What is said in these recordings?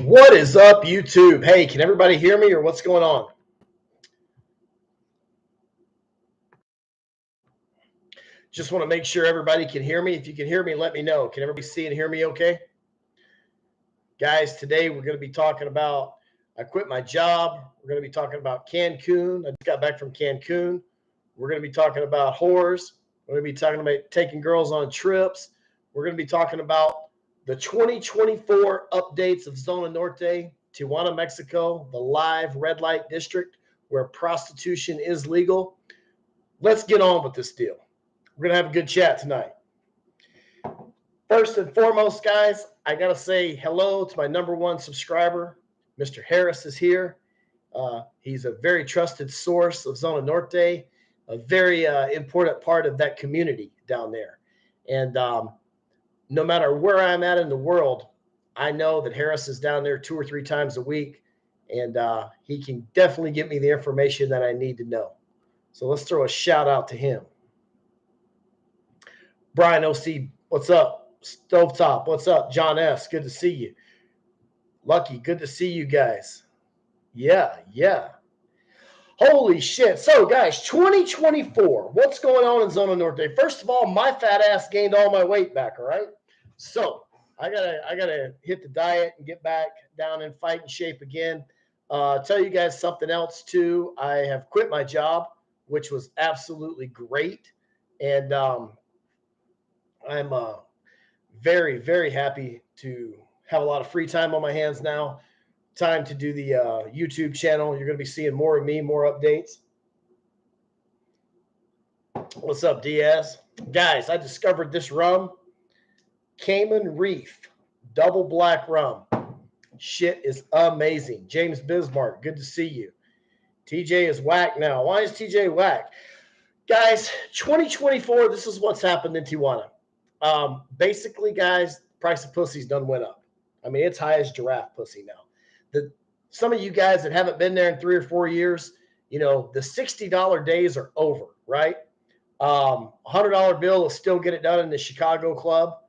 What is up, YouTube? Hey, can everybody hear me or what's going on? Just want to make sure everybody can hear me. If you can hear me, let me know. Can everybody see and hear me okay? Guys, today we're going to be talking about, I quit my job. We're going to be talking about Cancun. I just got back from Cancun. We're going to be talking about whores. We're going to be talking about taking girls on trips. We're going to be talking about the 2024 updates of Zona Norte, Tijuana, Mexico, the live red light district where prostitution is legal. Let's get on with this deal. We're going to have a good chat tonight. First and foremost, guys, I got to say hello to my number one subscriber. Mr. Harris is here. He's a very trusted source of Zona Norte, a very important part of that community down there. And no matter where I'm at in the world, I know that Harris is down there 2 or 3 times a week, and he can definitely give me the information that I need to know. So let's throw a shout out to him. Brian OC, what's up? Stovetop, what's up? John S., good to see you. Lucky, good to see you guys. Yeah. Holy shit. So, guys, 2024, what's going on in Zona Norte? First of all, my fat ass gained all my weight back, all right? So, I gotta hit the diet and get back down in fighting shape again. Tell you guys something else, too. I have quit my job, which was absolutely great. And I'm very, very happy to have a lot of free time on my hands now. Time to do the YouTube channel. You're going to be seeing more of me, more updates. What's up, Diaz? Guys, I discovered this rum, Cayman Reef, double black rum. Shit is amazing. James Bismarck, good to see you. TJ is whack now. Why is TJ whack? Guys, 2024, this is what's happened in Tijuana. Basically, guys, price of pussy's done went up. I mean, it's high as giraffe pussy now. Some of you guys that haven't been there in 3 or 4 years, you know, the $60 days are over, right? $100 bill will still get it done in the Chicago club.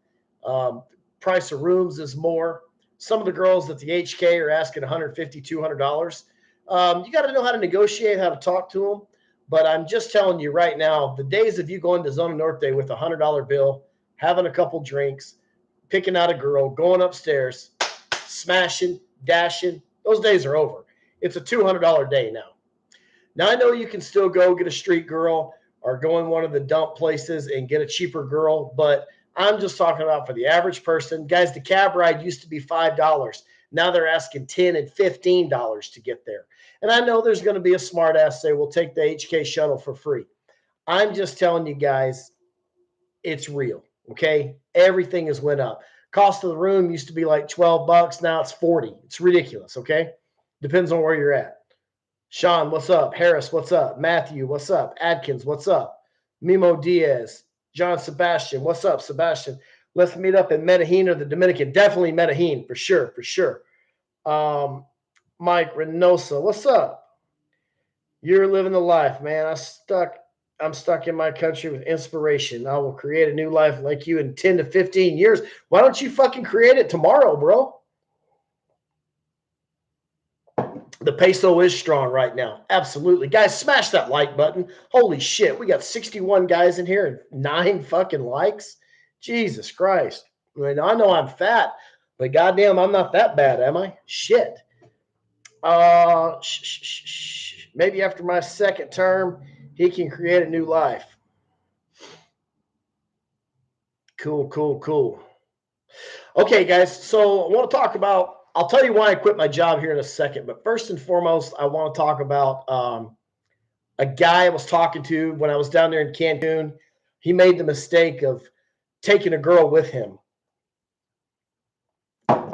Price of rooms is more. Some of the girls at the HK are asking $150, $200. You got to know how to negotiate, how to talk to them. But I'm just telling you right now, the days of you going to Zona Norte with a $100 bill, having a couple drinks, picking out a girl, going upstairs, smashing, dashing, those days are over. It's a $200 day now. Now, I know you can still go get a street girl or go in one of the dump places and get a cheaper girl, but I'm just talking about for the average person. Guys, the cab ride used to be $5. Now they're asking $10 and $15 to get there. And I know there's going to be a smart ass say, we'll take the HK shuttle for free. I'm just telling you guys, it's real, okay? Everything has went up. Cost of the room used to be like $12. Now it's $40. It's ridiculous, okay? Depends on where you're at. Sean, what's up? Harris, what's up? Matthew, what's up? Adkins, what's up? Mimo Diaz, John Sebastian, what's up, Sebastian? Let's meet up in Medellin or the Dominican. Definitely Medellin, for sure. Mike Reynosa, what's up? You're living the life, man. I'm stuck in my country with inspiration. I will create a new life like you in 10 to 15 years. Why don't you fucking create it tomorrow, bro? The peso is strong right now. Absolutely. Guys, smash that like button. Holy shit. We got 61 guys in here and 9 fucking likes. Jesus Christ. I mean, I know I'm fat, but goddamn, I'm not that bad, am I? Shit. Maybe after my second term, he can create a new life. Cool. Okay, guys. So I want to talk about, I'll tell you why I quit my job here in a second. But first and foremost, I want to talk about a guy I was talking to when I was down there in Cancun. He made the mistake of taking a girl with him.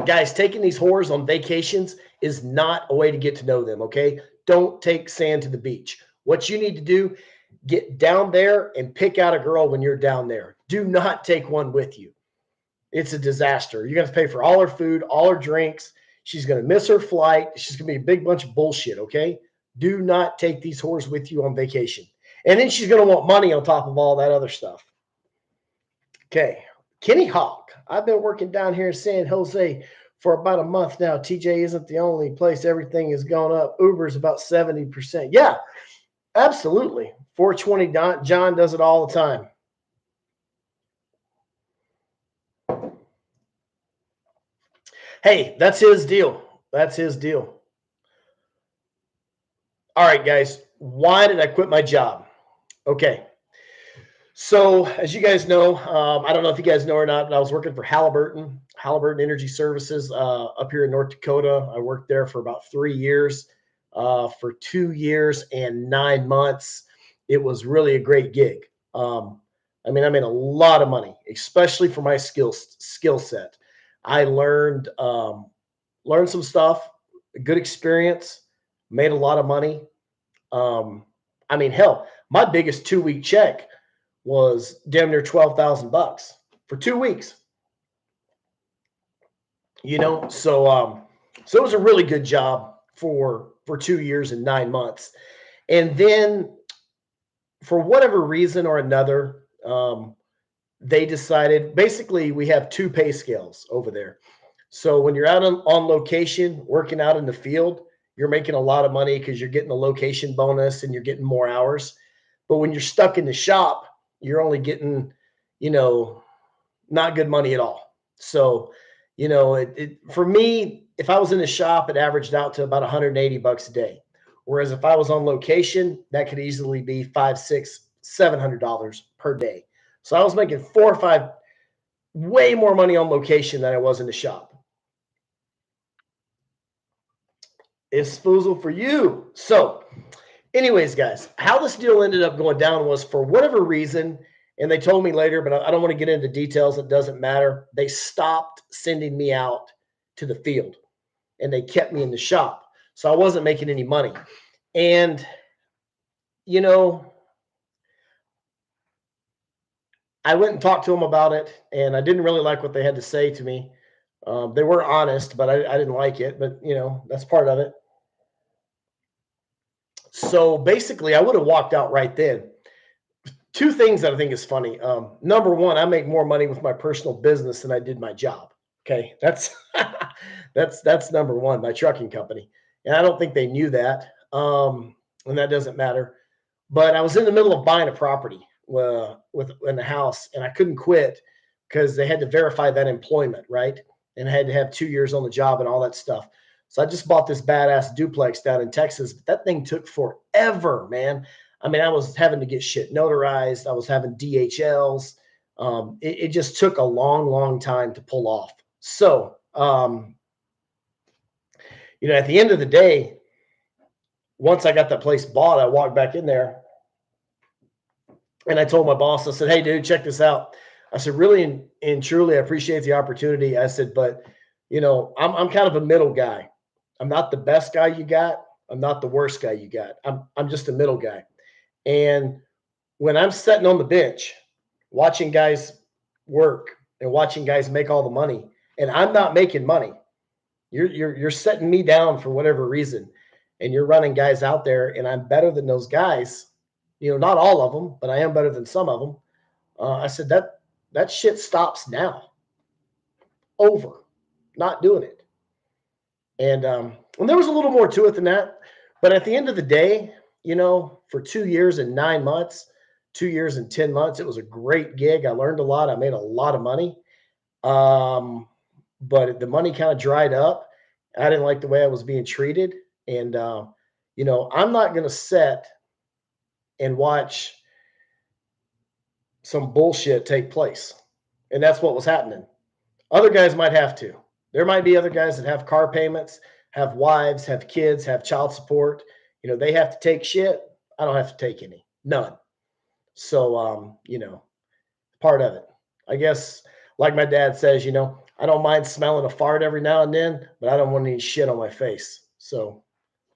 Guys, taking these whores on vacations is not a way to get to know them, okay? Don't take sand to the beach. What you need to do, get down there and pick out a girl when you're down there. Do not take one with you. It's a disaster. You're going to pay for all her food, all her drinks. She's going to miss her flight. She's going to be a big bunch of bullshit, okay? Do not take these whores with you on vacation. And then she's going to want money on top of all that other stuff. Okay. Kenny Hawk. I've been working down here in San Jose for about a month now. TJ isn't the only place. Everything has gone up. Uber's about 70%. Yeah, absolutely. 420 John does it all the time. Hey, that's his deal. That's his deal. All right, guys. Why did I quit my job? Okay. So, as you guys know, I don't know if you guys know or not, but I was working for Halliburton Energy Services up here in North Dakota. I worked there for about 3 years. For 2 years and 9 months, it was really a great gig. I mean, I made a lot of money, especially for my skill set. I learned some stuff, a good experience, made a lot of money. I mean, hell, my biggest 2 week check was damn near $12,000 for 2 weeks. So it was a really good job for 2 years and 9 months. And then for whatever reason or another, they decided basically we have two pay scales over there. So when you're out on location, working out in the field, you're making a lot of money because you're getting a location bonus and you're getting more hours. But when you're stuck in the shop, you're only getting, not good money at all. So, for me, if I was in the shop, it averaged out to about $180 a day. Whereas if I was on location, that could easily be $500, $600, $700 per day. So I was making 4 or 5, way more money on location than I was in the shop. It's foozle for you. So, anyways, guys, how this deal ended up going down was for whatever reason, and they told me later, but I don't want to get into details. It doesn't matter. They stopped sending me out to the field and they kept me in the shop. So I wasn't making any money. And, I went and talked to them about it and I didn't really like what they had to say to me. They were honest, but I didn't like it. But, that's part of it. So basically, I would have walked out right then. Two things that I think is funny. Number one, I make more money with my personal business than I did my job. Okay, that's that's number one. My trucking company, and I don't think they knew that. And that doesn't matter. But I was in the middle of buying a property in the house, and I couldn't quit because they had to verify that employment, right? And I had to have 2 years on the job and all that stuff. So I just bought this badass duplex down in Texas. But that thing took forever, man. I mean, I was having to get shit notarized. I was having DHLs. It just took a long, long time to pull off. So, at the end of the day, once I got that place bought, I walked back in there and I told my boss, I said, "Hey, dude, check this out." I said, "Really and truly, I appreciate the opportunity." I said, "But, I'm kind of a middle guy. I'm not the best guy you got. I'm not the worst guy you got. I'm just a middle guy. And when I'm sitting on the bench watching guys work and watching guys make all the money, and I'm not making money, you're setting me down for whatever reason, and you're running guys out there, and I'm better than those guys. Not all of them, but I am better than some of them." I said that shit stops now. Over. Not doing it. And there was a little more to it than that. But at the end of the day, for 2 years and 9 months, 2 years and 10 months, it was a great gig. I learned a lot. I made a lot of money. But the money kind of dried up. I didn't like the way I was being treated. And, I'm not going to sit and watch some bullshit take place. And that's what was happening. Other guys might have to. There might be other guys that have car payments, have wives, have kids, have child support. They have to take shit. I don't have to take any. None. So, part of it. I guess, like my dad says, I don't mind smelling a fart every now and then, but I don't want any shit on my face. So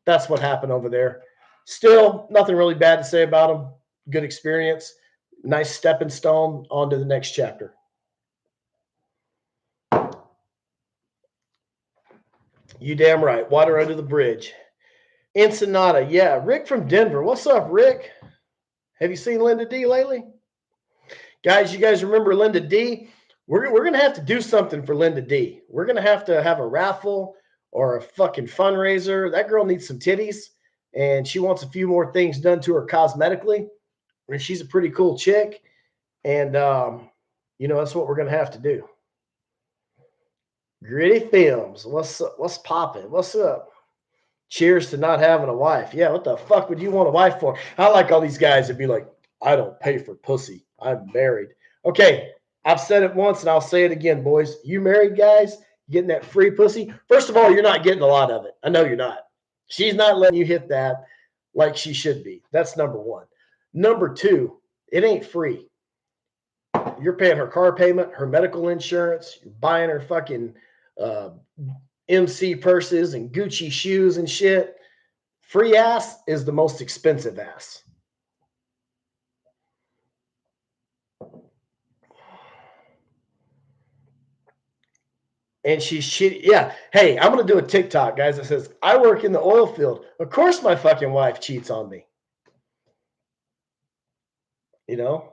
that's what happened over there. Still, nothing really bad to say about them. Good experience. Nice stepping stone on to the next chapter. You damn right. Water under the bridge. Ensenada. Yeah. Rick from Denver. What's up, Rick? Have you seen Linda D lately? Guys, you guys remember Linda D? We're gonna have to do something for Linda D. We're gonna have to have a raffle or a fucking fundraiser. That girl needs some titties, and she wants a few more things done to her cosmetically. And she's a pretty cool chick, and that's what we're gonna have to do. Gritty Films, what's popping? What's up? Cheers to not having a wife. Yeah, what the fuck would you want a wife for? I like all these guys that be like, I don't pay for pussy. I'm married. Okay, I've said it once and I'll say it again, boys. You married guys getting that free pussy. First of all, you're not getting a lot of it. I know you're not. She's not letting you hit that like she should be. That's number one. Number two, it ain't free. You're paying her car payment, her medical insurance, you're buying her fucking uh, MC purses and Gucci shoes and shit. Free ass is the most expensive ass. And she's shitty. Yeah. Hey, I'm going to do a TikTok, guys, that says, I work in the oil field. Of course my fucking wife cheats on me. You know?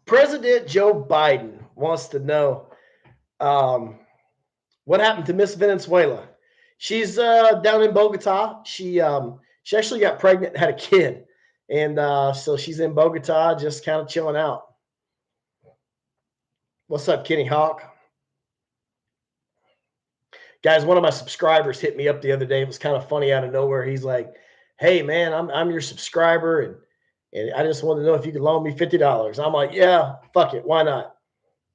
President Joe Biden wants to know what happened to Miss Venezuela. She's down in Bogota. She actually got pregnant and had a kid. And so she's in Bogota just kind of chilling out. What's up, Kenny Hawk? Guys, one of my subscribers hit me up the other day. It was kind of funny out of nowhere. He's like, hey, man, I'm your subscriber. And I just wanted to know if you could loan me $50. I'm like, yeah, fuck it. Why not?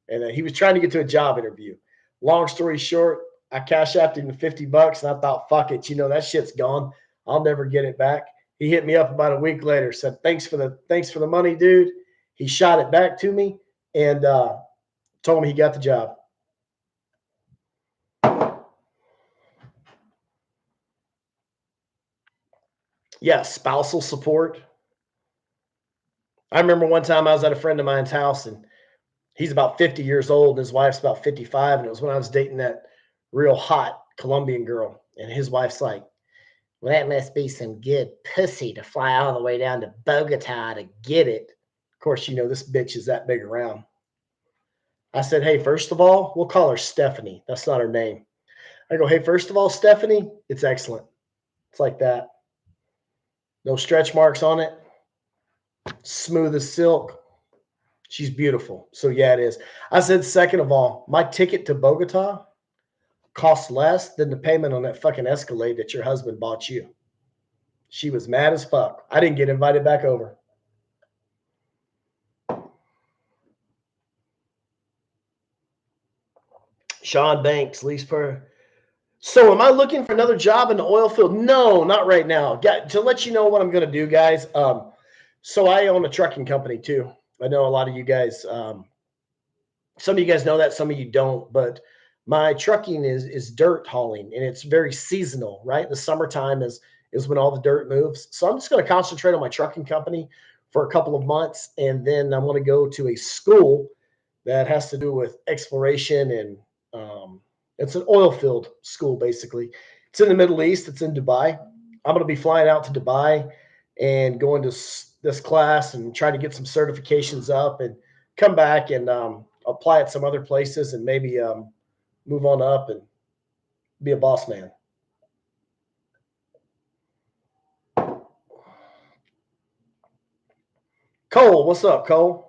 And he was trying to get to a job interview. Long story short, I cash apped him $50 and I thought, fuck it. That shit's gone. I'll never get it back. He hit me up about a week later, said, thanks for the money, dude. He shot it back to me and told me he got the job. Yeah, spousal support. I remember one time I was at a friend of mine's house and he's about 50 years old and his wife's about 55. And it was when I was dating that real hot Colombian girl. And his wife's like, well, that must be some good pussy to fly all the way down to Bogota to get it. Of course, this bitch is that big around. I said, hey, first of all, we'll call her Stephanie. That's not her name. I go, hey, first of all, Stephanie, it's excellent. It's like that. No stretch marks on it. Smooth as silk. She's beautiful. So, yeah, it is. I said, second of all, my ticket to Bogota costs less than the payment on that fucking Escalade that your husband bought you. She was mad as fuck. I didn't get invited back over. Sean Banks, lease per. So am I looking for another job in the oil field? No, not right now. To let you know what I'm going to do, guys. So I own a trucking company too. I know a lot of you guys, some of you guys know that, some of you don't, but my trucking is dirt hauling and it's very seasonal, right? The summertime is when all the dirt moves. So I'm just going to concentrate on my trucking company for a couple of months. And then I'm going to go to a school that has to do with exploration and it's an oil field school, basically. It's in the Middle East. It's in Dubai. I'm going to be flying out to Dubai and going to this class and trying to get some certifications up and come back and apply at some other places and maybe move on up and be a boss man. Cole, what's up, Cole?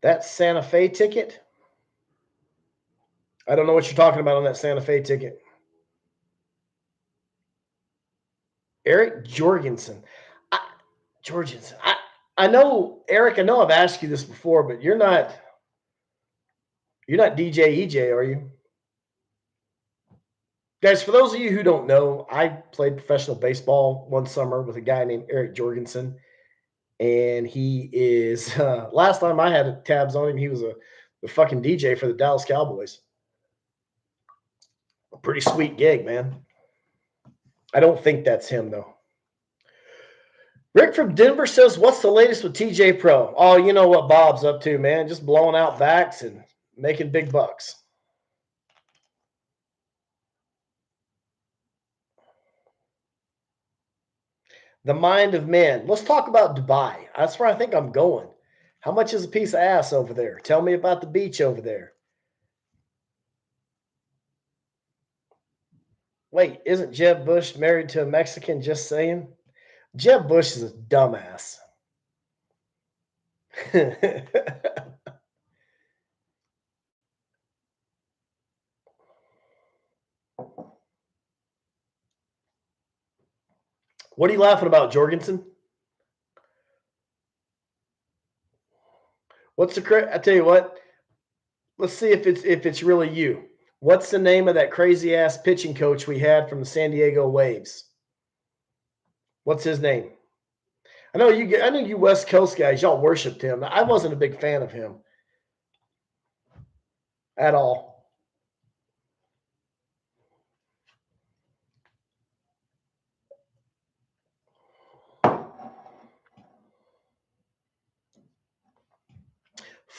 That Santa Fe ticket? I don't know what you're talking about on that Santa Fe ticket. Eric Jorgensen. I know, Eric, I know I've asked you this before, but you're not DJ EJ, are you? Guys, for those of you who don't know, I played professional baseball one summer with a guy named Eric Jorgensen. And he is, last time I had tabs on him, he was the fucking DJ for the Dallas Cowboys. A pretty sweet gig, man. I don't think that's him, though. Rick from Denver says, what's the latest with TJ Pro? Oh, you know what Bob's up to, man. Just blowing out backs and making big bucks. The mind of man. Let's talk about Dubai. That's where I think I'm going. How much is a piece of ass over there? Tell me about the beach over there. Wait, isn't Jeb Bush married to a Mexican? Just saying. Jeb Bush is a dumbass. What are you laughing about, Jorgensen? What's the I tell you what. Let's see if it's really you. What's the name of that crazy ass pitching coach we had from the San Diego Waves? What's his name? I know you. I know you West Coast guys. Y'all worshipped him. I wasn't a big fan of him at all.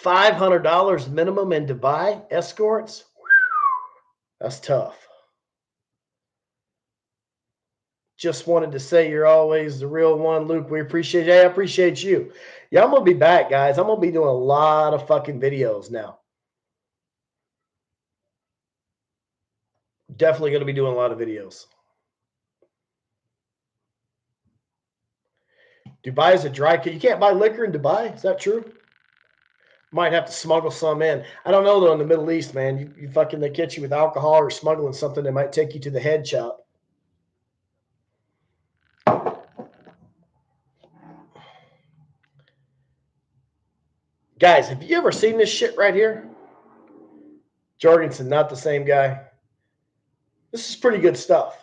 $500 minimum in Dubai escorts. That's tough. Just wanted to say you're always the real one, Luke. We appreciate you. I appreciate you. Yeah, I'm gonna be back, guys. I'm gonna be doing a lot of fucking videos now. Definitely gonna be doing a lot of videos. Dubai is a dry. You can't buy liquor in Dubai. Is that true? Might have to smuggle some in. I don't know though. In the Middle East, man, you fucking they catch you with alcohol or smuggling something, they might take you to the head shop. Guys, have you ever seen this shit right here? Jorgensen, not the same guy. This is pretty good stuff.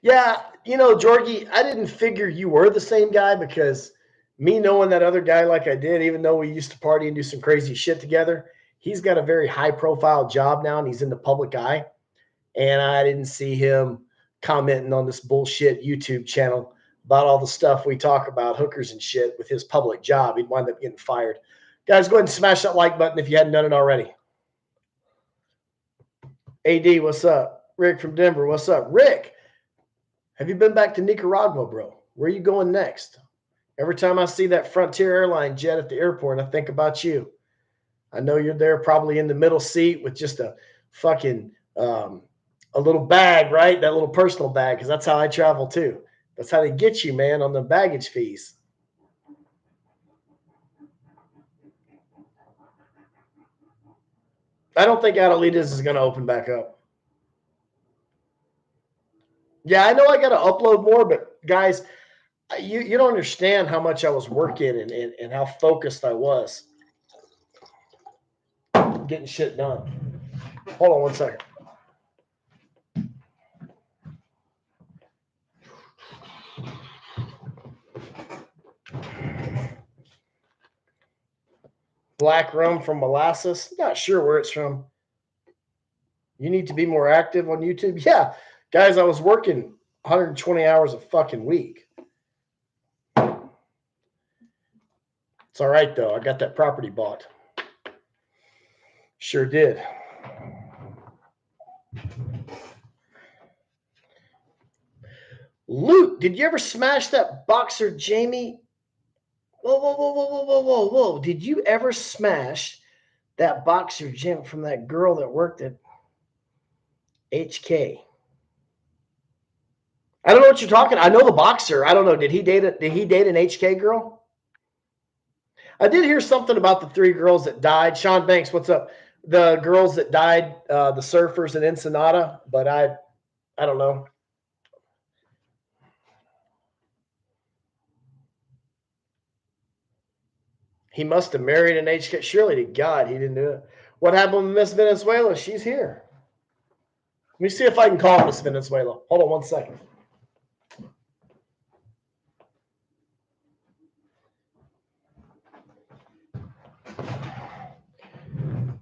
Yeah, Georgie, I didn't figure you were the same guy because me knowing that other guy like I did, even though we used to party and do some crazy shit together, he's got a very high profile job now and he's in the public eye. And I didn't see him commenting on this bullshit YouTube channel about all the stuff we talk about, hookers and shit, with his public job. He'd wind up getting fired. Guys, go ahead and smash that like button if you hadn't done it already. AD, what's up? Rick from Denver, what's up? Rick, have you been back to Nicaragua, bro? Where are you going next? Every time I see that Frontier airline jet at the airport, I think about you. I know you're there probably in the middle seat with just a fucking a little bag, right? That little personal bag, because that's how I travel too. That's how they get you, man, on the baggage fees. I don't think Adelitas is going to open back up. Yeah, I know I got to upload more, but guys, you don't understand how much I was working and how focused I was getting shit done. Hold on one second. Black rum from molasses. Not sure where it's from. You need to be more active on YouTube. Yeah, guys, I was working 120 hours a fucking week. It's all right, though. I got that property bought. Sure did. Luke, did you ever smash that boxer Jamie? Whoa, whoa, whoa, whoa, whoa, whoa, whoa, whoa. Did you ever smash that boxer Jim from that girl that worked at HK? I don't know what you're talking. I know the boxer. I don't know. Did he date an HK girl? I did hear something about the three girls that died. Sean Banks, what's up? The girls that died, the surfers in Ensenada, but I don't know. He must have married an HK. Surely to God he didn't do it. What happened with Miss Venezuela? She's here. Let me see if I can call Miss Venezuela. Hold on one second.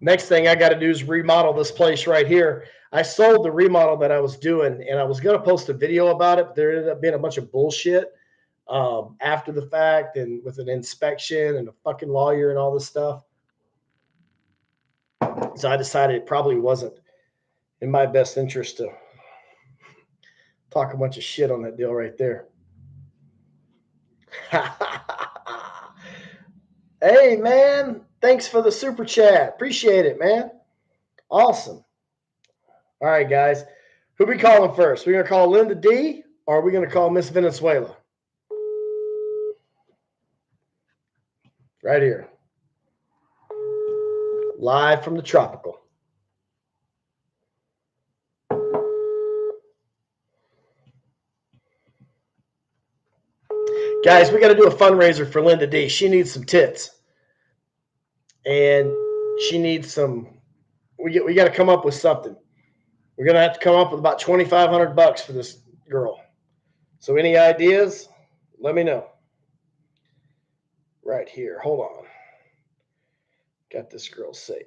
Next thing I got to do is remodel this place right here. I sold the remodel that I was doing, and I was going to post a video about it, but there ended up being a bunch of bullshit after the fact and with an inspection and a fucking lawyer and all this stuff. So I decided it probably wasn't in my best interest to talk a bunch of shit on that deal right there. Hey, man. Thanks for the super chat. Appreciate it, man. Awesome. All right, guys. Who we calling first? We going to call Linda D or are we going to call Miss Venezuela? Right here. Live from the tropical. Guys, we got to do a fundraiser for Linda D. She needs some tits. And she needs some. We got to come up with something. We're going to have to come up with about $2,500 for this girl. So any ideas? Let me know. Right here. Hold on. Got this girl saved.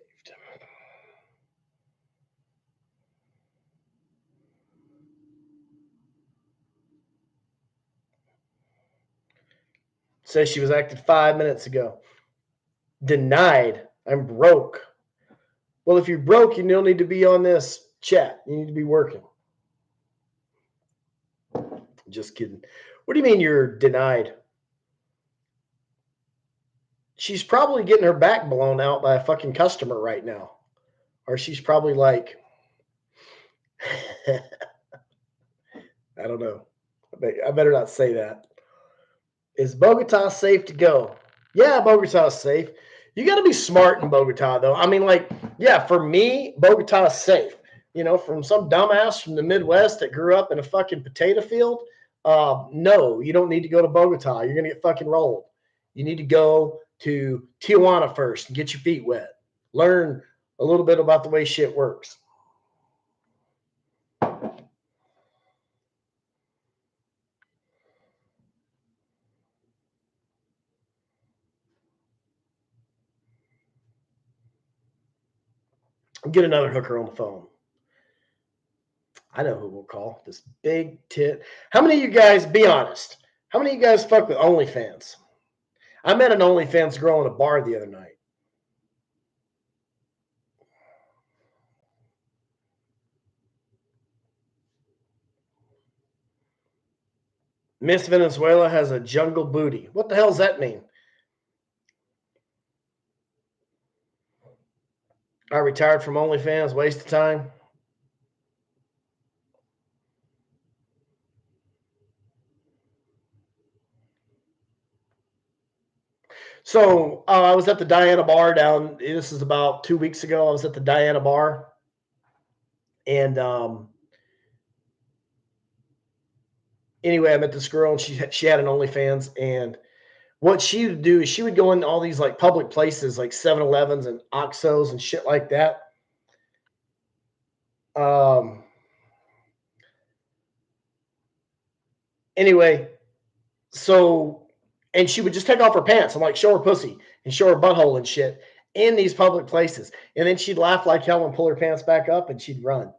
Says she was active 5 minutes ago. Denied. I'm broke. Well, if you're broke, you don't need to be on this chat. You need to be working. Just kidding. What do you mean you're denied? She's probably getting her back blown out by a fucking customer right now. Or she's probably like, I don't know. I better not say that. Is Bogota safe to go? Yeah, Bogota's safe. You got to be smart in Bogota, though. I mean, like, yeah, for me, Bogota's safe. You know, from some dumbass from the Midwest that grew up in a fucking potato field. No, you don't need to go to Bogota. You're going to get fucking rolled. You need to go to Tijuana first and get your feet wet. Learn a little bit about the way shit works. Get another hooker on the phone. I know who we'll call. This big tit. How many of you guys, be honest, how many of you guys fuck with OnlyFans? I met an OnlyFans girl in a bar the other night. Miss Venezuela has a jungle booty. What the hell does that mean? I retired from OnlyFans, waste of time. So I was at the Diana bar down. This is about 2 weeks ago. I was at the Diana bar, and anyway, I met this girl, and she had an OnlyFans, and what she would do is she would go into all these like public places, like 7-Elevens and Oxos and shit like that. Anyway, so and she would just take off her pants and like show her pussy and show her butthole and shit in these public places. And then she'd laugh like hell and pull her pants back up and she'd run.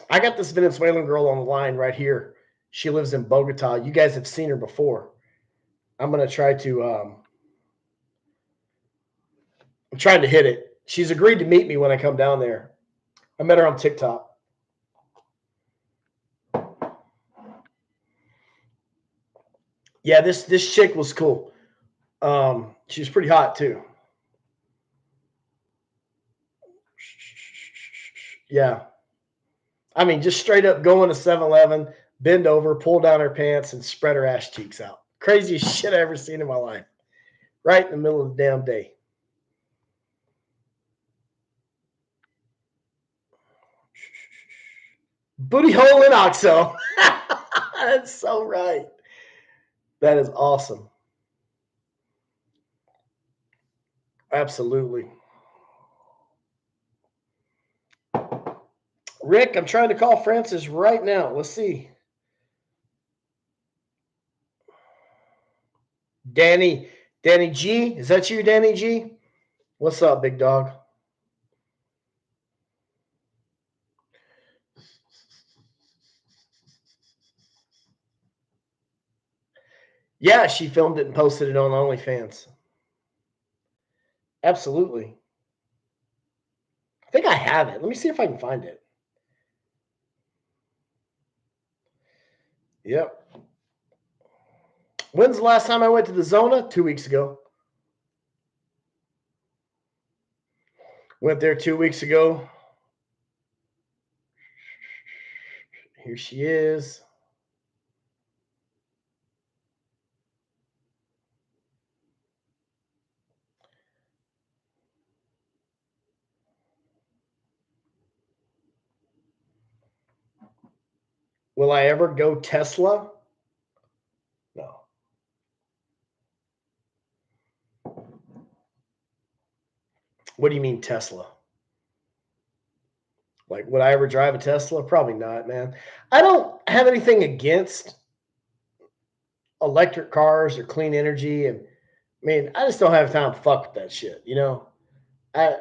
I got this Venezuelan girl on the line right here. She lives in Bogota. You guys have seen her before. I'm going to try to I'm trying to hit it. She's agreed to meet me when I come down there. I met her on TikTok. Yeah, this chick was cool. She was pretty hot too. Yeah. I mean, just straight up going to 7-Eleven, bend over, pull down her pants, and spread her ass cheeks out. Craziest shit I ever seen in my life. Right in the middle of the damn day. Booty hole in Oxo. That's so right. That is awesome. Absolutely. Rick, I'm trying to call Francis right now. Let's see. Danny G. Is that you, Danny G? What's up, big dog? Yeah, she filmed it and posted it on OnlyFans. Absolutely. I think I have it. Let me see if I can find it. Yep. When's the last time I went to the Zona? 2 weeks ago. Went there 2 weeks ago. Here she is. Will I ever go Tesla? No. What do you mean Tesla? Like, would I ever drive a Tesla? Probably not, man. I don't have anything against electric cars or clean energy. And I mean, I just don't have time to fuck with that shit, you know? I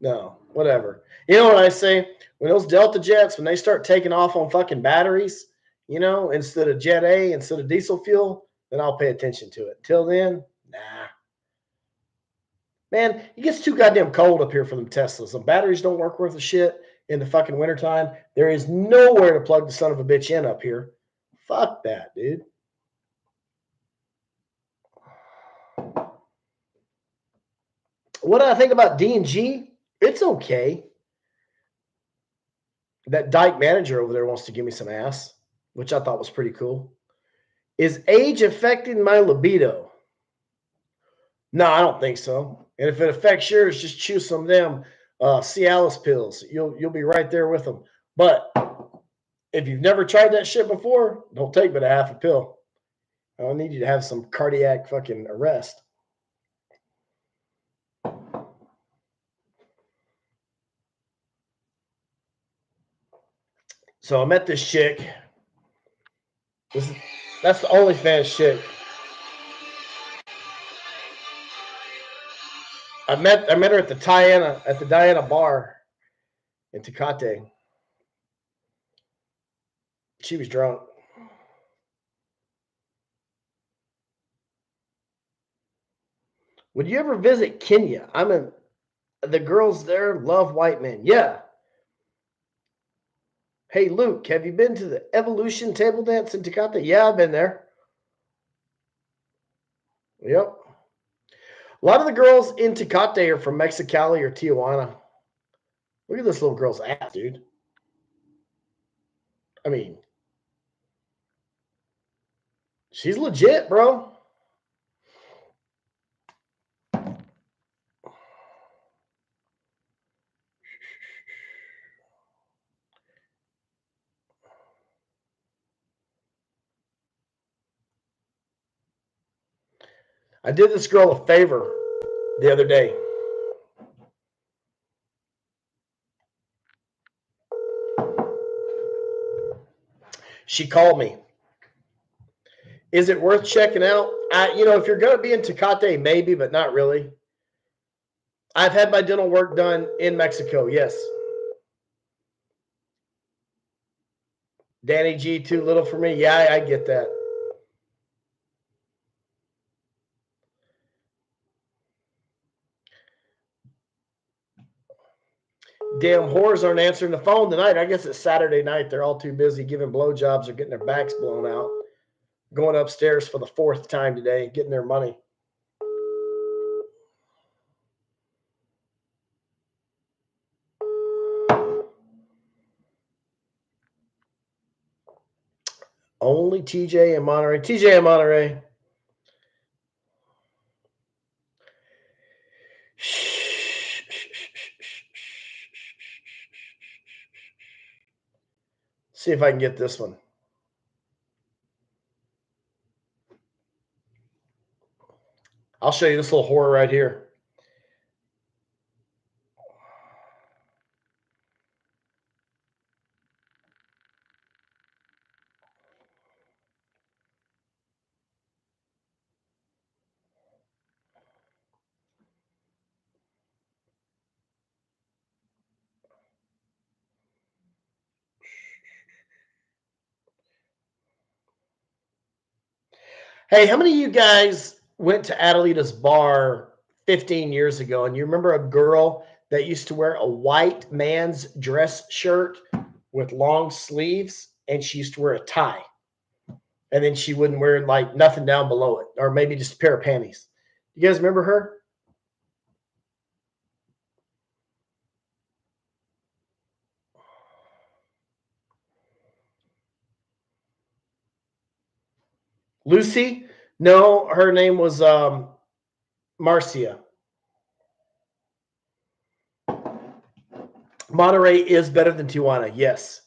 No, whatever. You know what I say? When those Delta jets, when they start taking off on fucking batteries, instead of Jet A, instead of diesel fuel, then I'll pay attention to it. Till then, nah. Man, it gets too goddamn cold up here for them Teslas. The batteries don't work worth a shit in the fucking wintertime. There is nowhere to plug the son of a bitch in up here. Fuck that, dude. What do I think about D&G? It's okay. That dyke manager over there wants to give me some ass, which I thought was pretty cool. Is age affecting my libido? No, I don't think so. And if it affects yours, just chew some of them Cialis pills. You'll be right there with them. But if you've never tried that shit before, don't take but a half a pill. I don't need you to have some cardiac fucking arrest. So I met this chick. That's the OnlyFans chick. I met her at the Diana bar in Tecate. She was drunk. Would you ever visit Kenya? The girls there love white men. Yeah. Hey Luke, have you been to the Evolution table dance in Tecate? Yeah, I've been there. Yep. A lot of the girls in Tecate are from Mexicali or Tijuana. Look at this little girl's ass, dude. I mean, she's legit, bro. I did this girl a favor the other day. She called me. Is it worth checking out? If you're going to be in Tecate, maybe, but not really. I've had my dental work done in Mexico, yes. Danny G, too little for me. Yeah, I get that. Damn whores aren't answering the phone tonight. I guess it's Saturday night. They're all too busy giving blowjobs or getting their backs blown out. Going upstairs for the 4th time today, getting their money. Only TJ in Monterey. TJ in Monterey. See if I can get this one. I'll show you this little whore right here. Hey, how many of you guys went to Adelita's bar 15 years ago. And you remember a girl that used to wear a white man's dress shirt with long sleeves, and she used to wear a tie. And then she wouldn't wear like nothing down below it, or maybe just a pair of panties. You guys remember her? Lucy? No, her name was Marcia. Monterey is better than Tijuana, yes.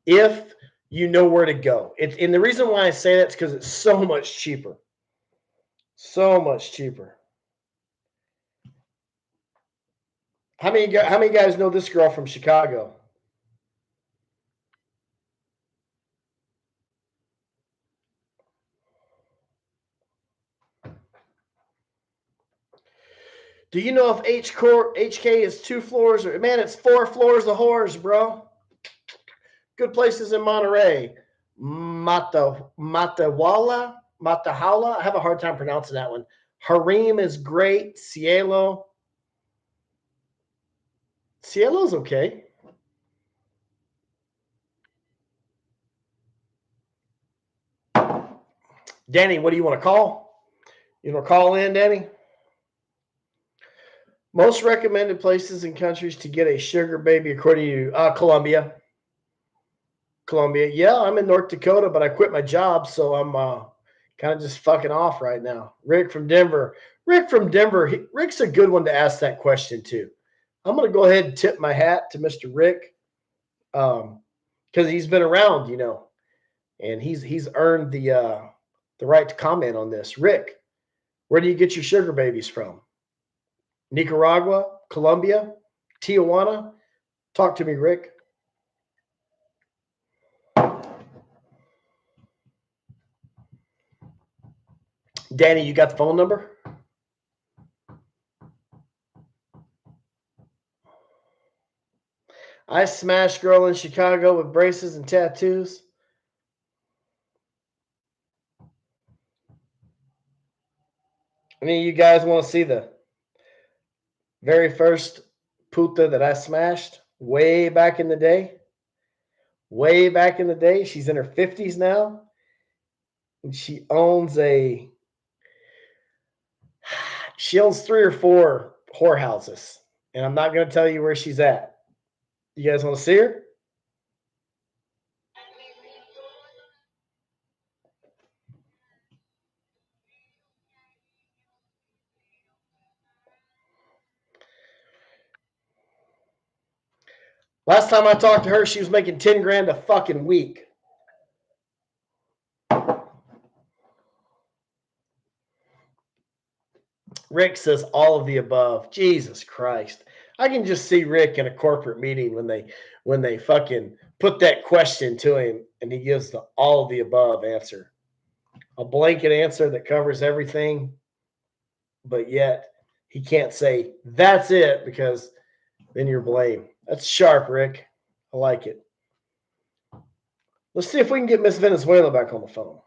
If you know where to go. And the reason why I say that is because it's so much cheaper. So much cheaper. How many guys know this girl from Chicago? Do you know if HK is 2 floors or man? It's 4 floors of whores, bro. Good places in Monterey. Matawala. I have a hard time pronouncing that one. Harim is great. Cielo's okay. Danny, what do you want to call? You want to call in, Danny? Most recommended places and countries to get a sugar baby according to Colombia. Yeah, I'm in North Dakota, but I quit my job, so I'm kind of just fucking off right now. Rick from Denver. Rick's a good one to ask that question too. I'm going to go ahead and tip my hat to Mr. Rick because he's been around, and he's earned the right to comment on this. Rick, where do you get your sugar babies from? Nicaragua, Colombia, Tijuana? Talk to me, Rick. Danny, you got the phone number? I smashed girl in Chicago with braces and tattoos. Any of you guys want to see the very first puta that I smashed way back in the day? Way back in the day. She's in her 50s now. And she owns 3 or 4 whorehouses. And I'm not going to tell you where she's at. You guys want to see her? Last time I talked to her, she was making 10 grand a fucking week. Rick says all of the above. Jesus Christ. I can just see Rick in a corporate meeting when they fucking put that question to him and he gives the all of the above answer. A blanket answer that covers everything, but yet he can't say that's it because then you're blamed. That's sharp, Rick. I like it. Let's see if we can get Miss Venezuela back on the phone.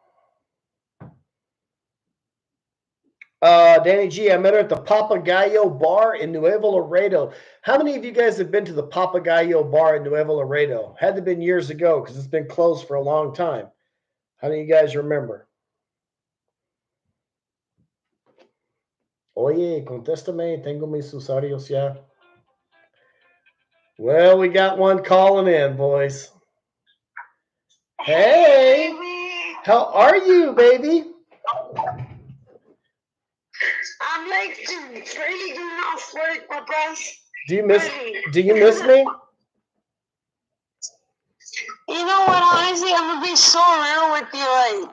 Danny G, I met her at the Papagayo Bar in Nuevo Laredo. How many of you guys have been to the Papagayo Bar in Nuevo Laredo? Had to have been years ago because it's been closed for a long time. How do you guys remember? Oye, contéstame, tengo mis usuarios ya. Well, we got one calling in, boys. Hey, how are you, baby? I'm like really doing off work, my guys. Do you miss me? You know what? Honestly, I'm gonna be so real with you.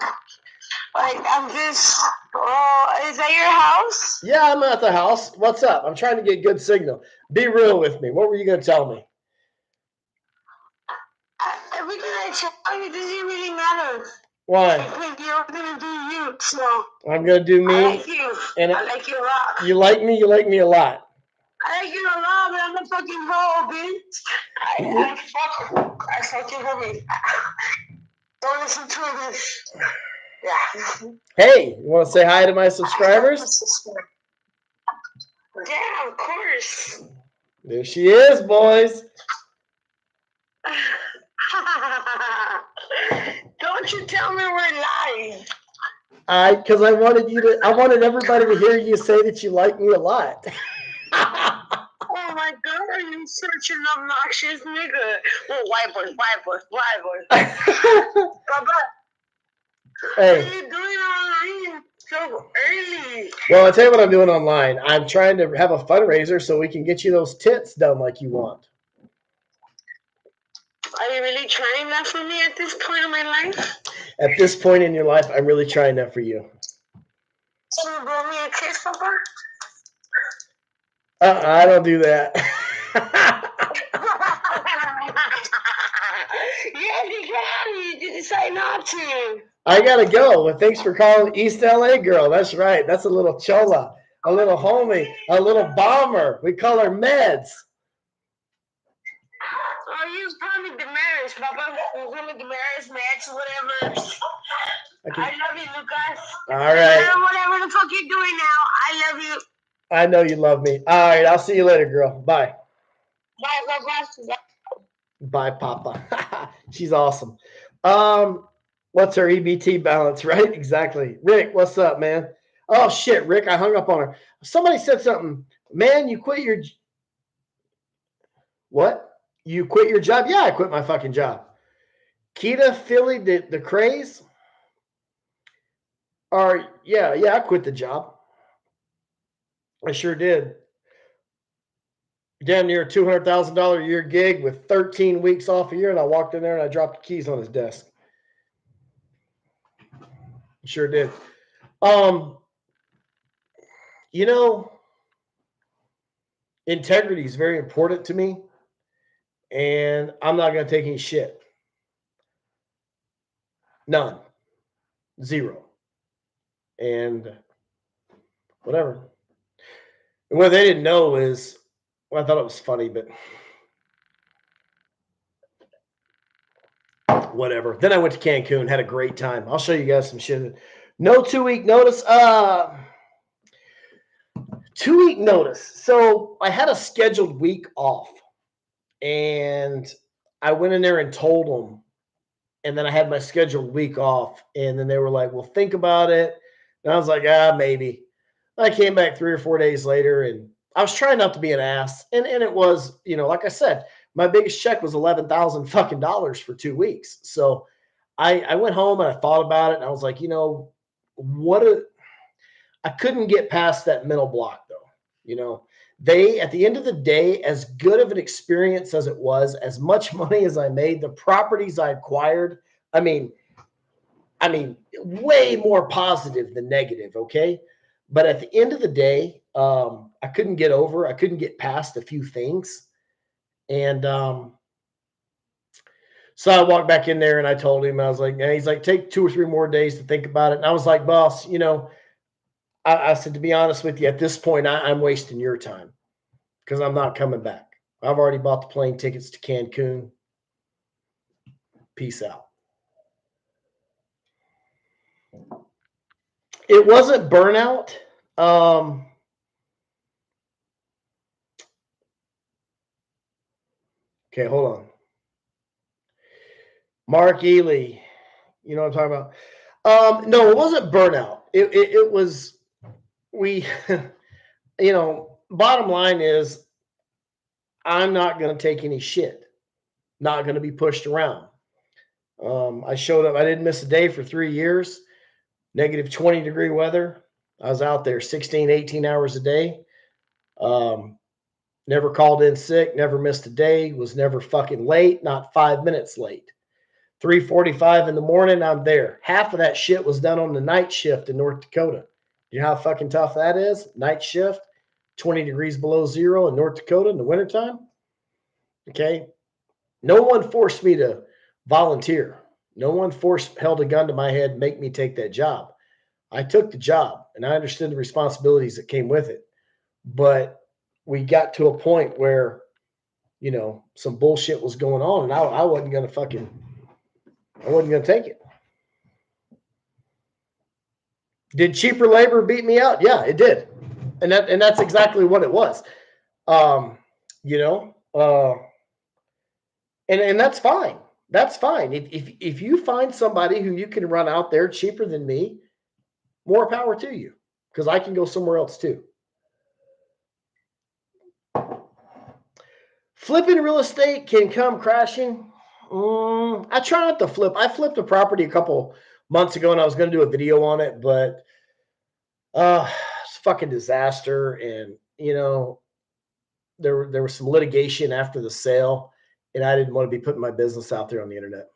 Like I'm just. Oh, is that your house? Yeah, I'm at the house. What's up? I'm trying to get good signal. Be real with me. What were you gonna tell me? Everything I tell you doesn't really matter. Why? Because you're gonna do you, so. I'm gonna do me. I like you. And I like you a lot. You like me? You like me a lot. I like you a lot, but I'm a fucking hoe, bitch. I fucking homie. Don't listen to this. Yeah. Hey, you want to say hi to my subscribers? Yeah, of course. There she is, boys. Don't you tell me we're live. Because I wanted everybody to hear you say that you like me a lot. Oh my god, you such an obnoxious nigga. Oh, white boy. Papa, Hey. what are you doing online so early? Well, I'll tell you what I'm doing online. I'm trying to have a fundraiser so we can get you those tits done like you want. Are you really trying that for me at this point in my life? At this point in your life, I'm really trying that for you. Can you blow me a kiss, Papa? I don't do that. Yeah, you can. You decide not to. I gotta go. Well, thanks for calling East LA girl. That's right. That's a little chola, a little homie, a little bomber. We call her Meds. Oh, you probably Damaris, Papa. You call me Damaris, Max, whatever. Okay. I love you, Lucas. All right. Whatever the fuck you're doing now, I love you. I know you love me. All right. I'll see you later, girl. Bye. Bye, Papa. Bye, Papa. She's awesome. What's her EBT balance, right? Exactly. Rick, what's up, man? Oh shit, Rick, I hung up on her. Somebody said something. Man, you quit your what? You quit your job? Yeah, I quit my fucking job. Kita, Philly, the craze? Or yeah, I quit the job. I sure did. Damn near $200,000 a year gig with 13 weeks off a year, and I walked in there and I dropped the keys on his desk. Sure did. You know, integrity is very important to me, and I'm not going to take any shit. None. Zero. And whatever. And what they didn't know is, well, I thought it was funny, but whatever. Then I went to Cancun, had a great time. I'll show you guys some shit. No 2-week notice. 2-week notice. So I had a scheduled week off, and I went in there and told them, and then I had my scheduled week off, and then they were like, well, think about it. And I was like, maybe. I came back 3 or 4 days later, and I was trying not to be an ass. And it was, like I said, my biggest check was $11,000 fucking dollars for 2 weeks. So I went home and I thought about it, and I was like, I couldn't get past that mental block though. They, at the end of the day, as good of an experience as it was, as much money as I made, the properties I acquired, I mean, way more positive than negative. Okay. But at the end of the day, I couldn't get past a few things. And, so I walked back in there and I told him, I was like, and he's like, take 2 or 3 more days to think about it. And I was like, boss, I said, to be honest with you, at this point, I'm wasting your time because I'm not coming back. I've already bought the plane tickets to Cancun. Peace out. It wasn't burnout. Okay, hold on. Mark Ely, you know what I'm talking about? No, it wasn't burnout. It was, bottom line is, I'm not going to take any shit. Not going to be pushed around. I showed up. I didn't miss a day for 3 years. Negative 20-degree weather. I was out there 16, 18 hours a day. Never called in sick. Never missed a day. Was never fucking late. Not 5 minutes late. 3:45 in the morning, I'm there. Half of that shit was done on the night shift in North Dakota. You know how fucking tough that is? Night shift, 20 degrees below zero in North Dakota in the wintertime. Okay. No one forced me to volunteer. No one held a gun to my head and make me take that job. I took the job and I understood the responsibilities that came with it. But we got to a point where, some bullshit was going on, and I wasn't going to take it. Did cheaper labor beat me out? Yeah, it did. And that's exactly what it was. You know, and that's fine. That's fine. If you find somebody who you can run out there cheaper than me, more power to you, because I can go somewhere else too. Flipping real estate can come crashing. I try not to flip. I flipped a property a couple months ago, and I was going to do a video on it, but it's a fucking disaster. And you know, there was some litigation after the sale, and I didn't want to be putting my business out there on the internet.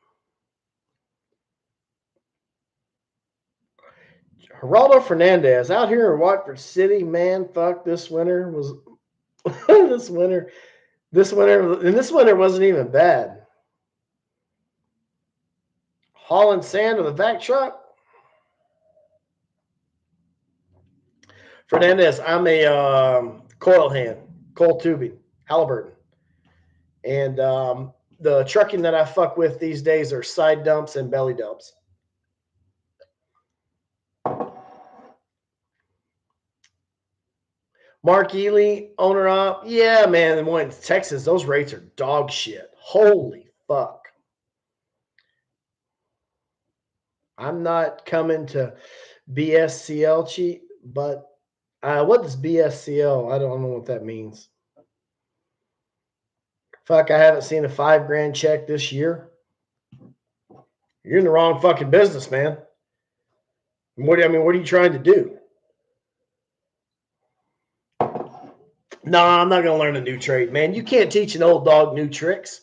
Geraldo Fernandez out here in Watford City, man. Fuck, this winter was this winter, and this winter wasn't even bad. Hauling sand with a vac truck. Fernandez, I'm a coil hand, coil tubing, Halliburton, and the trucking that I fuck with these days are side dumps and belly dumps. Mark Ely, owner op. Yeah, man. In Texas, those rates are dog shit. Holy fuck. I'm not coming to BSCL cheap, but what is BSCL? I don't know what that means. Fuck, I haven't seen a $5,000 check this year. You're in the wrong fucking business, man. What are you trying to do? No, I'm not going to learn a new trade, man. You can't teach an old dog new tricks.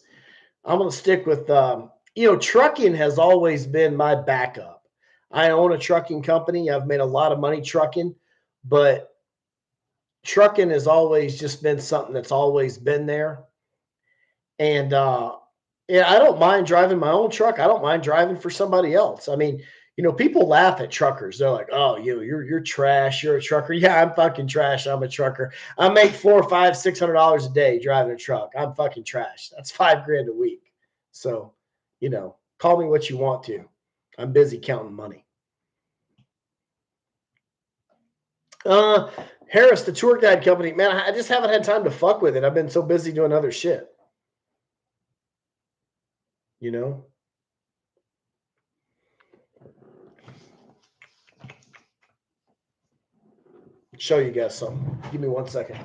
I'm going to stick with, trucking has always been my backup. I own a trucking company. I've made a lot of money trucking, but trucking has always just been something that's always been there. And, yeah, I don't mind driving my own truck. I don't mind driving for somebody else. I mean, people laugh at truckers. They're like, "Oh, you're trash. You're a trucker." Yeah, I'm fucking trash. I'm a trucker. I make $400, $500, $600 a day driving a truck. I'm fucking trash. That's $5,000 a week. So, call me what you want to. I'm busy counting money. Harris, the tour guide company, man, I just haven't had time to fuck with it. I've been so busy doing other shit. Show you guys something. Give me 1 second.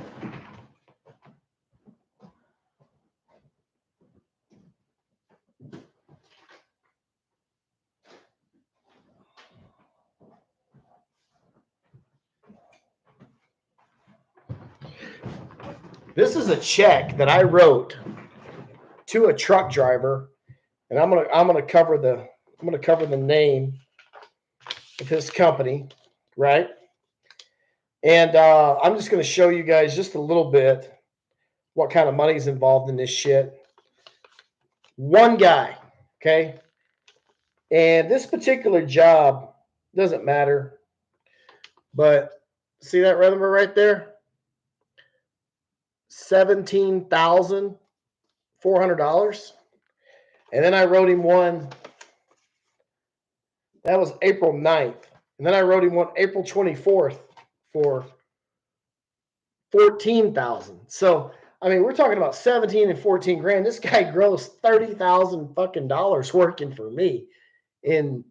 This is a check that I wrote to a truck driver, and I'm gonna cover the name of his company, right? And I'm just gonna show you guys just a little bit what kind of money is involved in this shit. One guy, okay? And this particular job doesn't matter, but see that number right there? $17,400. And then I wrote him one. That was April 9th. And then I wrote him one April 24th for $14,000. So, I mean, we're talking about 17 and 14 grand. This guy grows $30,000 fucking dollars working for me in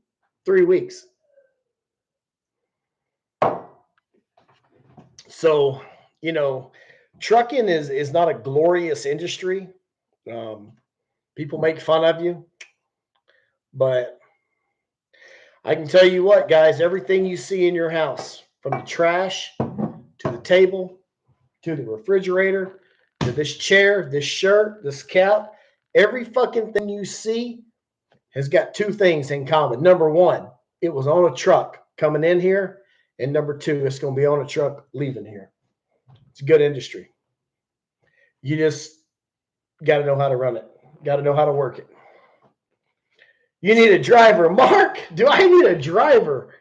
3 weeks. So, trucking is not a glorious industry. People make fun of you, but I can tell you what, guys, everything you see in your house, from the trash to the table to the refrigerator to this chair, this shirt, this cap, every fucking thing you see has got two things in common. Number one, it was on a truck coming in here. And number two, it's going to be on a truck leaving here. It's a good industry. You just got to know how to run it. Got to know how to work it. You need a driver. Mark, do I need a driver?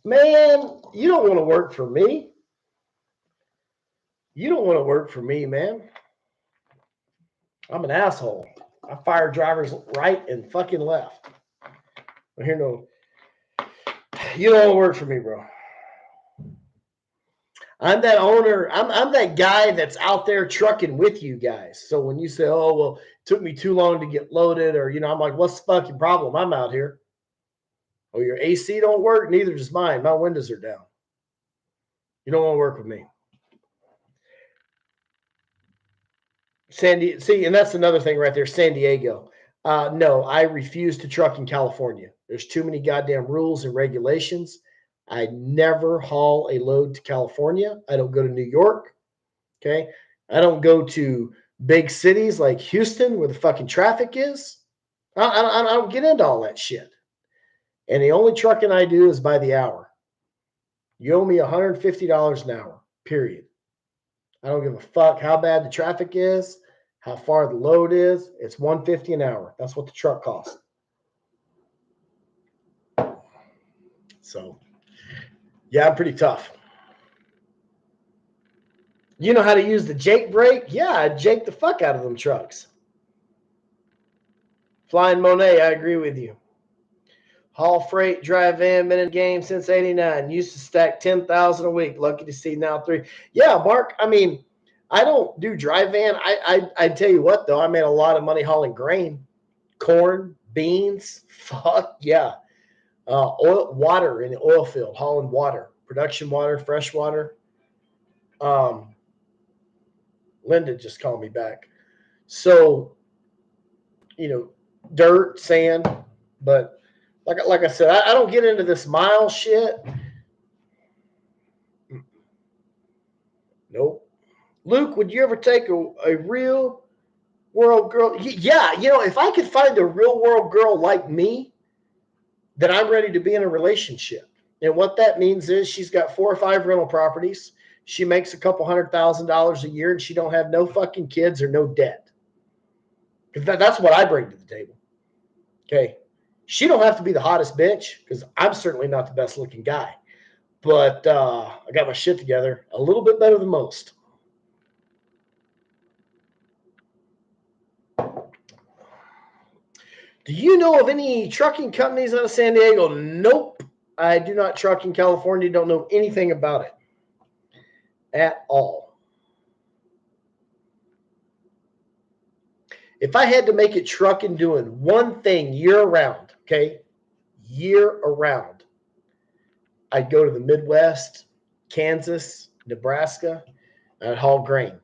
Man, you don't want to work for me. You don't want to work for me, man. I'm an asshole. I fire drivers right and fucking left. I hear no. You don't want to work for me, bro. I'm that owner. I'm that guy that's out there trucking with you guys. So when you say, "Oh well, it took me too long to get loaded," or I'm like, "What's the fucking problem? I'm out here." Oh, your AC don't work. Neither does mine. My windows are down. You don't want to work with me. See, and that's another thing right there. San Diego. No, I refuse to truck in California. There's too many goddamn rules and regulations. I never haul a load to California. I don't go to New York. Okay. I don't go to big cities like Houston where the fucking traffic is. I don't get into all that shit. And the only trucking I do is by the hour. You owe me $150 an hour, period. I don't give a fuck how bad the traffic is, how far the load is. It's $150 an hour. That's what the truck costs. So, yeah, I'm pretty tough. You know how to use the Jake brake? Yeah, I Jake the fuck out of them trucks. Flying Monet, I agree with you. Haul freight, drive van, been in the game since '89. Used to stack 10,000 a week. Lucky to see now 3. Yeah, Mark. I mean, I don't do drive van. I tell you what though, I made a lot of money hauling grain, corn, beans. Fuck yeah. Oil, water in the oil field, hauling water, production water, fresh water. Linda just called me back. So, dirt, sand, but like I said, I don't get into this mile shit. Nope. Luke, would you ever take a real world girl? Yeah, if I could find a real world girl like me, then I'm ready to be in a relationship. And what that means is she's got 4 or 5 rental properties. She makes a couple $100,000 a year, and she don't have no fucking kids or no debt. That's what I bring to the table. Okay. She don't have to be the hottest bitch because I'm certainly not the best looking guy. But I got my shit together a little bit better than most. Do you know of any trucking companies out of San Diego? Nope. I do not truck in California. Don't know anything about it at all. If I had to make it trucking doing one thing year round, okay, year around, I'd go to the Midwest, Kansas, Nebraska, and I'd haul grain.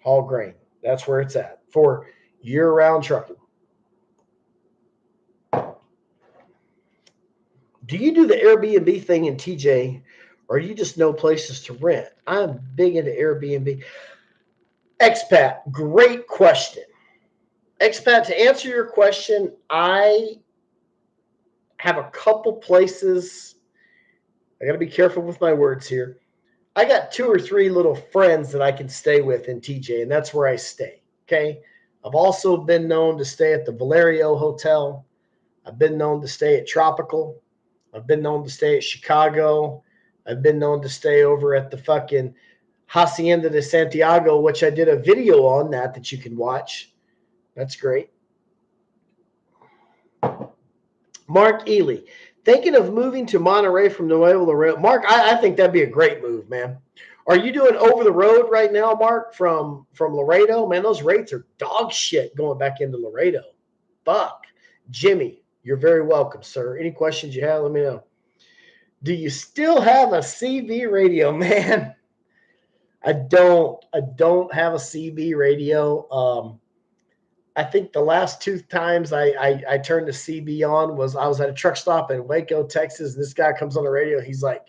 Haul grain. That's where it's at for year round trucking. Do you do the Airbnb thing in TJ, or you just know places to rent? I'm big into Airbnb. Expat, great question. Expat, to answer your question, I have a couple places. I got to be careful with my words here. I got 2 or 3 little friends that I can stay with in TJ, and that's where I stay. Okay. I've also been known to stay at the Valerio Hotel. I've been known to stay at Tropical. I've been known to stay at Chicago. I've been known to stay over at the fucking Hacienda de Santiago, which I did a video on that you can watch. That's great. Mark Ely, thinking of moving to Monterey from Nuevo Laredo. Mark, I think that'd be a great move, man. Are you doing over the road right now, Mark, from Laredo? Man, those rates are dog shit going back into Laredo. Fuck. Jimmy, you're very welcome, sir. Any questions you have, let me know. Do you still have a CB radio, man? I don't have a CB radio. I think the last 2 times I turned the CB on I was at a truck stop in Waco, Texas, and this guy comes on the radio. He's like,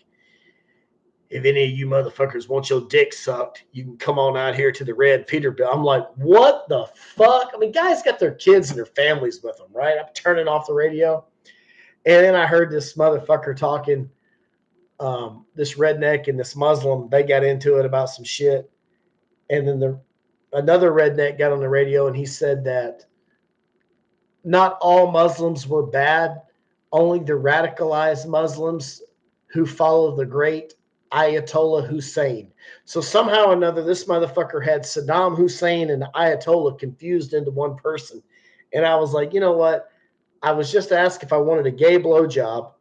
if any of you motherfuckers want your dick sucked, you can come on out here to the Red Peterbilt. I'm like, what the fuck? I mean, guys got their kids and their families with them, right? I'm turning off the radio. And then I heard this motherfucker talking, this redneck and this Muslim. They got into it about some shit. And then another redneck got on the radio and he said that not all Muslims were bad, only the radicalized Muslims who follow the great Ayatollah Hussein. So somehow or another, this motherfucker had Saddam Hussein and the Ayatollah confused into one person. And I was like, you know what? I was just asked if I wanted a gay blowjob.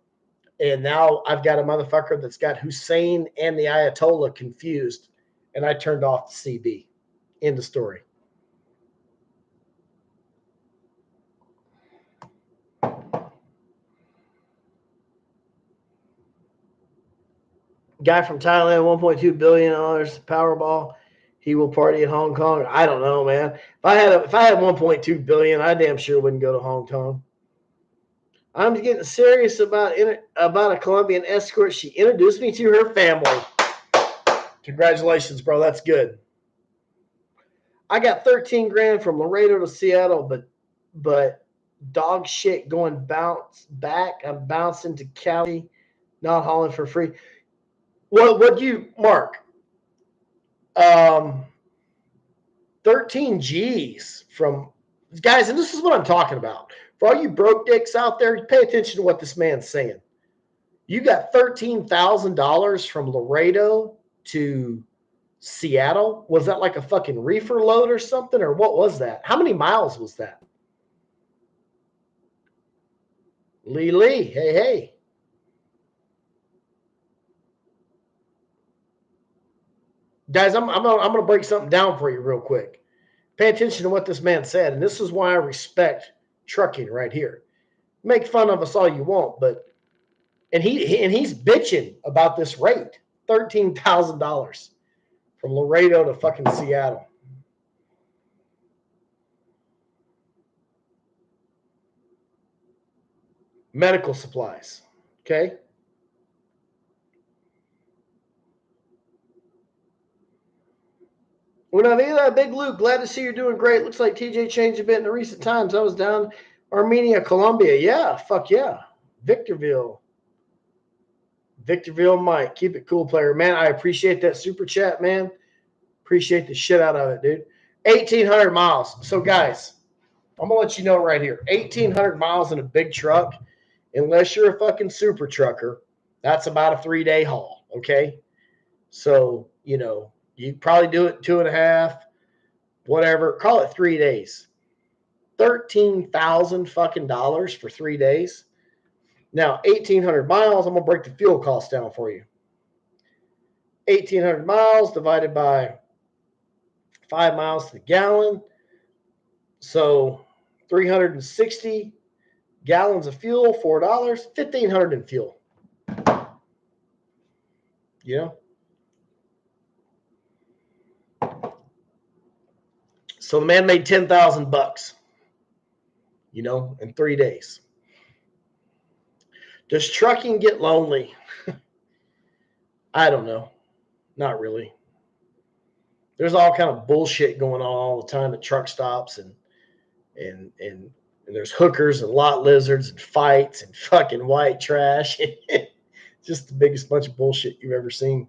And now I've got a motherfucker that's got Hussein and the Ayatollah confused, and I turned off the CB. End of story. Guy from Thailand, $1.2 billion Powerball. He will party in Hong Kong. I don't know, man. If I had 1.2 billion, I damn sure wouldn't go to Hong Kong. I'm getting serious about a Colombian escort. She introduced me to her family. Congratulations, bro. That's good. I got 13 grand from Laredo to Seattle, but dog shit going bounce back. I'm bouncing to Cali, not hauling for free. What you, Mark? 13 G's from guys, and this is what I'm talking about. For all you broke dicks out there, pay attention to what this man's saying. You got $13,000 from Laredo to Seattle. Was that like a fucking reefer load or something? Or what was that? How many miles was that? Lee, hey. Guys, I'm gonna break something down for you real quick. Pay attention to what this man said, and this is why I respect trucking right here. Make fun of us all you want, but he's bitching about this rate, $13,000 from Laredo to fucking Seattle. Medical supplies, okay? Una vida, Big Luke, glad to see you're doing great. Looks like TJ changed a bit in the recent times. I was down Armenia, Colombia. Yeah, fuck yeah. Victorville, Mike. Keep it cool, player. Man, I appreciate that super chat, man. Appreciate the shit out of it, dude. 1,800 miles. So, guys, I'm going to let you know right here. 1,800 miles in a big truck, unless you're a fucking super trucker, that's about a 3-day haul, okay? So, you probably do it 2.5, whatever. Call it 3 days. 13,000 fucking dollars for 3 days. Now, 1,800 miles, I'm going to break the fuel cost down for you. 1,800 miles divided by 5 miles to the gallon. So 360 gallons of fuel, $4, $1,500 in fuel. So the man made $10,000, in 3 days. Does trucking get lonely? I don't know. Not really. There's all kind of bullshit going on all the time at truck stops, and there's hookers and lot lizards and fights and fucking white trash. Just the biggest bunch of bullshit you've ever seen.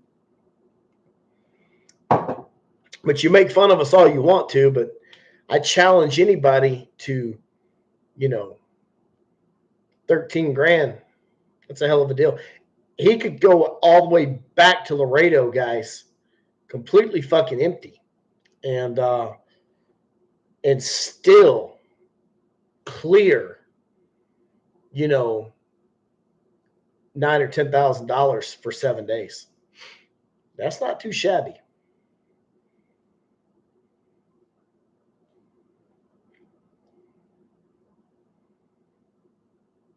But you make fun of us all you want to, but I challenge anybody to, 13 grand. That's a hell of a deal. He could go all the way back to Laredo, guys, completely fucking empty, and still clear, $9,000 or $10,000 for 7 days. That's not too shabby.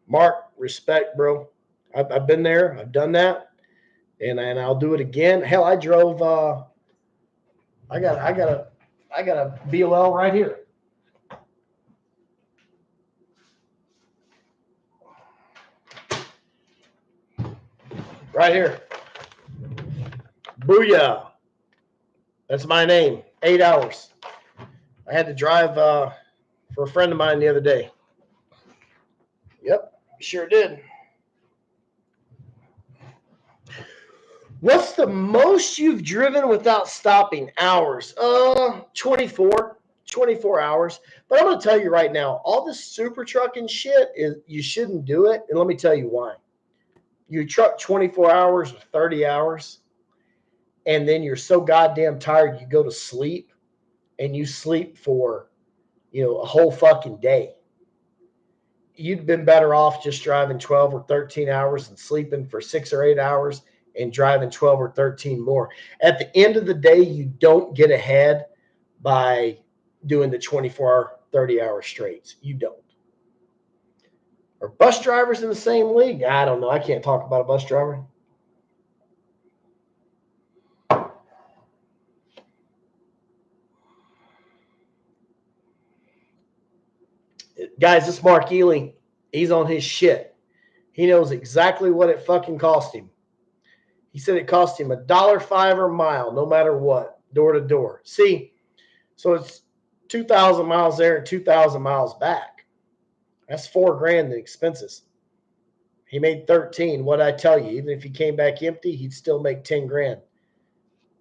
Mark, respect, bro. I've been there. I've done that, and I'll do it again. Hell, I drove. I got a BOL right here. Right here. Booyah. That's my name. 8 hours. I had to drive for a friend of mine the other day. Yep, sure did. What's the most you've driven without stopping? Hours? 24 hours. But I'm going to tell you right now, all this super trucking shit, you shouldn't do it. And let me tell you why. You truck 24 hours or 30 hours, and then you're so goddamn tired you go to sleep, and you sleep for, a whole fucking day. you'd been better off just driving 12 or 13 hours and sleeping for 6 or 8 hours and driving 12 or 13 more. At the end of the day, you don't get ahead by doing the 24, 30-hour straights. You don't. Are bus drivers in the same league? I don't know. I can't talk about a bus driver. Guys, this Mark Ely, he's on his shit. He knows exactly what it fucking cost him. He said it cost him $1.05 a mile, no matter what, door to door. See, so it's 2,000 miles there and 2,000 miles back. That's $4,000 in expenses. He made 13. What'd I tell you? Even if he came back empty, he'd still make 10 grand.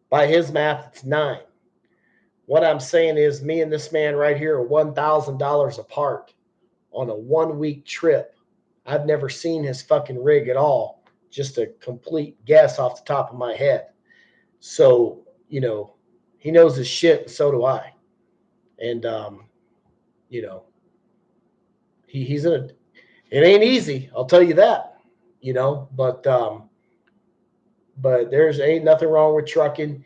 By his math, it's 9. What I'm saying is, me and this man right here are $1,000 apart on a 1-week trip. I've never seen his fucking rig at all. Just a complete guess off the top of my head. So, you know, he knows his shit, and so do I. And, you know, he's in a, it ain't easy. I'll tell you that, you know, but there's ain't nothing wrong with trucking.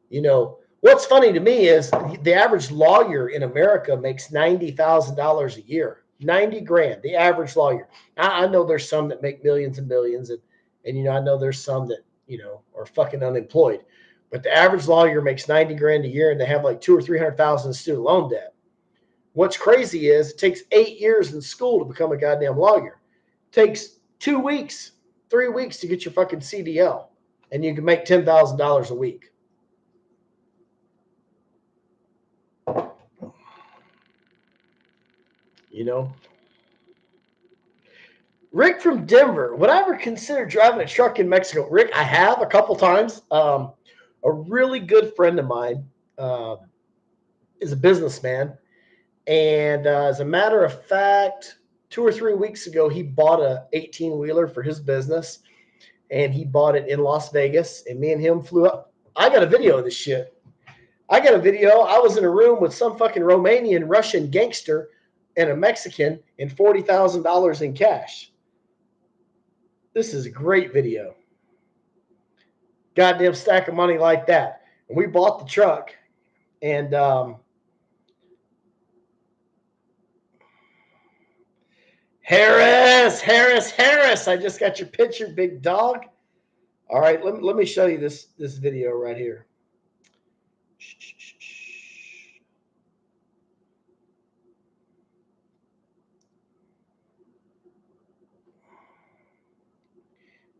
You know, what's funny to me is the average lawyer in America makes $90,000 a year. 90 grand, the average lawyer. I know there's some that make millions and millions, and you know, I know there's some that, you know, are fucking unemployed. But the average lawyer makes 90 grand a year, and they have like 200,000 or 300,000 in student loan debt. What's crazy is it takes 8 years in school to become a goddamn lawyer. It takes 2 weeks, 3 weeks to get your fucking CDL, and you can make $10,000 a week. You know, Rick from Denver. Would I ever consider driving a truck in Mexico? Rick, I have a couple times. A really good friend of mine is a businessman. And as a matter of fact, 2 or 3 weeks ago, he bought a 18-wheeler for his business. And he bought it in Las Vegas. And me and him flew up. I got a video of this shit. I got a video. I was in a room with some fucking Romanian Russian gangster and a Mexican and $40,000 in cash. This is a great video. Goddamn stack of money like that. And we bought the truck. And Harris. I just got your picture, big dog. All right, let me show you this video right here.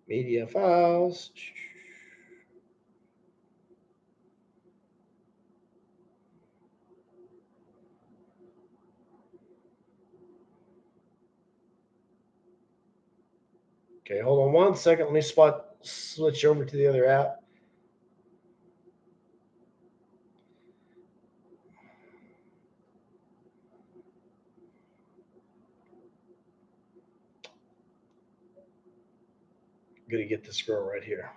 Media files. Okay, hold on 1 second. Let me switch over to the other app. I'm gonna get this girl right here.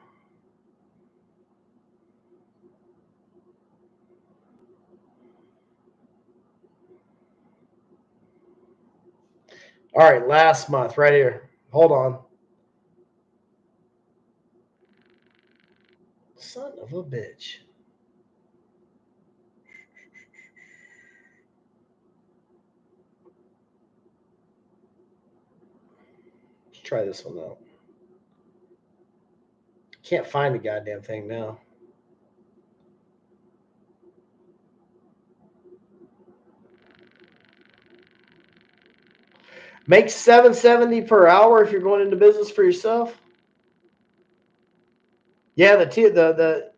All right, last month, right here. Hold on. Son of a bitch. Let's try this one out. Can't find the goddamn thing now. Make $7.70 per hour if you're going into business for yourself. Yeah, the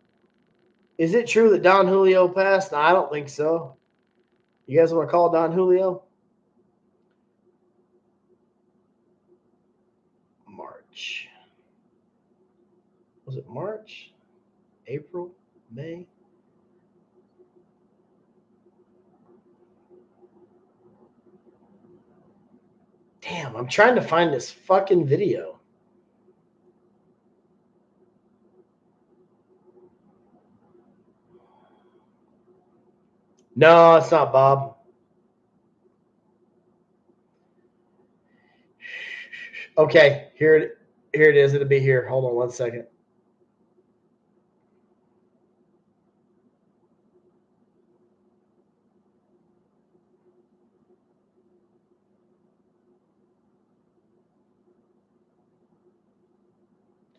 is it true that Don Julio passed? No, I don't think so. You guys want to call Don Julio? March. Was it March? April? May? Damn, I'm trying to find this fucking video. No, it's not Bob. Okay, here it is. It'll be here. Hold on one second.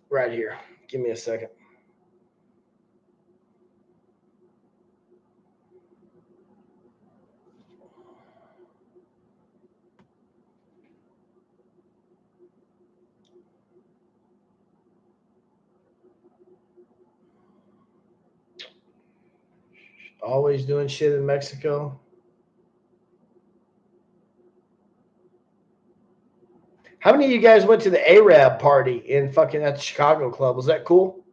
Right here. Give me a second. Always doing shit in Mexico. How many of you guys went to the Arab party in fucking at the Chicago club? Was that cool?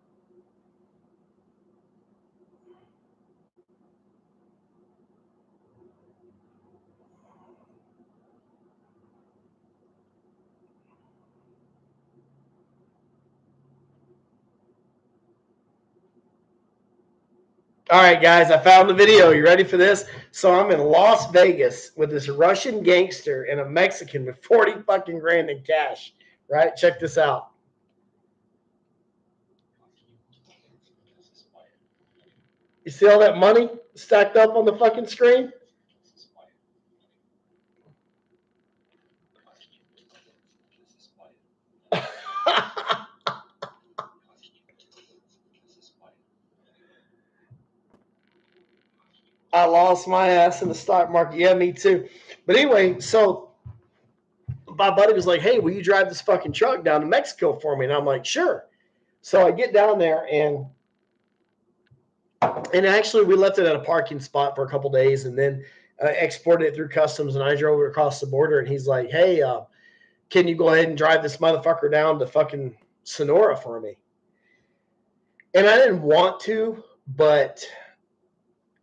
All right, guys, I found the video. You ready for this? So I'm in Las Vegas with this Russian gangster and a Mexican with 40 fucking grand in cash. Right? Check this out. You see all that money stacked up on the fucking screen? I lost my ass in the stock market. Yeah, me too. But anyway, so my buddy was like, "Hey, will you drive this fucking truck down to Mexico for me?" And I'm like, "Sure." So I get down there and actually we left it at a parking spot for a couple days and then exported it through customs and I drove it across the border and he's like, "Hey, can you go ahead and drive this motherfucker down to fucking Sonora for me?" And I didn't want to, but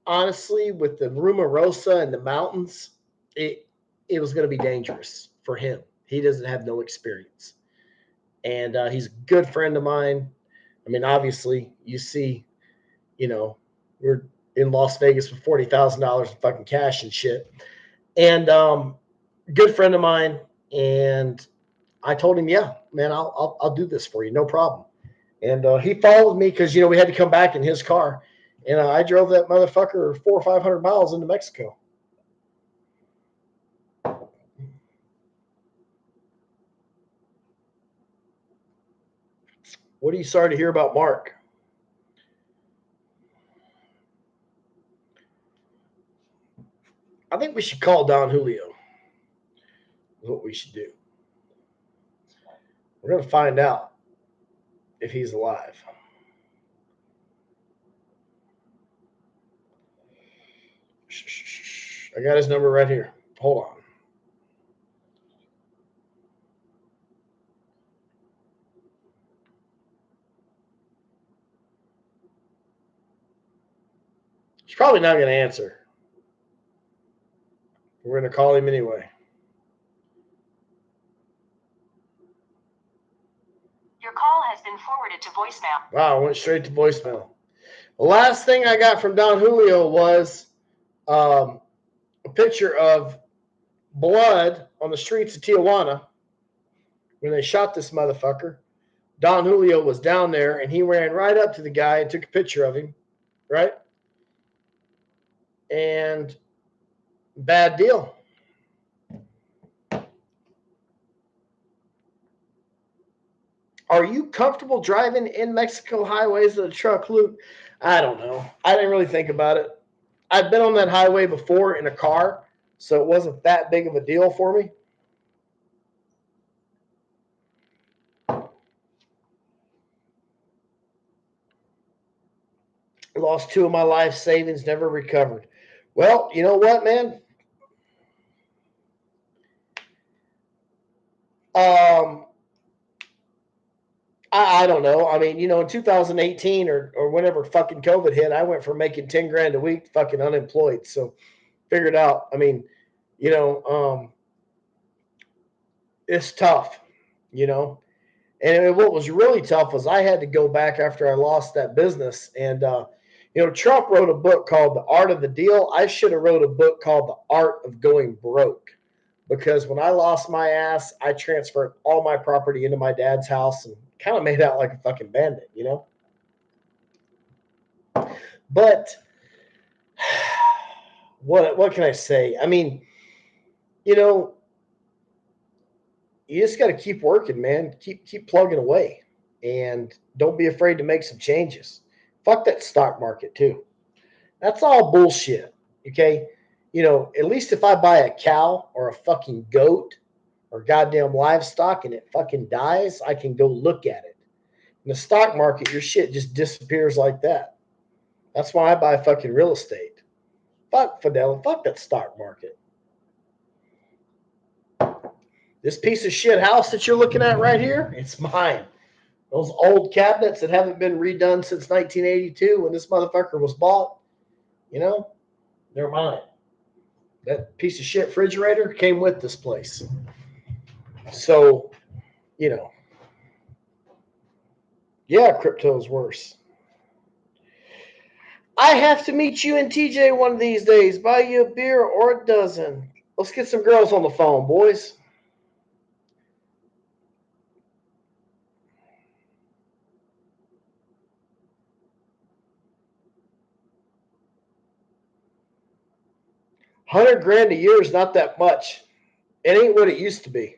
honestly, with the Rumarosa and the mountains, it was going to be dangerous for him. He doesn't have no experience, and he's a good friend of mine. I mean, obviously, you see, we're in Las Vegas with $40,000 in fucking cash and shit, and good friend of mine. And I told him, "Yeah, man, I'll do this for you, no problem." And he followed me because we had to come back in his car, and I drove that motherfucker 400 or 500 miles into Mexico. What are you sorry to hear about Mark? I think we should call Don Julio. Is what we should do. We're gonna find out if he's alive. I got his number right here. Hold on. He's probably not going to answer. We're going to call him anyway. Your call has been forwarded to voicemail. Wow, I went straight to voicemail. The last thing I got from Don Julio was a picture of blood on the streets of Tijuana when they shot this motherfucker. Don Julio was down there, and he ran right up to the guy and took a picture of him, right? And bad deal. Are you comfortable driving in Mexico highways with a truck, Luke? I don't know. I didn't really think about it. I've been on that highway before in a car, so it wasn't that big of a deal for me. Lost 2 of my life savings, never recovered. Well, you know what, man? I don't know. I mean, in 2018 or whenever fucking COVID hit, I went from making 10 grand a week fucking unemployed. So figured out. I mean, it's tough, And what was really tough was I had to go back after I lost that business. And, Trump wrote a book called The Art of the Deal. I should have wrote a book called The Art of Going Broke. because when I lost my ass, I transferred all my property into my dad's house and kind of made out like a fucking bandit, you know? But what can I say? I mean, you know, you just got to keep working, man. Keep plugging away, and don't be afraid to make some changes. Fuck that stock market too. That's all bullshit. Okay, you know, at least if I buy a cow or a fucking goat or goddamn livestock and it fucking dies, I can go look at it. In the stock market, your shit just disappears like that. That's why I buy fucking real estate. Fuck Fidelity. Fuck that stock market. This piece of shit house that you're looking at right here, it's mine. Those old cabinets that haven't been redone since 1982 when this motherfucker was bought, you know, they're mine. That piece of shit refrigerator came with this place. So, you know, yeah, crypto's worse. I have to meet you and TJ one of these days. Buy you a beer or a dozen. Let's get some girls on the phone, boys. $100,000 a year is not that much. It ain't what it used to be.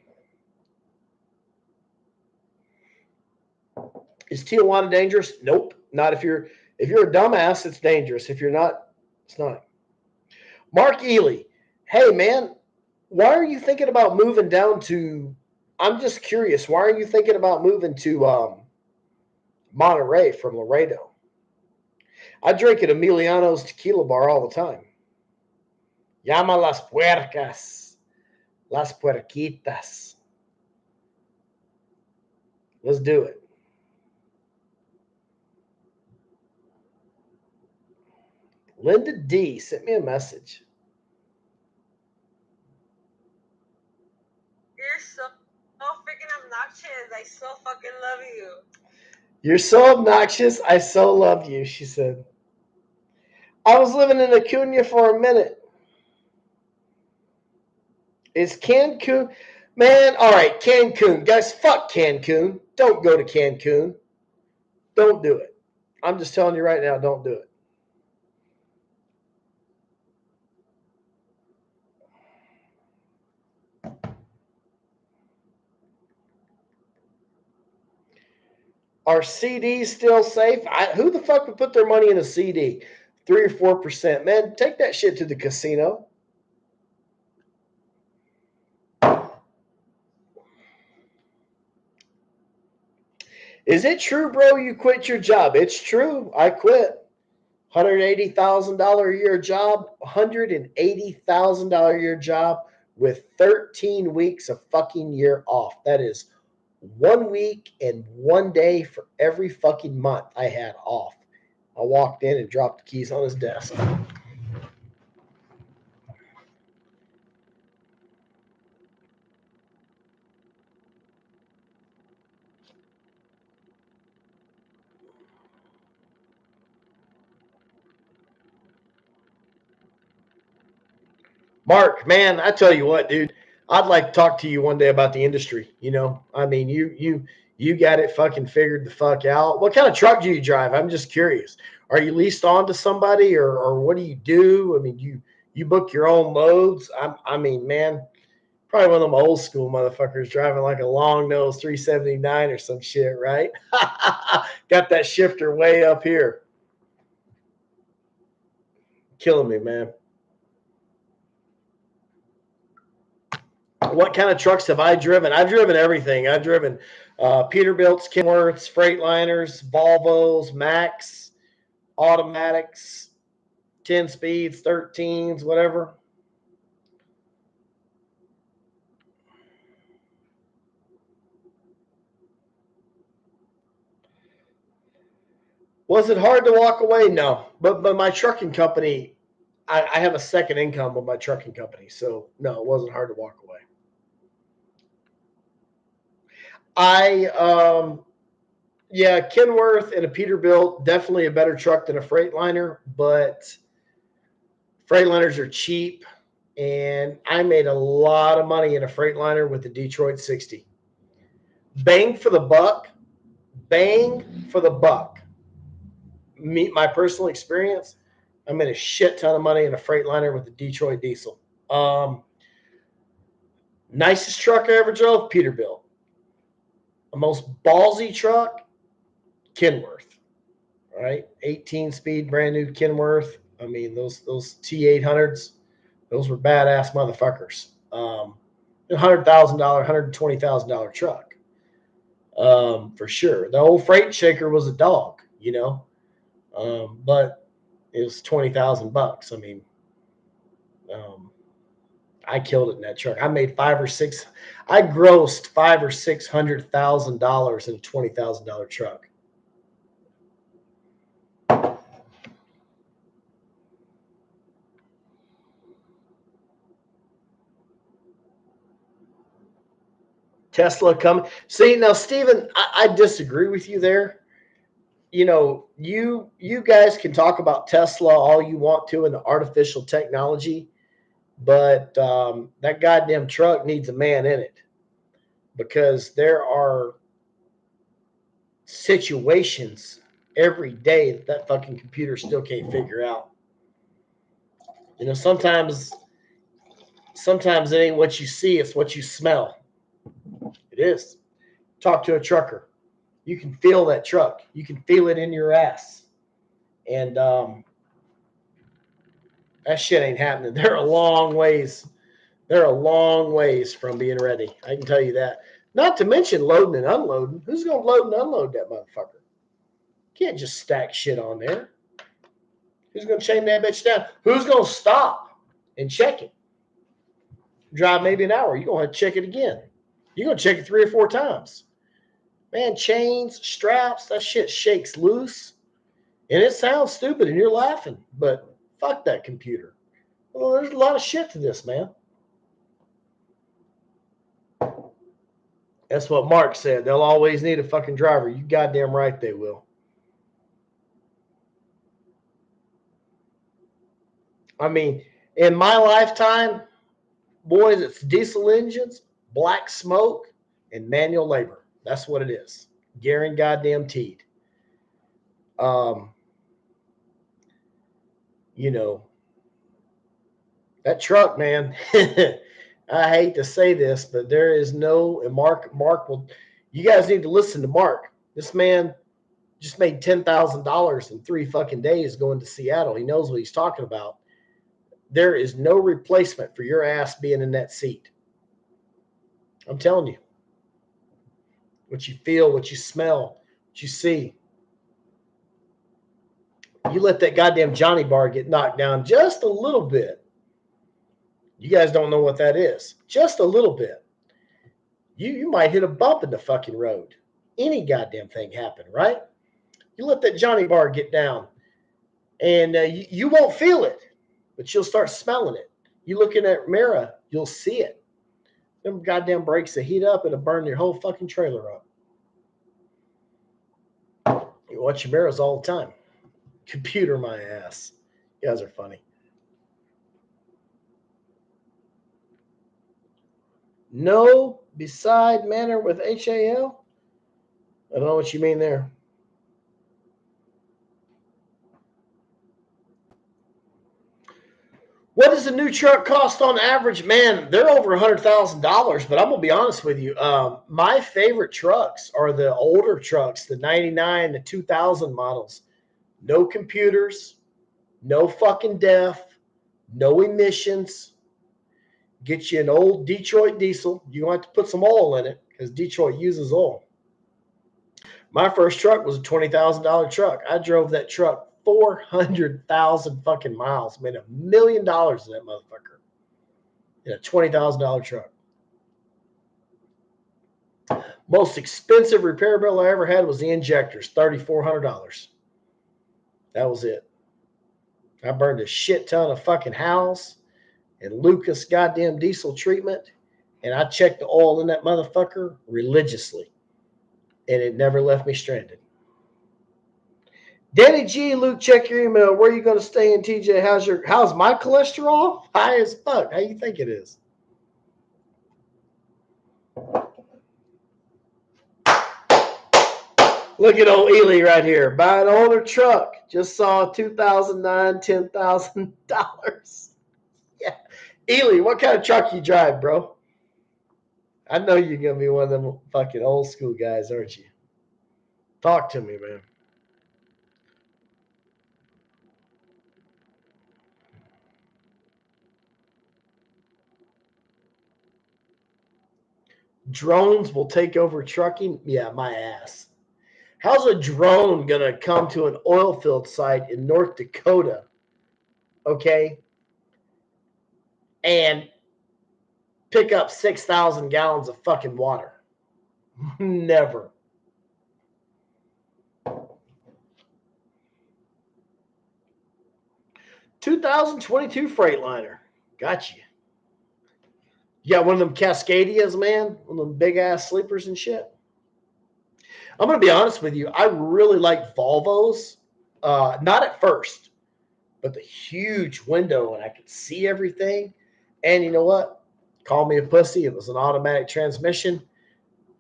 Is Tijuana dangerous? Nope. Not if you're a dumbass, it's dangerous. If you're not, it's not. Mark Ely, hey man, why are you thinking about moving down to? I'm just curious. Why are you thinking about moving to Monterey from Laredo? I drink at Emiliano's Tequila Bar all the time. Llama las puercas, las puerquitas. Let's do it. Linda D sent me a message. You're so freaking obnoxious. I so fucking love you. You're so obnoxious. I so love you, she said. I was living in Acuna for a minute. Is Cancun? Man, all right, Cancun. Guys, fuck Cancun. Don't go to Cancun. Don't do it. I'm just telling you right now, don't do it. Are CDs still safe? Who the fuck would put their money in a CD? 3 or 4%. Man, take that shit to the casino. Is it true, bro, you quit your job? It's true. I quit. $180,000 a year job, $180,000 a year job with 13 weeks of fucking year off. That is 1 week and 1 day for every fucking month I had off. I walked in and dropped the keys on his desk. Mark, man, I tell you what, dude, I'd like to talk to you one day about the industry. You know, I mean, you got it fucking figured the fuck out. What kind of truck do you drive? I'm just curious. Are you leased on to somebody, or what do you do? I mean, you book your own loads. I mean, man, probably one of them old school motherfuckers driving like a long nose 379 or some shit, right? Got that shifter way up here. Killing me, man. What kind of trucks have I driven? I've driven everything. I've driven Peterbilt's, Kenworths, Freightliners, Volvos, Max, automatics, 10 speeds, 13s, whatever. Was it hard to walk away? No. But my trucking company, I have a second income with my trucking company. So, no, it wasn't hard to walk away. Yeah, Kenworth and a Peterbilt, definitely a better truck than a Freightliner, but Freightliners are cheap. and I made a lot of money in a Freightliner with the Detroit 60. Bang for the buck. Bang for the buck. My personal experience, I made a shit ton of money in a Freightliner with the Detroit diesel. Nicest truck I ever drove, Peterbilt. The most ballsy truck, Kenworth. All right, 18-speed, brand new Kenworth. I mean, those T800s, those were badass motherfuckers. $100,000, $120,000 truck, for sure. The old freight shaker was a dog, but it was $20,000. I mean, I killed it in that truck. I made I grossed $500,000 or $600,000 in a $20,000 truck. Tesla coming. See, now, Steven, I disagree with you there. You guys can talk about Tesla all you want to and the artificial technology, but that goddamn truck needs a man in it, because there are situations every day that fucking computer still can't figure out. Sometimes it ain't what you see, it's what you smell. It is. Talk to a trucker. You can feel that truck. You can feel it in your ass. And that shit ain't happening. They're a long ways from being ready. I can tell you that. Not to mention loading and unloading. Who's going to load and unload that motherfucker? Can't just stack shit on there. Who's going to chain that bitch down? Who's going to stop and check it? Drive maybe an hour. You're going to have to check it again. You're going to check it 3 or 4 times. Man, chains, straps, that shit shakes loose. And it sounds stupid and you're laughing, but fuck that computer. Well, there's a lot of shit to this, man. That's what Mark said. They'll always need a fucking driver. You goddamn right they will. I mean, in my lifetime, boys, it's diesel engines, black smoke, and manual labor. That's what it is. Guaranteed. That truck, man. I hate to say this, but there is no, and Mark will, you guys need to listen to Mark. This man just made $10,000 in 3 fucking days going to Seattle. He knows what he's talking about. There is no replacement for your ass being in that seat. I'm telling you. What you feel, what you smell, what you see. You let that goddamn Johnny bar get knocked down just a little bit. You guys don't know what that is. Just a little bit. You might hit a bump in the fucking road. Any goddamn thing happen, right? You let that Johnny bar get down, and you won't feel it, but you'll start smelling it. You look in that mirror, you'll see it. Them goddamn brakes, they heat up, it'll burn your whole fucking trailer up. You watch your mirrors all the time. Computer my ass. You guys are funny. No beside manner with HAL? I don't know what you mean there. What does a new truck cost on average? Man, they're over $100,000, but I'm going to be honest with you. My favorite trucks are the older trucks, the 99, the 2000 models. No computers, no fucking DEF, no emissions. Get you an old Detroit diesel. You're going to have to put some oil in it because Detroit uses oil. My first truck was a $20,000 truck. I drove that truck 400,000 fucking miles. Made $1 million in that motherfucker. In a $20,000 truck. Most expensive repair bill I ever had was the injectors, $3,400. That was it. I burned a shit ton of fucking Howells and Lucas goddamn diesel treatment, and I checked the oil in that motherfucker religiously, and it never left me stranded. Danny G, Luke, check your email. Where are you going to stay in, TJ? How's my cholesterol? High as fuck. How you think it is? Look at old Ely right here. Buy an older truck. Just saw 2009, $10,000. Yeah. Ely, what kind of truck you drive, bro? I know you're going to be one of them fucking old school guys, aren't you? Talk to me, man. Drones will take over trucking? Yeah, my ass. How's a drone going to come to an oil field site in North Dakota, okay, and pick up 6,000 gallons of fucking water? Never. "2022 Freightliner. Got you. You got one of them Cascadias, man? One of them big-ass sleepers and shit? I'm going to be honest with you. I really like Volvos. Not at first, but the huge window and I could see everything. And you know what? Call me a pussy. It was an automatic transmission.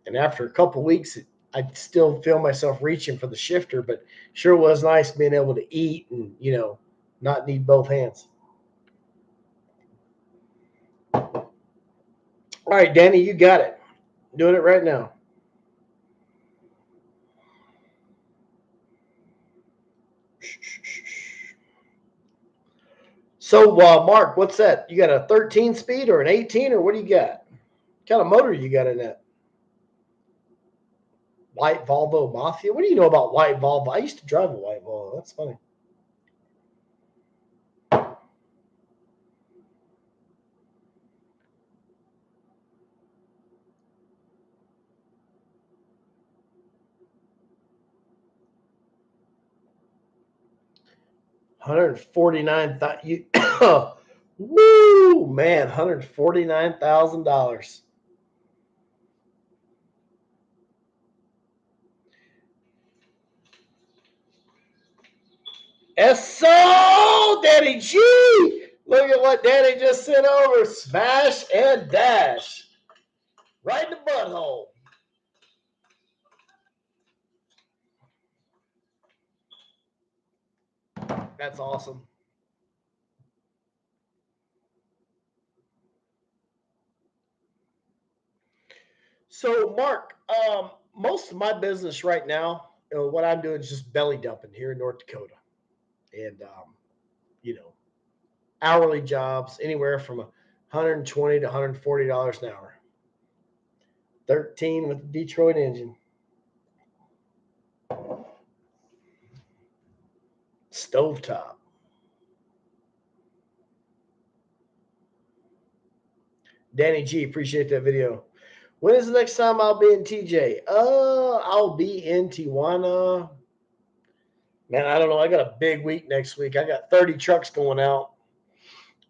And after a couple weeks, I still feel myself reaching for the shifter, but sure was nice being able to eat and, not need both hands. All right, Danny, you got it. Doing it right now. So, Mark, what's that? You got a 13 speed or an 18, or what do you got? What kind of motor you got in that? White Volvo Mafia? What do you know about white Volvo? I used to drive a white Volvo. That's funny. $149,000. Woo, man, $149,000. So, Daddy G. Look at what Daddy just sent over. Smash and dash. Right in the butthole. That's awesome. So, Mark, most of my business right now, what I'm doing is just belly dumping here in North Dakota. And, hourly jobs anywhere from $120 to $140 an hour. 13 with the Detroit engine. Stovetop. Danny G, appreciate that video. When is the next time I'll be in TJ? I'll be in Tijuana. Man, I don't know. I got a big week next week. I got 30 trucks going out.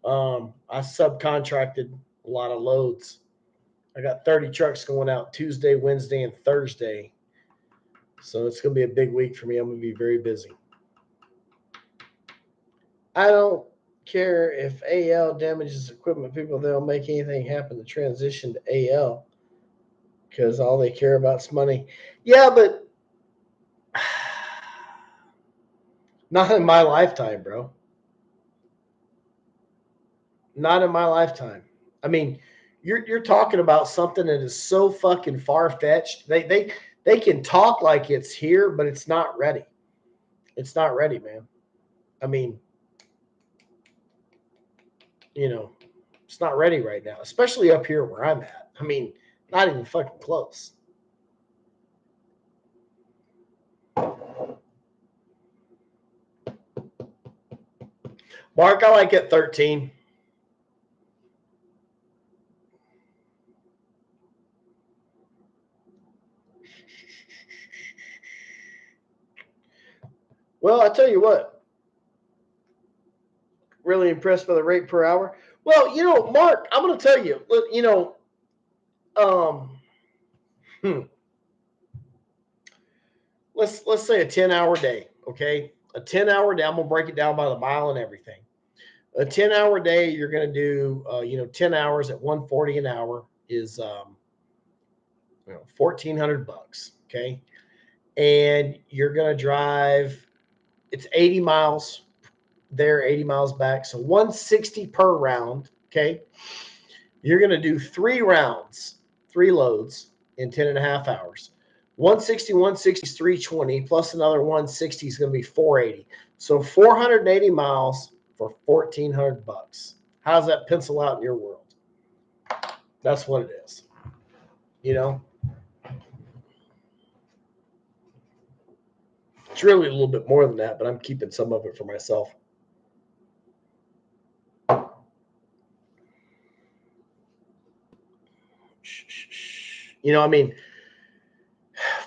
I subcontracted a lot of loads. I got 30 trucks going out Tuesday, Wednesday, and Thursday. So it's going to be a big week for me. I'm going to be very busy. I don't care if AL damages equipment. People, they'll make anything happen to transition to AL because all they care about is money. Yeah, but not in my lifetime, bro. Not in my lifetime. I mean, you're talking about something that is so fucking far-fetched. They can talk like it's here, but it's not ready. It's not ready, man. I mean, it's not ready right now, especially up here where I'm at. I mean, not even fucking close. Mark, I like it 13. Well, I tell you what, really impressed by the rate per hour. Well, Mark, I'm going to tell you, let's say a 10-hour day, okay? a 10-hour day, I'm going to break it down by the mile and everything. A 10-hour day, you're going to do, 10 hours at 140 an hour is, $1,400. Okay. And you're going to drive, it's 80 miles there, 80 miles back. So 160 per round. Okay. You're going to do 3 rounds, 3 loads in 10 and a half hours. 160 is 320 plus another 160 is going to be 480. So 480 miles for $1,400. How does that pencil out in your world? That's what it is. It's really a little bit more than that, but I'm keeping some of it for myself.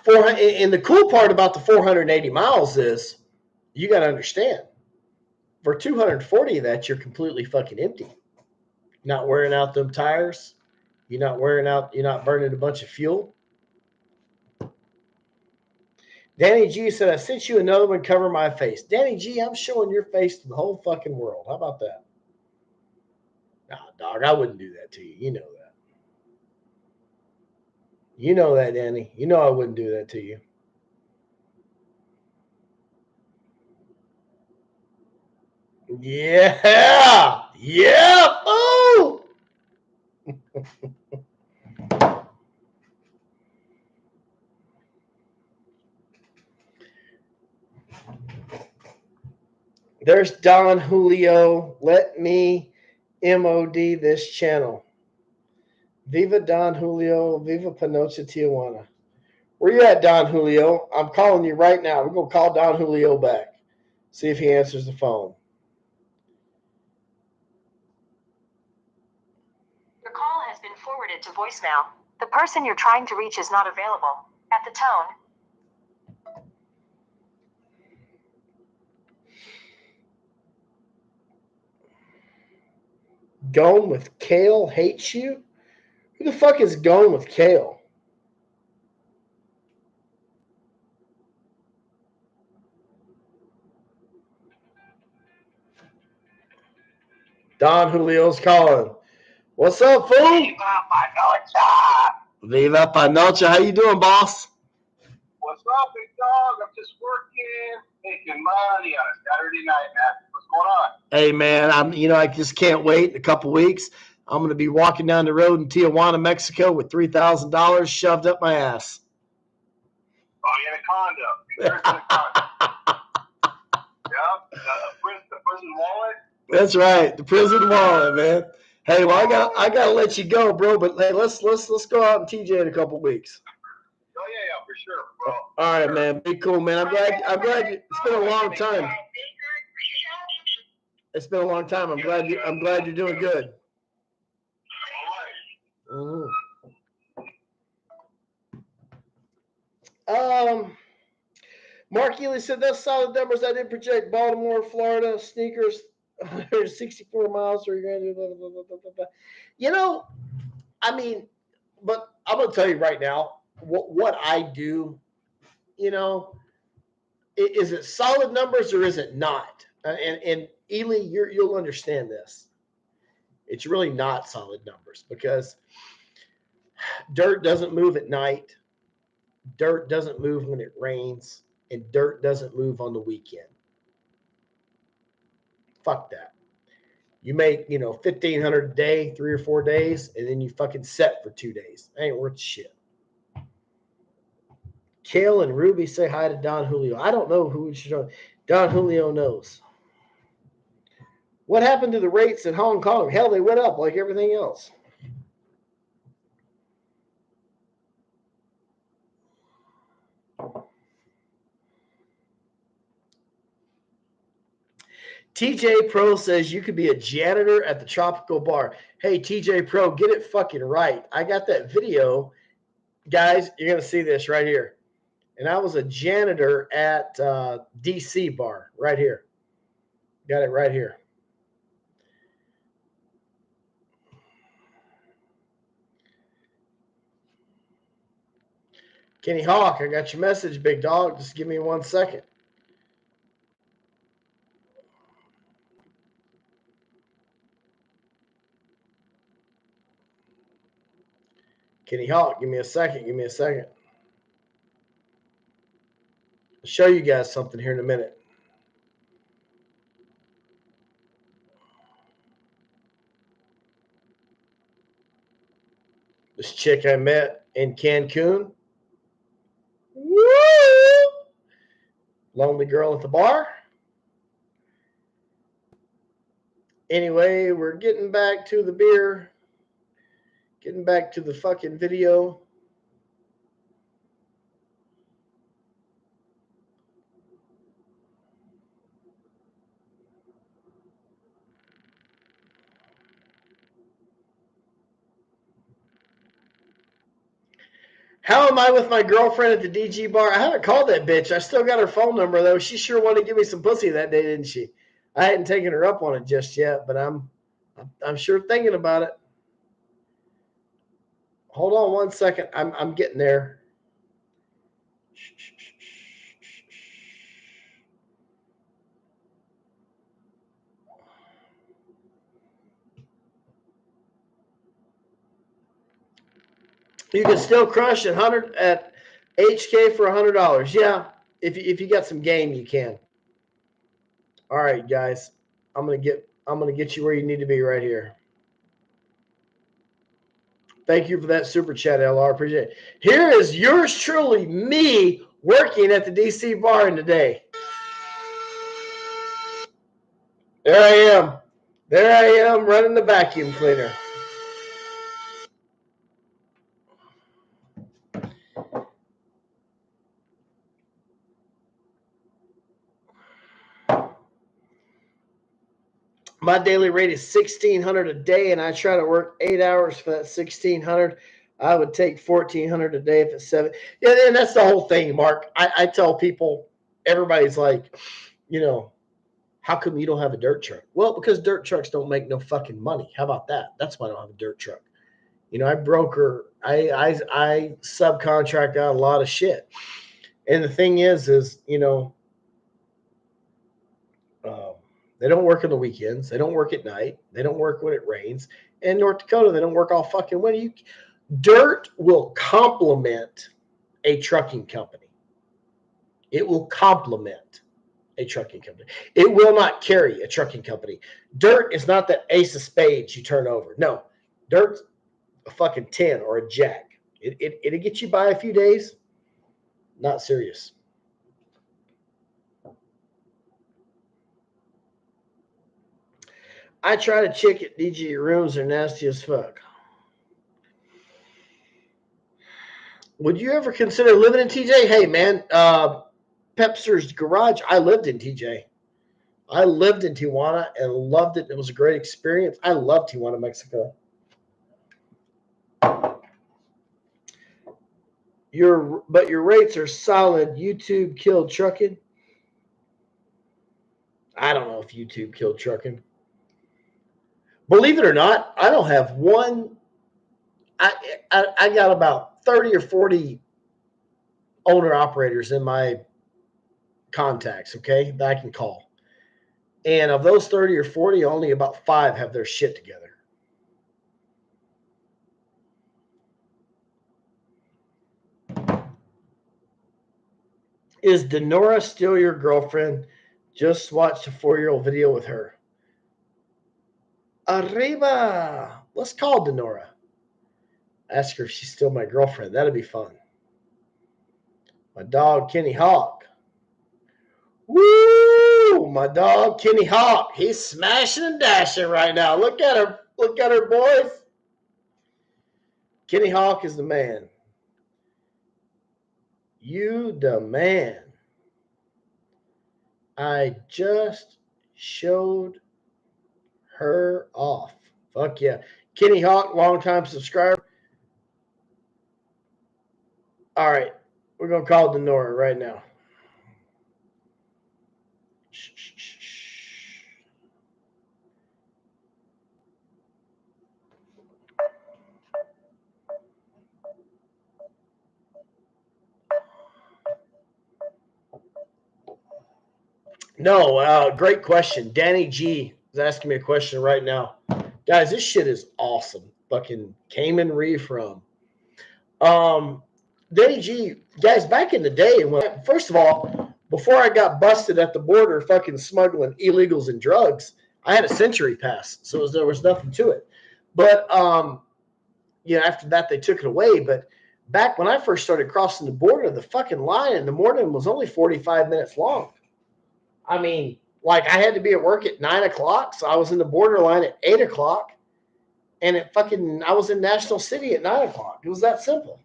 And the cool part about the 480 miles is you got to understand, for 240 of that, you're completely fucking empty. Not wearing out them tires. You're not burning a bunch of fuel. Danny G said, I sent you another one, cover my face. Danny G, I'm showing your face to the whole fucking world. How about that? Nah, dog, I wouldn't do that to you. You know that. You know that, Danny. You know I wouldn't do that to you. Yeah. Yeah. Oh. There's Don Julio. Let me MOD this channel. Viva Don Julio. Viva Panocha Tijuana. Where you at, Don Julio? I'm calling you right now. We're going to call Don Julio back. See if he answers the phone. Your call has been forwarded to voicemail. The person you're trying to reach is not available. At the tone. Gone with Kale hates you? Who the fuck is Gone with Kale? Don Julio's calling. What's up, fool? Viva Panocha! Viva Panocha. How you doing, boss? What's up, big dog? I'm just working, making money on a Saturday night, man. What's going on? Hey, man, I just can't wait. In a couple weeks, I'm going to be walking down the road in Tijuana, Mexico with $3,000 shoved up my ass. Oh, you're in a condo. You're in a condo. Yep, the prison wallet. That's right, the prison wallet, man. Hey, well, I gotta let you go, bro. But hey, let's go out and TJ in a couple weeks. Oh yeah, for sure, bro. All right, man. Be cool, man. I'm glad. It's been a long time. It's been a long time. I'm glad you're doing good. All right. Mark Ely said those solid numbers. I did project Baltimore, Florida, sneakers, 164 miles. Or you're gonna do blah, blah, blah, blah. But I'm gonna tell you right now what I do. Is it solid numbers or is it not? And Ely, you'll understand this. It's really not solid numbers because dirt doesn't move at night. Dirt doesn't move when it rains. And dirt doesn't move on the weekend. Fuck that. You make, $1,500 a day, 3 or 4 days, and then you fucking set for 2 days. Ain't worth shit. Kale and Ruby say hi to Don Julio. I don't know who should. Don Julio knows. What happened to the rates in Hong Kong? Hell, they went up like everything else. TJ Pro says you could be a janitor at the Tropical Bar. Hey, TJ Pro, get it fucking right. I got that video. Guys, you're going to see this right here. And I was a janitor at DC Bar right here. Got it right here. Kenny Hawk, I got your message, big dog. Just give me 1 second. Kenny Hawk, give me a second. I'll show you guys something here in a minute. This chick I met in Cancun. Woo! Lonely girl at the bar. Anyway, we're getting back to the beer. Getting back to the fucking video. How am I with my girlfriend at the DG bar? I haven't called that bitch. I still got her phone number, though. She sure wanted to give me some pussy that day, didn't she? I hadn't taken her up on it just yet, but I'm sure thinking about it. Hold on one second. I'm getting there. You can still crush at HK for $100. Yeah, if you got some game, you can. All right, guys, I'm gonna get you where you need to be right here. Thank you for that super chat, LR. Appreciate it. Here is yours truly, me working at the DC bar in today. There I am running the vacuum cleaner. My daily rate is $1,600 a day, and I try to work 8 hours for that $1,600. I would take $1,400 a day if it's 7. Yeah, and that's the whole thing, Mark. I tell people, everybody's like, how come you don't have a dirt truck? Well, because dirt trucks don't make no fucking money. How about that? That's why I don't have a dirt truck. I broker, I subcontract out a lot of shit. And the thing is, they don't work on the weekends. They don't work at night. They don't work when it rains. In North Dakota, they don't work all fucking winter. Dirt will complement a trucking company. It will complement a trucking company. It will not carry a trucking company. Dirt is not that ace of spades you turn over. No, dirt's a fucking 10 or a jack. It'll get you by a few days. Not serious. I try to chick at DG rooms. They're nasty as fuck. Would you ever consider living in TJ? Hey, man, Pepser's Garage, I lived in TJ. I lived in Tijuana and loved it. It was a great experience. I love Tijuana, Mexico. But your rates are solid. YouTube killed trucking. I don't know if YouTube killed trucking. Believe it or not, I don't have one. I got about 30 or 40 owner operators in my contacts, okay, that I can call. And of those 30 or 40, only about 5 have their shit together. Is Denora still your girlfriend? Just watched a 4-year-old video with her. Arriba! Let's call Denora. Ask her if she's still my girlfriend. That'd be fun. My dog, Kenny Hawk. Woo! My dog, Kenny Hawk. He's smashing and dashing right now. Look at her. Look at her, boys. Kenny Hawk is the man. You the man. I just showed her off. Fuck yeah. Kenny Hawk, longtime subscriber. All right. We're going to call Denora right now. No, great question. Danny G is asking me a question right now. Guys, this shit is awesome. Fucking Cayman Reef rum. Denny G, guys, back in the day, first of all, before I got busted at the border fucking smuggling illegals and drugs, I had a century pass, so there was nothing to it. But after that they took it away. But back when I first started crossing the border, the fucking line in the morning was only 45 minutes long. I mean, like I had to be at work at 9:00, so I was in the border line at 8:00, and I was in National City at 9:00. It was that simple.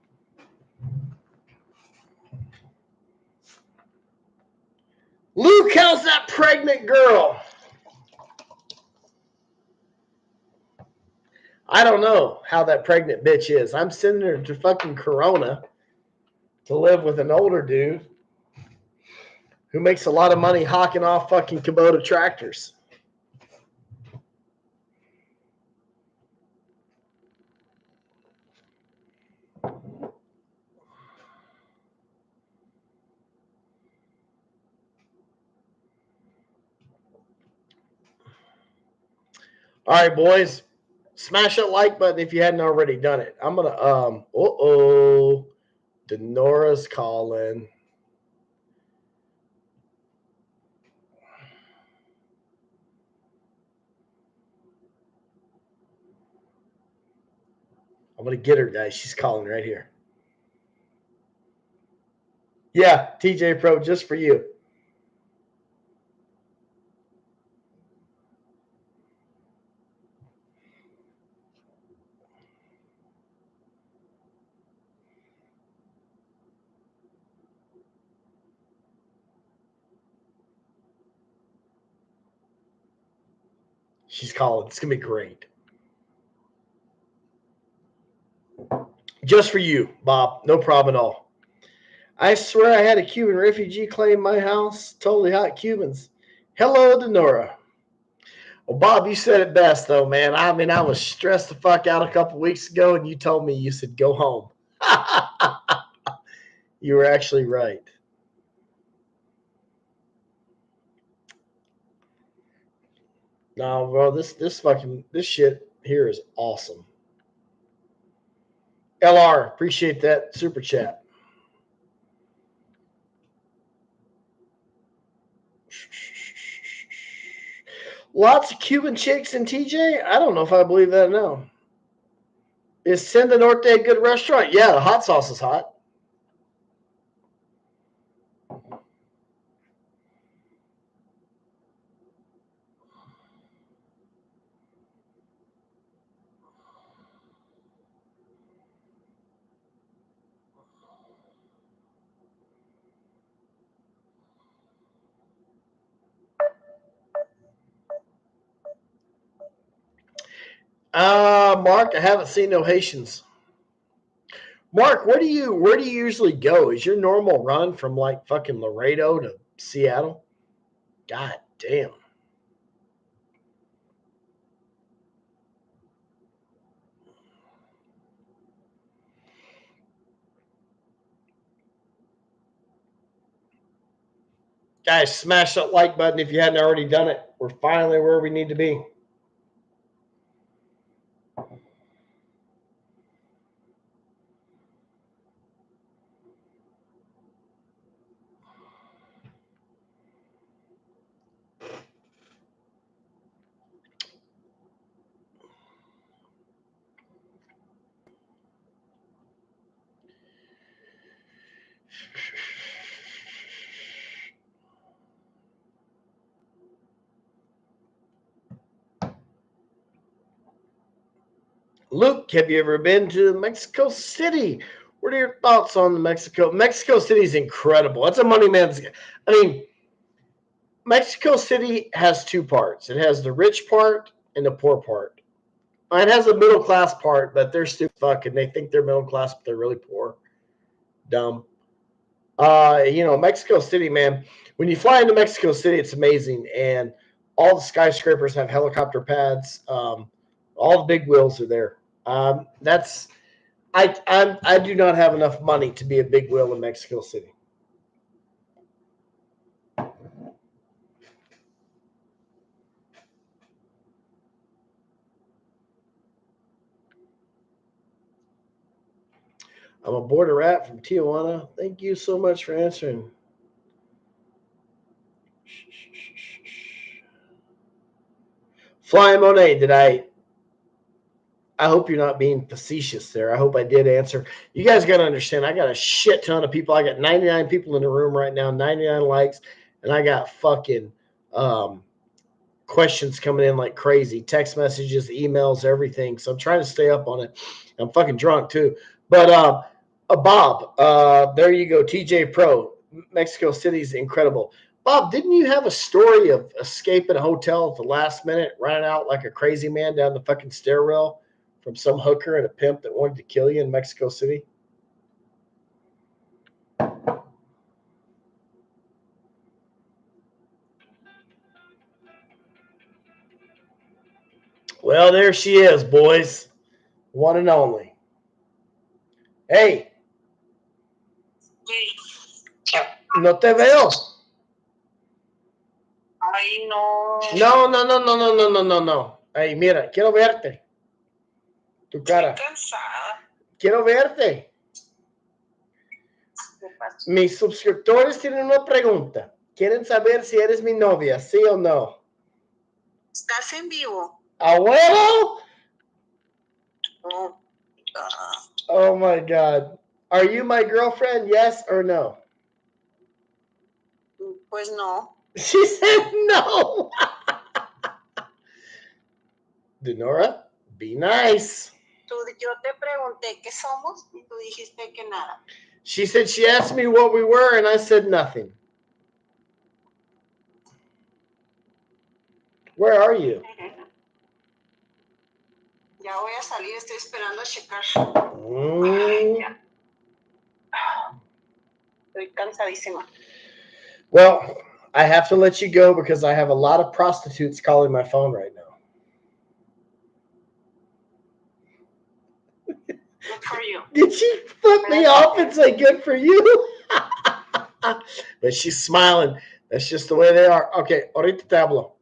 Luke, how's that pregnant girl? I don't know how that pregnant bitch is. I'm sending her to fucking Corona to live with an older dude who makes a lot of money hawking off fucking Kubota tractors. All right, boys. Smash that like button if you hadn't already done it. I'm gonna Denora's calling. I'm gonna get her, guys. She's calling right here. Yeah, TJ Pro, just for you. She's calling. It's gonna be great. Just for you, Bob. No problem at all. I swear I had a Cuban refugee claim my house. Totally hot Cubans. Hello, Denora. Well, Bob, you said it best, though, man. I mean, I was stressed the fuck out a couple weeks ago, and you told me, you said, go home. You were actually right. No, bro, this shit here is awesome. LR, appreciate that super chat. Lots of Cuban chicks in TJ? I don't know if I believe that now. Is Zona Norte a good restaurant? Yeah, the hot sauce is hot. Mark, I haven't seen no Haitians. Mark, where do you usually go? Is your normal run from like fucking Laredo to Seattle? God damn. Guys, smash that like button if you hadn't already done it. We're finally where we need to be. Luke, have you ever been to Mexico City? What are your thoughts on Mexico? Mexico City is incredible. It's a money man's. I mean, Mexico City has two parts. It has the rich part and the poor part. It has a middle class part, but they're stupid fucking. They think they're middle class, but they're really poor. Dumb. Mexico City, man. When you fly into Mexico City, it's amazing, and all the skyscrapers have helicopter pads. All the big wheels are there. I do not have enough money to be a big wheel in Mexico City. I'm a border rat from Tijuana. Thank you so much for answering. Flying Monet, I hope you're not being facetious there. I hope I did answer. You guys got to understand, I got a shit ton of people. I got 99 people in the room right now, 99 likes, and I got fucking questions coming in like crazy, text messages, emails, everything. So I'm trying to stay up on it. I'm fucking drunk too. But Bob, there you go. TJ Pro, Mexico City's incredible. Bob, didn't you have a story of escaping a hotel at the last minute, running out like a crazy man down the fucking stairwell from some hooker and a pimp that wanted to kill you in Mexico City? Well, there she is, boys. One and only. Hey, no te veo. Ay, no. No. Hey, mira, quiero verte. Tu cara. Estoy cansada. Quiero verte. ¿Qué pasó? Mis suscriptores tienen una pregunta. Quieren saber si eres mi novia, sí o no. ¿Estás en vivo? ¿Abuelo? Oh, Oh my God. Are you my girlfriend? Yes or no? pues no. She said no. Denora, be nice. Yo te pregunté qué somos y tú dijiste que nada. She said she asked me what we were, and I said nothing. Where are you? Ya voy a salir, estoy esperando a checar. Mm. Estoy cansadísima. Well, I have to let you go because I have a lot of prostitutes calling my phone right now. Good for you. Did she flip me off and say good for you? But she's smiling. That's just the way they are. Okay, ahorita te hablo.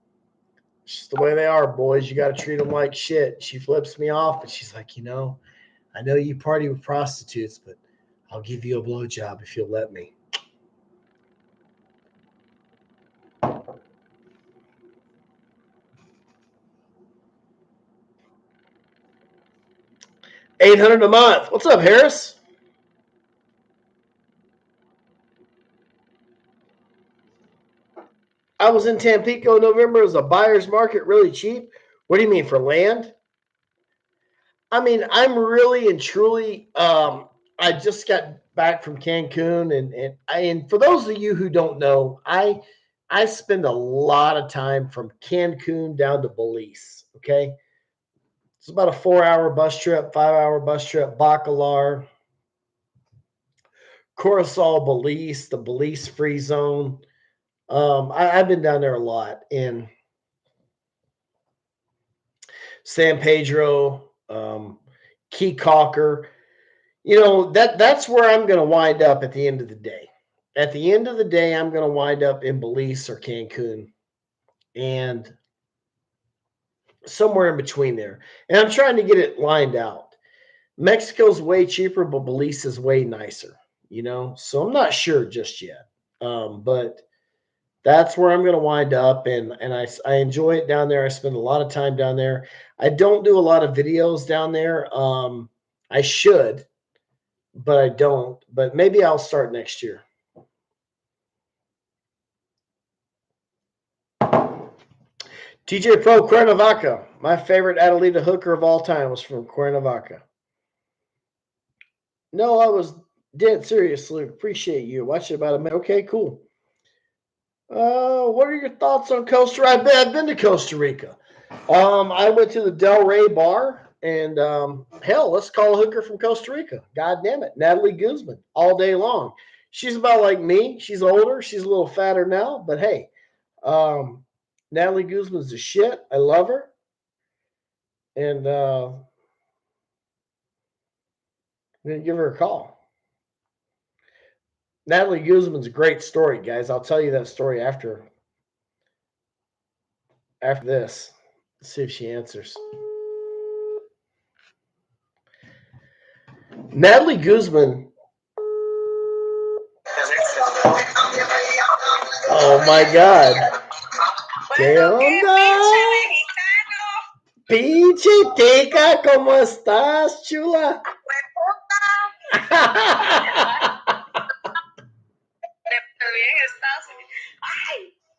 It's just the way they are, boys. You got to treat them like shit. She flips me off, but she's like, I know you party with prostitutes, but I'll give you a blowjob if you'll let me. $800 a month. What's up, Harris? I was in Tampico in November. It was a buyer's market, really cheap. What do you mean, for land? I mean, I'm really and truly. I just got back from Cancun, and for those of you who don't know, I spend a lot of time from Cancun down to Belize. Okay, it's about a 4-hour bus trip, 5-hour bus trip. Bacalar, Coruscant, Belize, the Belize free zone. I've been down there a lot in San Pedro, Key Calker. That's where I'm going to wind up at the end of the day. At the end of the day, I'm going to wind up in Belize or Cancun and somewhere in between there. And I'm trying to get it lined out. Mexico's way cheaper, but Belize is way nicer, So I'm not sure just yet. But that's where I'm going to wind up. And I enjoy it down there. I spend a lot of time down there. I don't do a lot of videos down there. I should, but I don't. But maybe I'll start next year. TJ Pro, Cuernavaca. My favorite Adelita hooker of all time was from Cuernavaca. No, I was dead seriously. Appreciate you. Watched it about a minute. Okay, cool. What are your thoughts on Costa Rica? I've been to Costa Rica. I went to the Del Rey bar, and hell, let's call a hooker from Costa Rica. God damn it, Natalie Guzman, all day long. She's about like me. She's older. She's a little fatter now, but hey, Natalie Guzman's the shit. I love her, and I'm gonna give her a call. Natalie Guzman's a great story, guys. I'll tell you that story after this. Let's see if she answers. Natalie Guzman. Oh my God. ¿Qué onda? Pinche tica, ¿cómo estás, chula?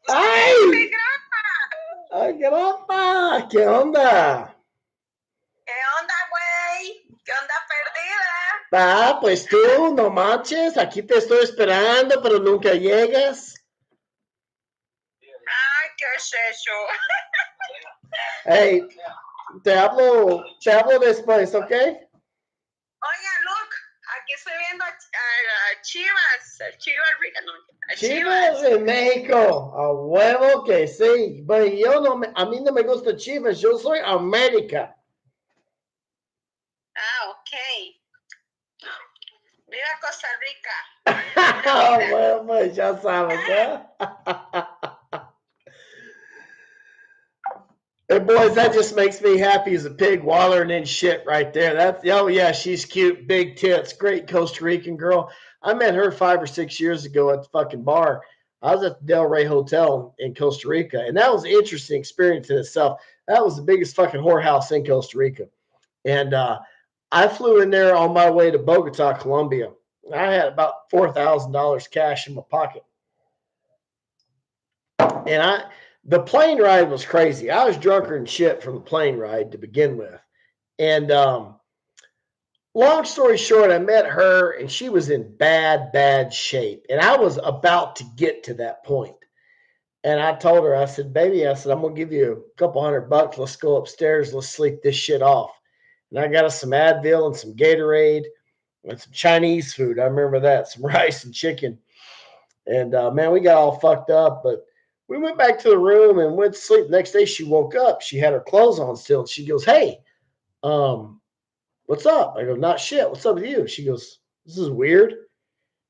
¡Ay! ¡Ay, grapa! ¿Qué onda? ¿Qué onda, güey? ¿Qué onda perdida? Ah, pues tú, no manches, aquí te estoy esperando, pero nunca llegas. Ay, ¿qué es eso? Hey, te hablo después, ¿ok? Oiga, look, aquí estoy viendo a Chivas, a Chivas Rica, no, a Chivas en México, a huevo que sí. Pero yo no a mí no me gusta Chivas, yo soy América. Ah, ok. Viva Costa Rica. Bueno, pues ya sabes, ¿eh? And boys, that just makes me happy as a pig wallering in shit right there. That's oh yeah, she's cute, big tits, great Costa Rican girl. I met her 5 or 6 years ago at the fucking bar. I was at the Del Rey Hotel in Costa Rica, and that was an interesting experience in itself. That was the biggest fucking whorehouse in Costa Rica. And I flew in there on my way to Bogota, Colombia. I had about $4,000 cash in my pocket. And the plane ride was crazy. I was drunker than shit from the plane ride to begin with. And long story short, I met her and she was in bad shape. And I was about to get to that point. And I told her, I said, baby, I said, I'm going to give you a couple $100. Let's go upstairs. Let's sleep this shit off. And I got us some Advil and some Gatorade and some Chinese food. I remember that, some rice and chicken. And man, we got all fucked up. But we went back to the room and went to sleep. The next day, she woke up. She had her clothes on still. And she goes, hey, what's up? I go, not shit. What's up with you? She goes, this is weird.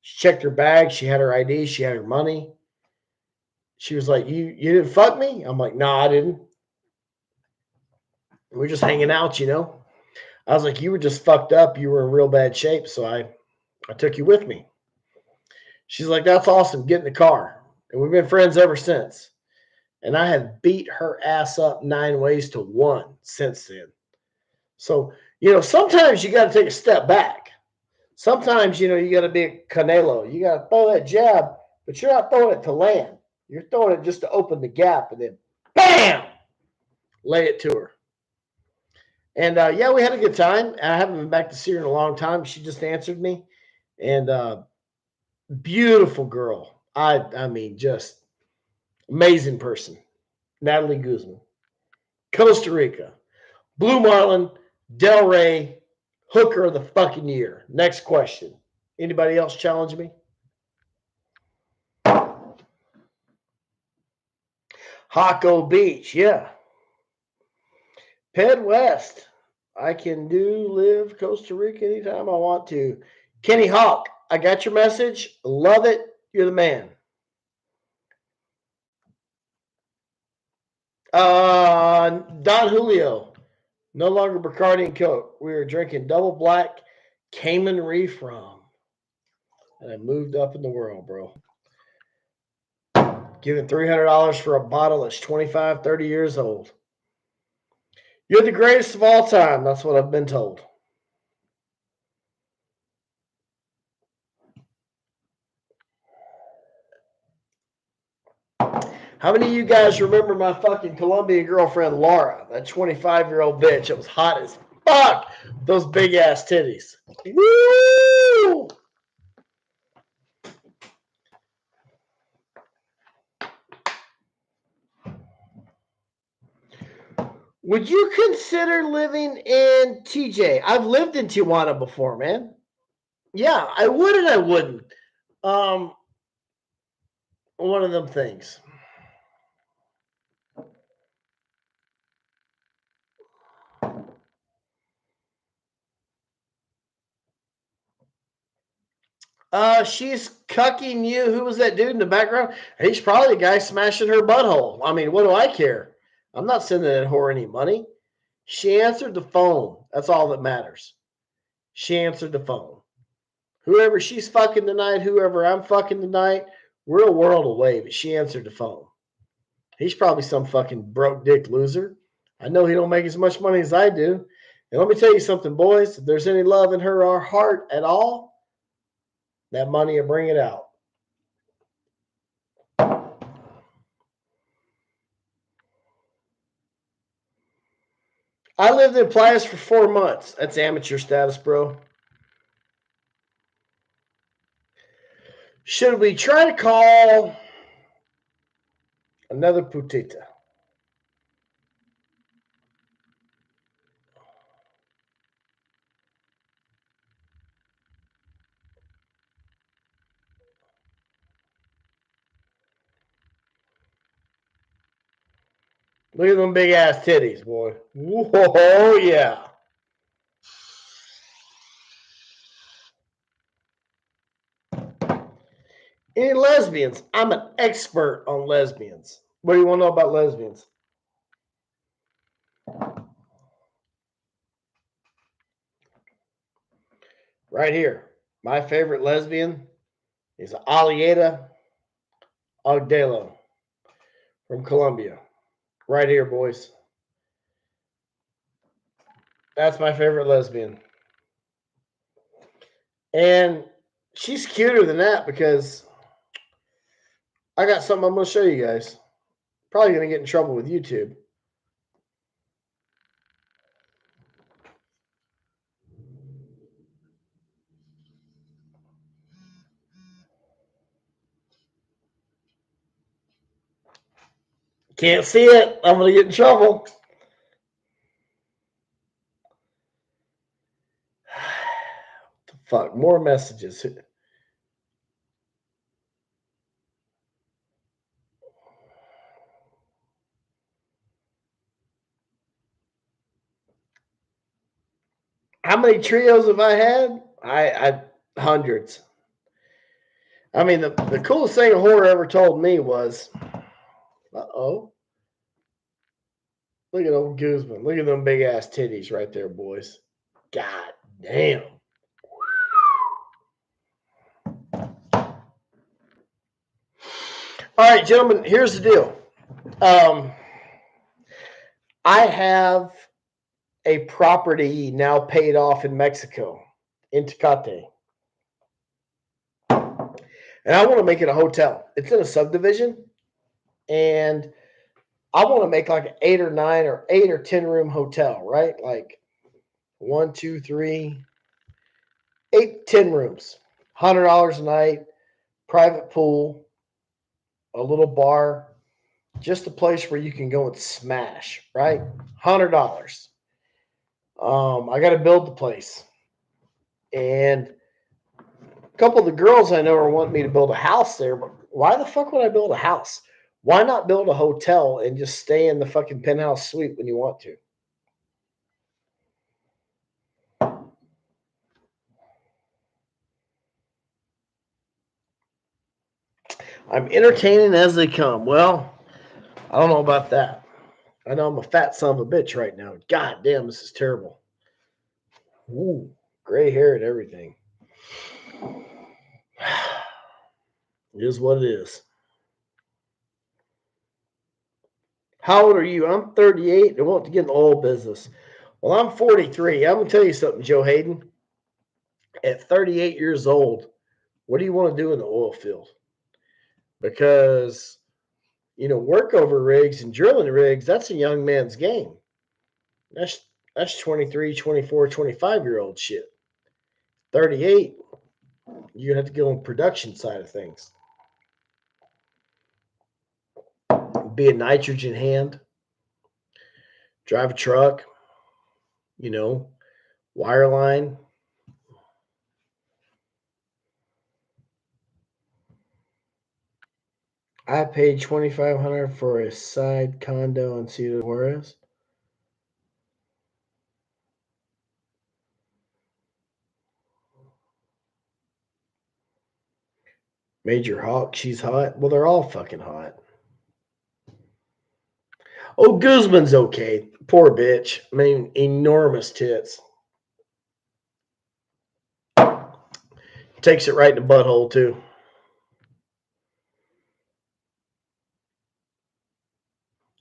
She checked her bag. She had her ID. She had her money. She was like, you didn't fuck me? I'm like, no, I didn't. We're just hanging out, you know. I was like, you were just fucked up. You were in real bad shape. So I took you with me. She's like, that's awesome. Get in the car. And we've been friends ever since. And I have beat her ass up 9 ways to 1 since then. So, sometimes you got to take a step back. Sometimes, you got to be a Canelo. You got to throw that jab, but you're not throwing it to land. You're throwing it just to open the gap and then bam, lay it to her. And yeah, we had a good time. I haven't been back to see her in a long time. She just answered me. And beautiful girl. I mean, just amazing person. Natalie Guzman. Costa Rica. Blue Marlin, Del Rey, hooker of the fucking year. Next question. Anybody else challenge me? Hocko Beach, yeah. Ped West. I can live Costa Rica anytime I want to. Kenny Hawk, I got your message. Love it. You're the man. Don Julio. No longer Bacardi and Coke. We were drinking double black Cayman Reef rum. And I moved up in the world, bro. Giving $300 for a bottle that's 25, 30 years old. You're the greatest of all time. That's what I've been told. How many of you guys remember my fucking Colombian girlfriend, Laura? That 25-year-old bitch. It was hot as fuck. Those big ass titties. Woo! Would you consider living in TJ? I've lived in Tijuana before, man. Yeah, I would and I wouldn't. One of them things. She's cucking you. Who was that dude in the background? He's probably the guy smashing her butthole. I mean, what do I care? I'm not sending that whore any money. She answered the phone. That's all that matters. She answered the phone. Whoever she's fucking tonight, whoever I'm fucking tonight, we're a world away, but she answered the phone. He's probably some fucking broke dick loser. I know he don't make as much money as I do. And let me tell you something, boys. If there's any love in her heart at all, that money will bring it out. I lived in Playas for 4 months. That's amateur status, bro. Should we try to call another putita? Look at them big ass titties, boy. Whoa, yeah. Any lesbians? I'm an expert on lesbians. What do you want to know about lesbians? Right here. My favorite lesbian is Alieta Agdelo from Colombia. Right here, boys. That's my favorite lesbian. And she's cuter than that because I got something I'm going to show you guys. Probably going to get in trouble with YouTube. Can't see it. I'm going to get in trouble. Fuck, more messages. How many trios have I had? I hundreds. I mean, the coolest thing a whore ever told me was, uh-oh. Look at old Guzman. Look at them big ass titties right there, boys. God damn. All right, gentlemen, here's the deal. I have a property now paid off in Mexico, in Tecate. And I want to make it a hotel. It's in a subdivision. And I want to make like an 8 or 9 or 8 or 10 room hotel, right? Like 1, 2, 3, 8, 10 rooms, $100 a night, private pool, a little bar, just a place where you can go and smash, right? $100. I got to build the place. And a couple of the girls I know are wanting me to build a house there, but why the fuck would I build a house? Why not build a hotel and just stay in the fucking penthouse suite when you want to? I'm entertaining as they come. Well, I don't know about that. I know I'm a fat son of a bitch right now. God damn, this is terrible. Ooh, gray hair and everything. It is what it is. How old are you? I'm 38 and want to get in the oil business. Well, I'm 43. I'm going to tell you something, Joe Hayden. At 38 years old, what do you want to do in the oil field? Because, workover rigs and drilling rigs, that's a young man's game. That's 23, 24, 25-year-old shit. 38, you have to go on production side of things. Be a nitrogen hand, drive a truck, wireline. I paid $2,500 for a side condo in Ciudad Juarez. Major Hawk, she's hot. Well, they're all fucking hot. Oh, Guzman's okay. Poor bitch. I mean, enormous tits. Takes it right in the butthole, too.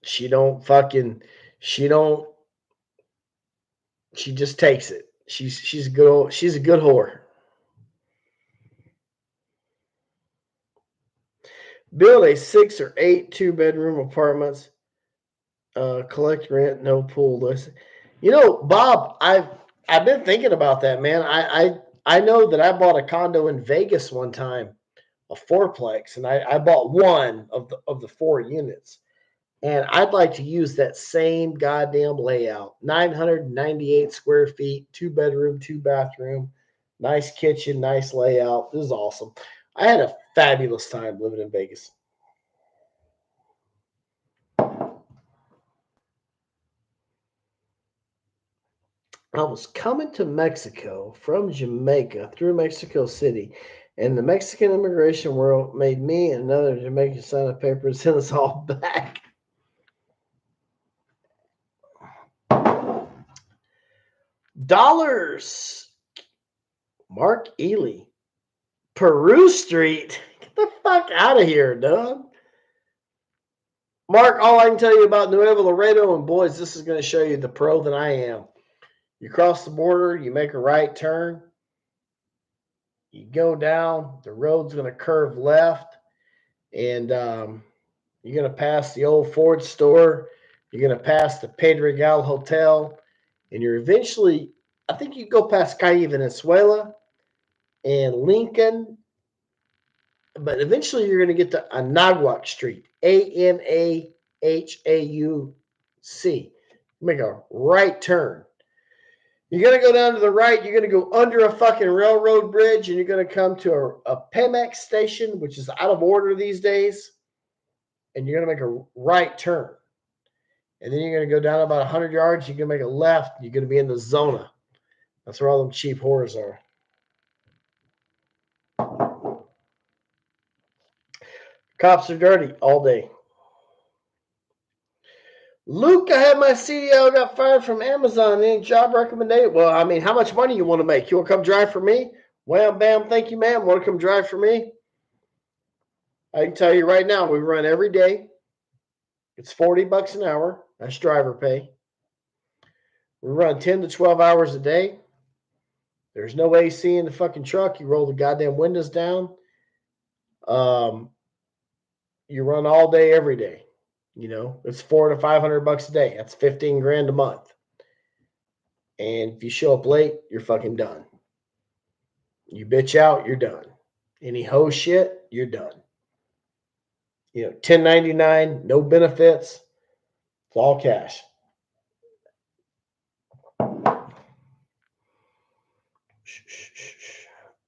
She just takes it. She's a good whore. Build a 6 or 8 2-bedroom apartments. Collect rent, no pool. Listen, Bob, I've been thinking about that, man. I know that I bought a condo in Vegas one time, a fourplex, and I bought one of the 4 units. And I'd like to use that same goddamn layout. 998 square feet, 2-bedroom, 2-bathroom, nice kitchen, nice layout. This is awesome. I had a fabulous time living in Vegas. I was coming to Mexico from Jamaica through Mexico City, and the Mexican immigration world made me and another Jamaican sign a paper and sent us all back. Dollars. Mark Ely. Peru Street. Get the fuck out of here, dog. Mark, all I can tell you about Nuevo Laredo, and boys, this is going to show you the pro that I am. You cross the border, you make a right turn, you go down, the road's going to curve left, and you're going to pass the old Ford store, you're going to pass the Pedregal Hotel, and you're eventually, I think you go past Calle Venezuela and Lincoln, but eventually you're going to get to Anahuac Street, Anahauc. Make a right turn. You're going to go down to the right. You're going to go under a fucking railroad bridge, and you're going to come to a Pemex station, which is out of order these days. And you're going to make a right turn. And then you're going to go down about 100 yards. You're going to make a left. You're going to be in the Zona. That's where all them cheap whores are. Cops are dirty all day. Luke, I had my CDL, got fired from Amazon. Any job recommendation? Well, I mean, how much money you want to make? You want to come drive for me? Wham, bam, thank you, ma'am. Want to come drive for me? I can tell you right now, we run every day. It's $40 an hour. That's driver pay. We run 10 to 12 hours a day. There's no AC in the fucking truck. You roll the goddamn windows down. You run all day, every day. It's $400 to $500 a day. That's 15 grand a month. And if you show up late, you're fucking done. You bitch out, you're done. Any hoe shit, you're done. 1099, no benefits. It's all cash.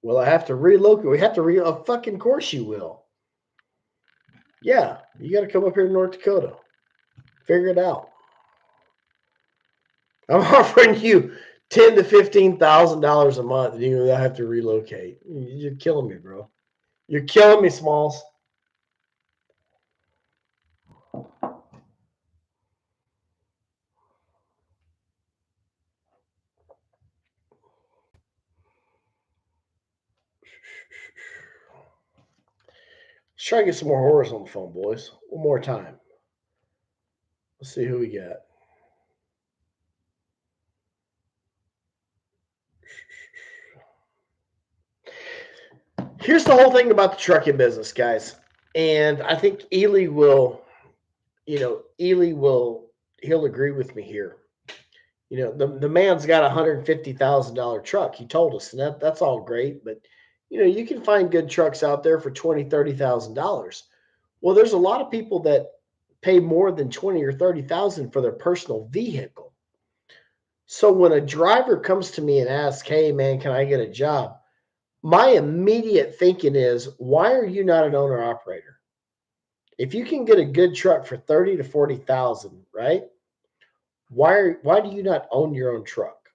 Well, I have to relocate. We have to of fucking course you will. Yeah, you got to come up here to North Dakota. Figure it out. I'm offering you $10,000 to $15,000 a month, and you have to relocate. You're killing me, bro. You're killing me, Smalls. Let's try to get some more horrors on the phone, boys. One more time. Let's see who we got. Here's the whole thing about the trucking business, guys. And I think Ely will, he'll agree with me here. The man's got a $150,000 truck. He told us, and that's all great. But, you can find good trucks out there for $20,000, $30,000. Well, there's a lot of people that pay more than $20,000 or $30,000 for their personal vehicle. So when a driver comes to me and asks, "Hey, man, can I get a job?" My immediate thinking is, why are you not an owner operator? If you can get a good truck for $30,000 to $40,000, right? Why do you not own your own truck?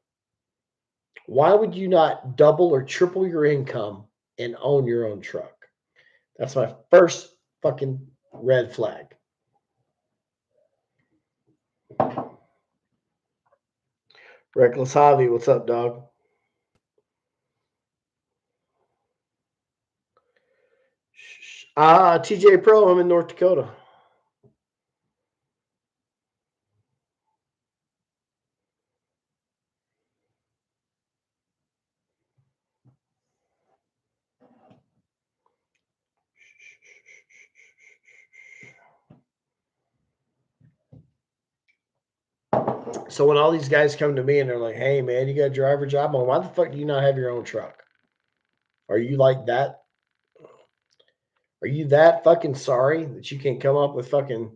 Why would you not double or triple your income and own your own truck? That's my first fucking red flag. Reckless Hobby, what's up, dog? TJ Pro, I'm in North Dakota. So when all these guys come to me and they're like, "Hey man, you got a driver job?" I'm like, why the fuck do you not have your own truck? Are you like that? Are you that fucking sorry that you can't come up with fucking,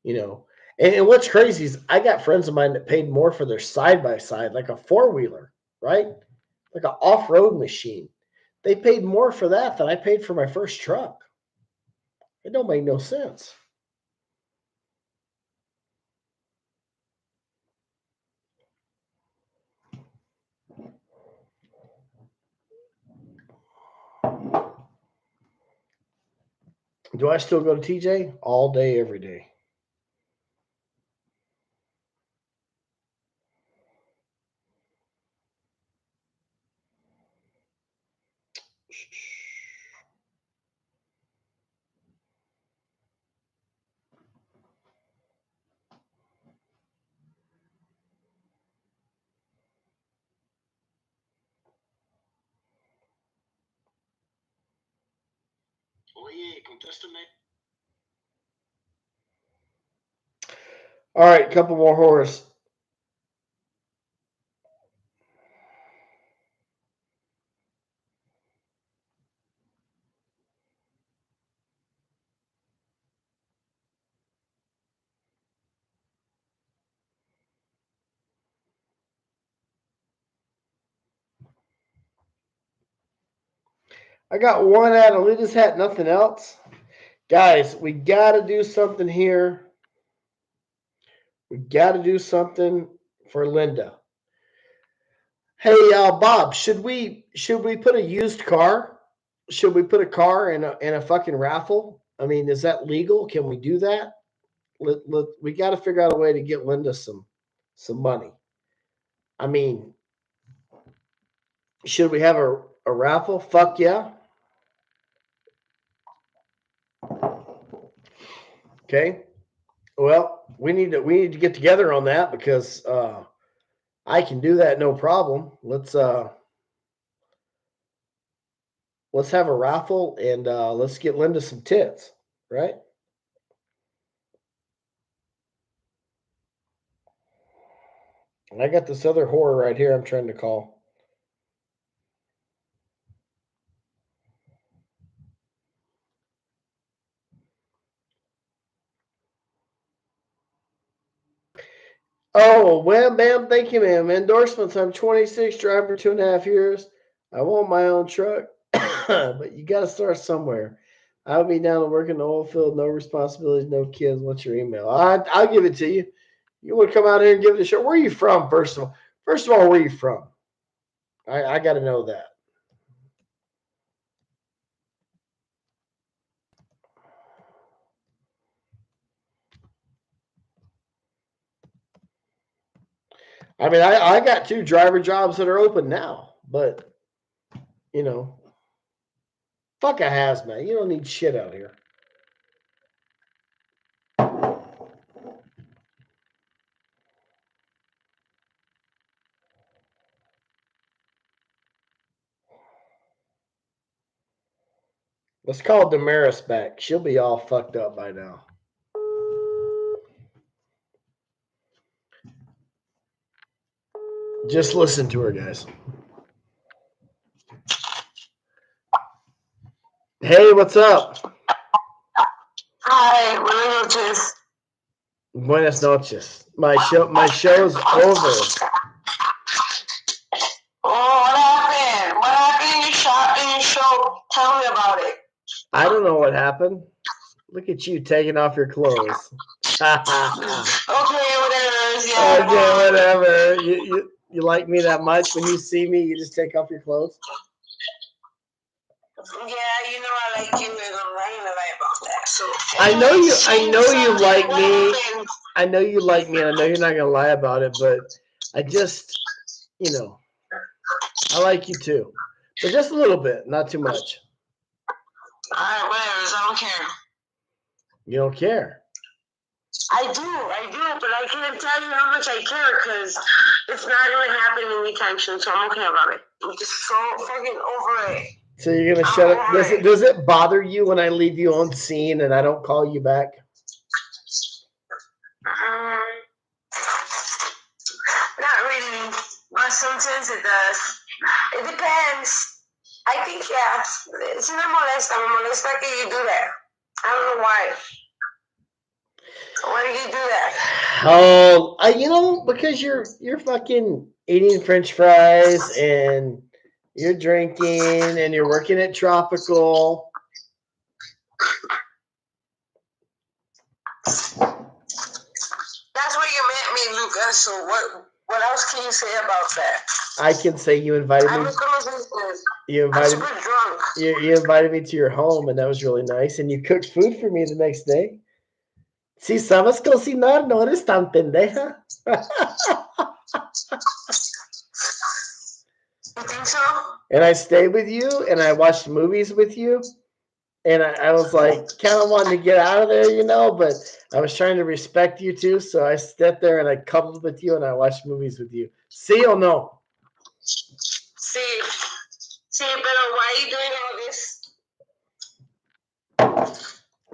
you know? And what's crazy is I got friends of mine that paid more for their side by side, like a 4-wheeler, right? Like an off road machine. They paid more for that than I paid for my first truck. It don't make no sense. Do I still go to TJ? All day, every day. All right, couple more horrors. I got one out of Lita's hat, nothing else. Guys, we got to do something here. We got to do something for Linda. Hey, Bob, should we put a used car? Should we put a car in a fucking raffle? I mean, is that legal? Can we do that? We got to figure out a way to get Linda some money. I mean, should we have a raffle? Fuck yeah. Okay. Well, we need to get together on that because I can do that no problem. Let's have a raffle and let's get Linda some tits, right? And I got this other whore right here I'm trying to call. Oh, wham bam, thank you, ma'am. Endorsements. I'm 26, driving for 2.5 years. I want my own truck, but you got to start somewhere. I'll be down to work in the oil field, no responsibilities, no kids. What's your email? I'll give it to you. You want to come out here and give it a shot? Where are you from, first of all? First of all, where are you from? I got to know that. I mean, I got 2 driver jobs that are open now, but, you know, fuck a hazmat. You don't need shit out here. Let's call Damaris back. She'll be all fucked up by now. Just listen to her, guys. Hey, what's up? Hi, buenas noches. Buenas noches. My show's over. Oh, what happened? What happened in your show? Tell me about it. I don't know what happened. Look at you taking off your clothes. Okay, whatever. Yeah. Okay, whatever. You like me that much? When you see me, you just take off your clothes? Yeah, you know I like you, and I'm not gonna lie about that. So I know you like me. I know you like me, and I know you're not gonna lie about it, but I just, I like you too, but just a little bit, not too much. Alright, whatever. I don't care. You don't care. I do, but I can't tell you how much I care because it's not going to happen anytime soon, so I'm okay about it. I'm just so fucking over it. So you're gonna shut it. Does it bother you when I leave you on scene and I don't call you back? Not really, but sometimes it does. It depends. I think, yeah. Si me molesta que you do that. I don't know why. Why do you do that? Oh, because you're fucking eating French fries and you're drinking and you're working at Tropical. That's what you meant me, Lucas. So what else can you say about that? I can say you invited me. I'm super drunk. You invited me to your home, and that was really nice. And you cooked food for me the next day. Si sabes cocinar, no eres tan pendeja. You think so? And I stayed with you, and I watched movies with you. And I was like, kind of wanting to get out of there, but I was trying to respect you too. So I stepped there and I cuddled with you and I watched movies with you. See or no? See, but why are you doing all this?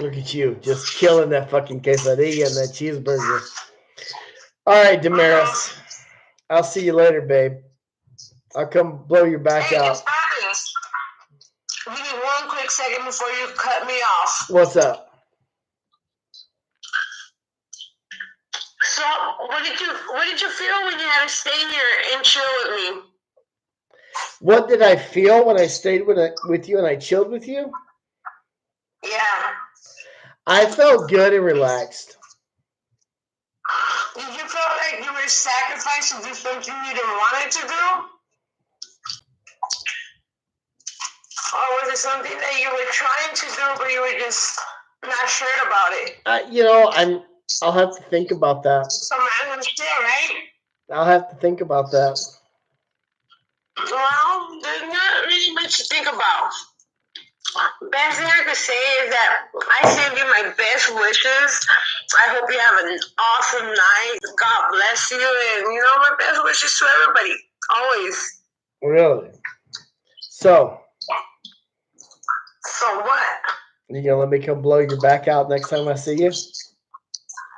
Look at you, just killing that fucking quesadilla and that cheeseburger. All right, Damaris. I'll see you later, babe. I'll come blow your back out. Give me one quick second before you cut me off. What's up? So, what did you feel when you had to stay here and chill with me? What did I feel when I stayed with you and I chilled with you? Yeah. I felt good and relaxed. Did you feel like you were sacrificing to do something you didn't want it to do? Or was it something that you were trying to do, but you were just not sure about it? I'll have to think about that. Some random shit, right? I'll have to think about that. Well, there's not really much to think about. Best thing I could say is that I send you my best wishes. I hope you have an awesome night. God bless you. And, my best wishes to everybody. Always. Really? So what? You gonna let me come blow your back out next time I see you?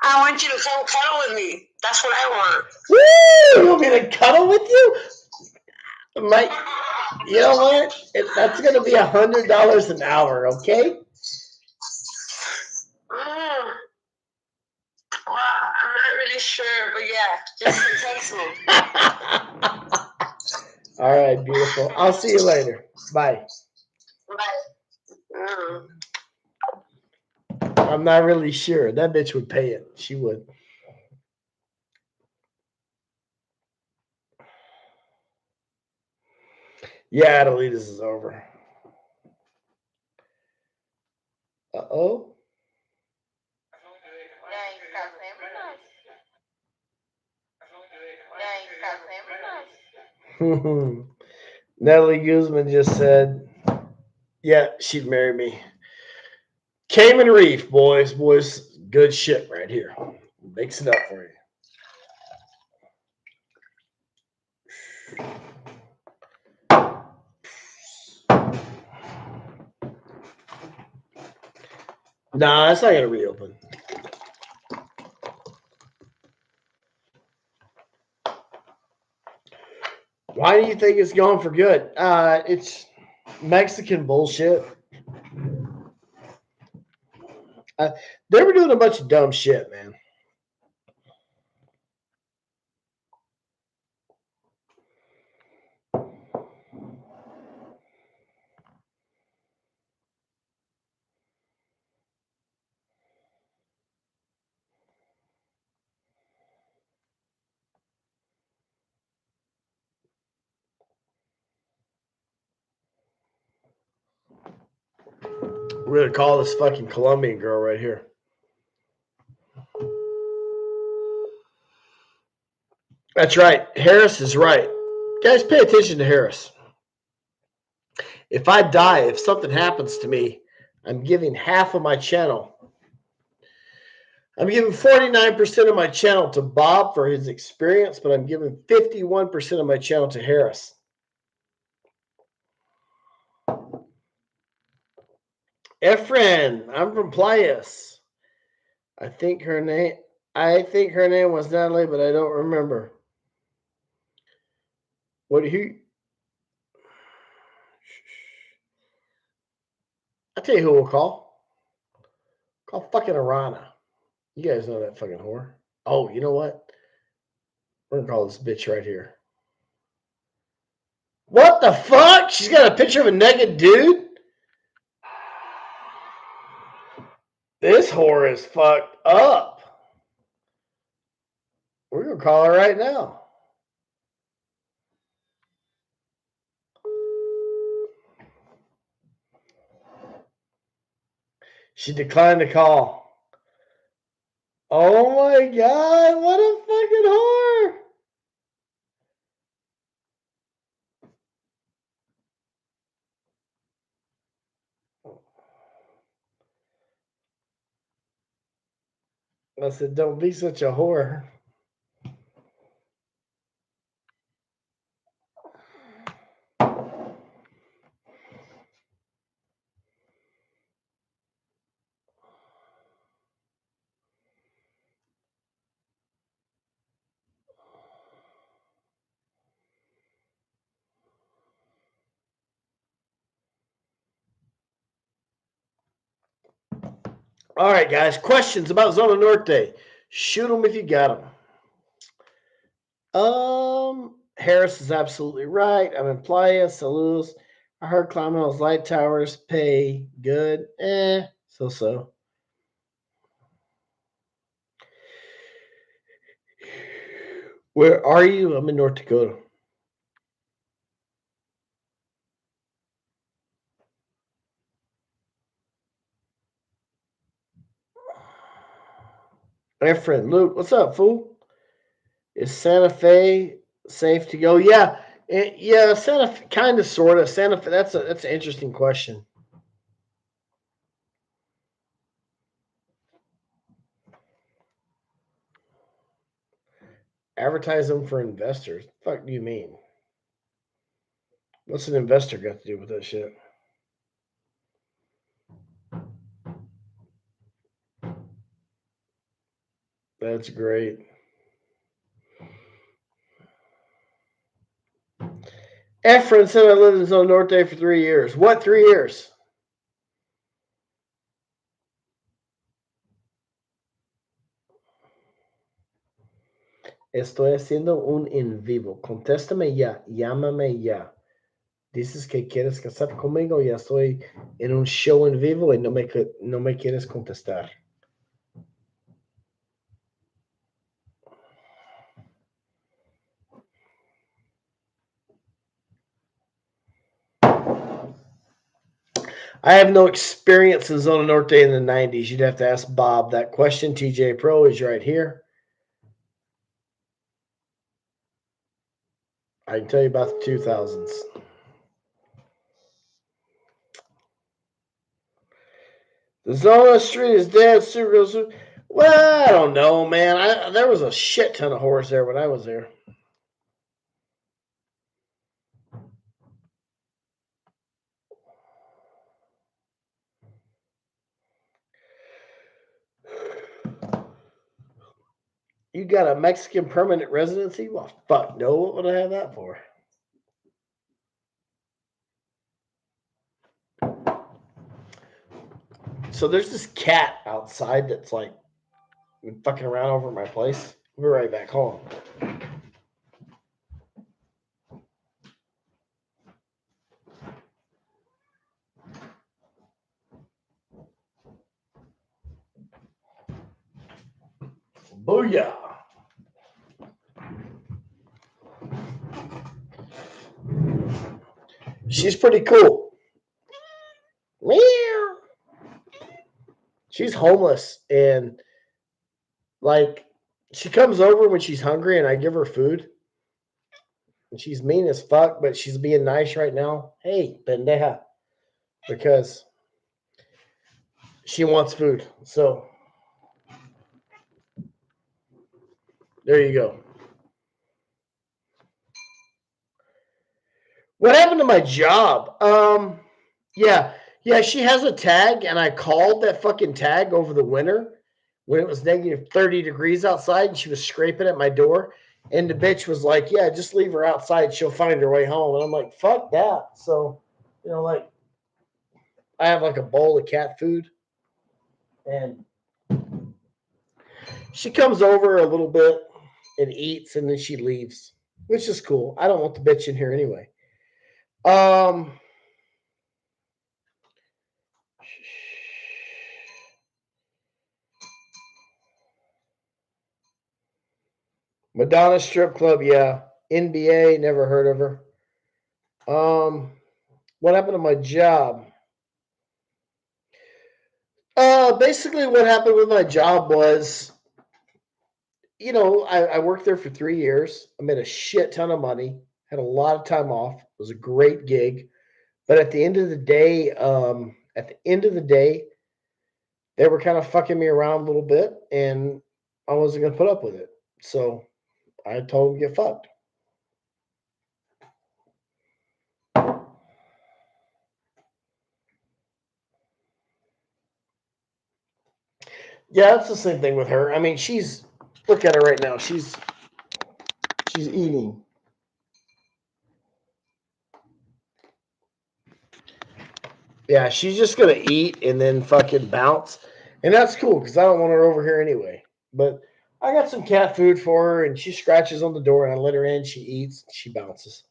I want you to come cuddle with me. That's what I want. Woo! You want me to cuddle with you? You know what? That's gonna be $100 an hour, okay? Well, I'm not really sure, but yeah, just text me. All right, beautiful. I'll see you later. Bye. Bye. I'm not really sure. That bitch would pay it. She would. Yeah, Adelitas is over. Uh-oh. Natalie Guzman just said, yeah, she'd marry me. Cayman Reef, boys. Good shit right here. Mix it up for you. Nah, it's not going to reopen. Why do you think it's going for good? It's Mexican bullshit. They were doing a bunch of dumb shit, man. We're going to call this fucking Colombian girl right here. That's right. Harris is right. Guys, pay attention to Harris. If I die, if something happens to me, I'm giving half of my channel. I'm giving 49% of my channel to Bob for his experience, but I'm giving 51% of my channel to Harris. Efren, I'm from Playas. I think her name was Natalie, but I don't remember. What do you? I'll tell you who we'll call. Call fucking Arana. You guys know that fucking whore. Oh, you know what? We're gonna call this bitch right here. What the fuck? She's got a picture of a naked dude? This whore is fucked up. We're gonna call her right now. She declined the call. Oh my god, what a fucking whore! I said, don't be such a whore. All right, guys. Questions about Zona Norte. Shoot them if you got them. Harris is absolutely right. I'm in Playa, Salud. I heard climbing those light towers pay good. So. Where are you? I'm in North Dakota. My friend Luke, what's up, fool? Is Santa Fe safe to go? Yeah, Santa Fe, kind of, sort of. Santa Fe. That's an interesting question. Advertise them for investors. The fuck do you mean? What's an investor got to do with that shit? That's great. Efren said I lived in Zona Norte for 3 years. What 3 years? Estoy haciendo un en vivo. Contéstame ya. Llámame ya. Dices que quieres casar conmigo. Ya estoy en un show en vivo y no me quieres contestar. I have no experience in Zona Norte in the 90s. You'd have to ask Bob that question. TJ Pro is right here. I can tell you about the 2000s. The Zona Street is dead. Super. Well, I don't know, man. There was a shit ton of whores there when I was there. You got a Mexican permanent residency? Well, fuck no. What would I have that for? So there's this cat outside that's like fucking around over at my place. We'll be right back home. Booyah. She's pretty cool. Meow. She's homeless and like she comes over when she's hungry and I give her food. And she's mean as fuck, but she's being nice right now. Hey, pendeja. Because She wants food. So there you go. What happened to my job? Yeah, she has a tag, and I called that fucking tag over the winter when it was negative 30 degrees outside, and she was scraping at my door. And the bitch was like, "Yeah, just leave her outside. She'll find her way home." And I'm like, "Fuck that." So, like I have like a bowl of cat food, and she comes over a little bit and eats, and then she leaves, which is cool. I don't want the bitch in here anyway. Um, Madonna strip club, yeah. NBA, never heard of her. What happened to my job? Basically, what happened with my job was, I worked there for 3 years. I made a shit ton of money, had a lot of time off. It was a great gig, but at the end of the day, they were kind of fucking me around a little bit, and I wasn't gonna put up with it. So I told them to get fucked. Yeah, it's the same thing with her. I mean, look at her right now. She's eating. Yeah, she's just gonna eat and then fucking bounce, and that's cool because I don't want her over here anyway. But I got some cat food for her, and she scratches on the door, and I let her in. She eats, she bounces.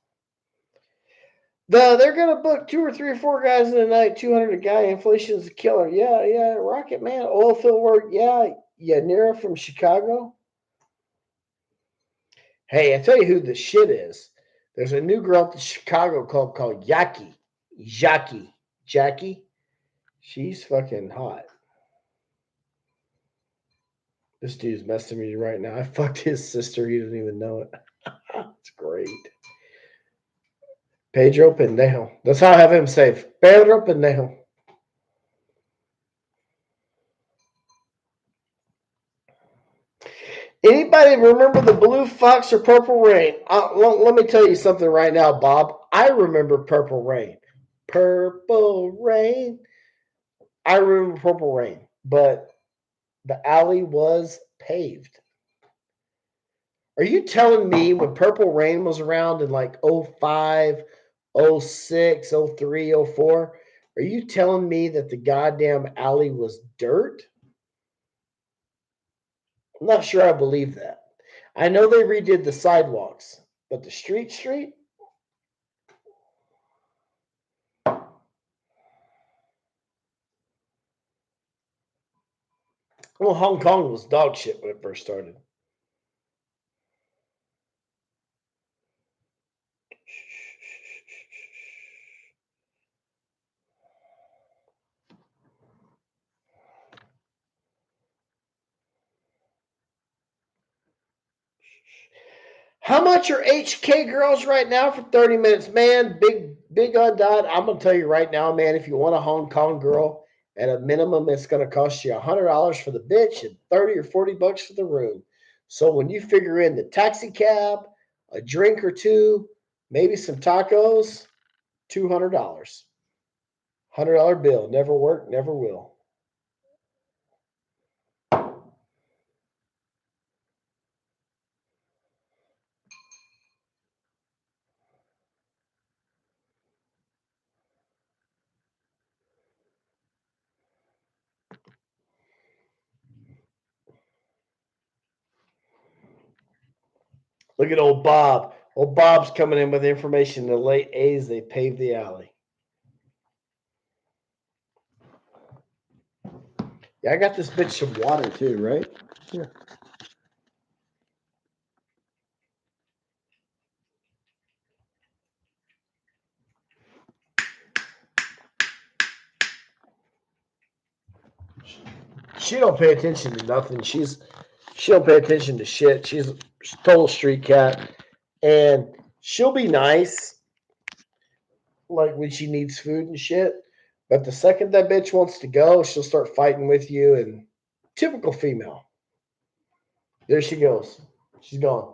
They're gonna book 2 or 3 or 4 guys in a night. 200 a guy. Inflation's a killer. Yeah. Rocket Man, oil field work. Yeah. Nira from Chicago. Hey, I tell you who the shit is. There's a new girl at the Chicago club called Jackie. She's fucking hot. This dude's messing me right now. I fucked his sister. He doesn't even know it. It's great. Pedro Pendejo. That's how I have him saved. Pedro Pendejo. Anybody remember the Blue Fox or Purple Rain? Let me tell you something right now, Bob. I remember Purple Rain. Purple Rain. I remember Purple Rain, but the alley was paved. Are you telling me when Purple Rain was around in like 05, 06, 03, 04, are you telling me that the goddamn alley was dirt? I'm not sure I believe that. I know they redid the sidewalks, but the street? Well, Hong Kong was dog shit when it first started. How much are HK girls right now for 30 minutes? Man, big on dot. I'm going to tell you right now, man, if you want a Hong Kong girl, at a minimum, it's going to cost you $100 for the bitch and 30 or 40 bucks for the room. So when you figure in the taxi cab, a drink or two, maybe some tacos, $200. $100 bill. Never worked, never will. Look at old Bob. Old Bob's coming in with information. In the late 80s, they paved the alley. Yeah, I got this bitch some water too, right? Here. She don't pay attention to nothing. She don't pay attention to shit. She's a total street cat, and she'll be nice, like when she needs food and shit. But the second that bitch wants to go, she'll start fighting with you. And typical female. There she goes. She's gone.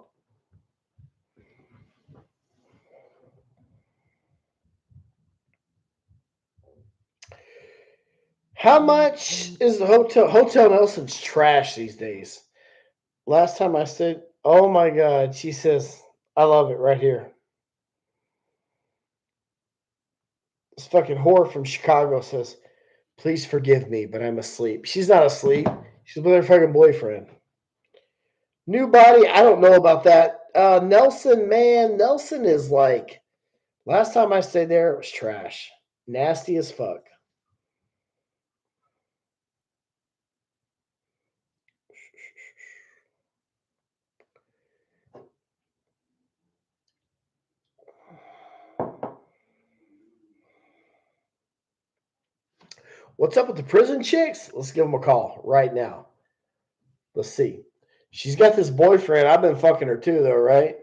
How much is the hotel? Hotel Nelson's trash these days. Last time I said, oh my God, she says, I love it right here. This fucking whore from Chicago says, please forgive me, but I'm asleep. She's not asleep. She's with her fucking boyfriend. New body, I don't know about that. Nelson, man, Nelson is like, last time I stayed there, it was trash. Nasty as fuck. What's up with the prison chicks? Let's give them a call right now. Let's see. She's got this boyfriend. I've been fucking her too, though, right?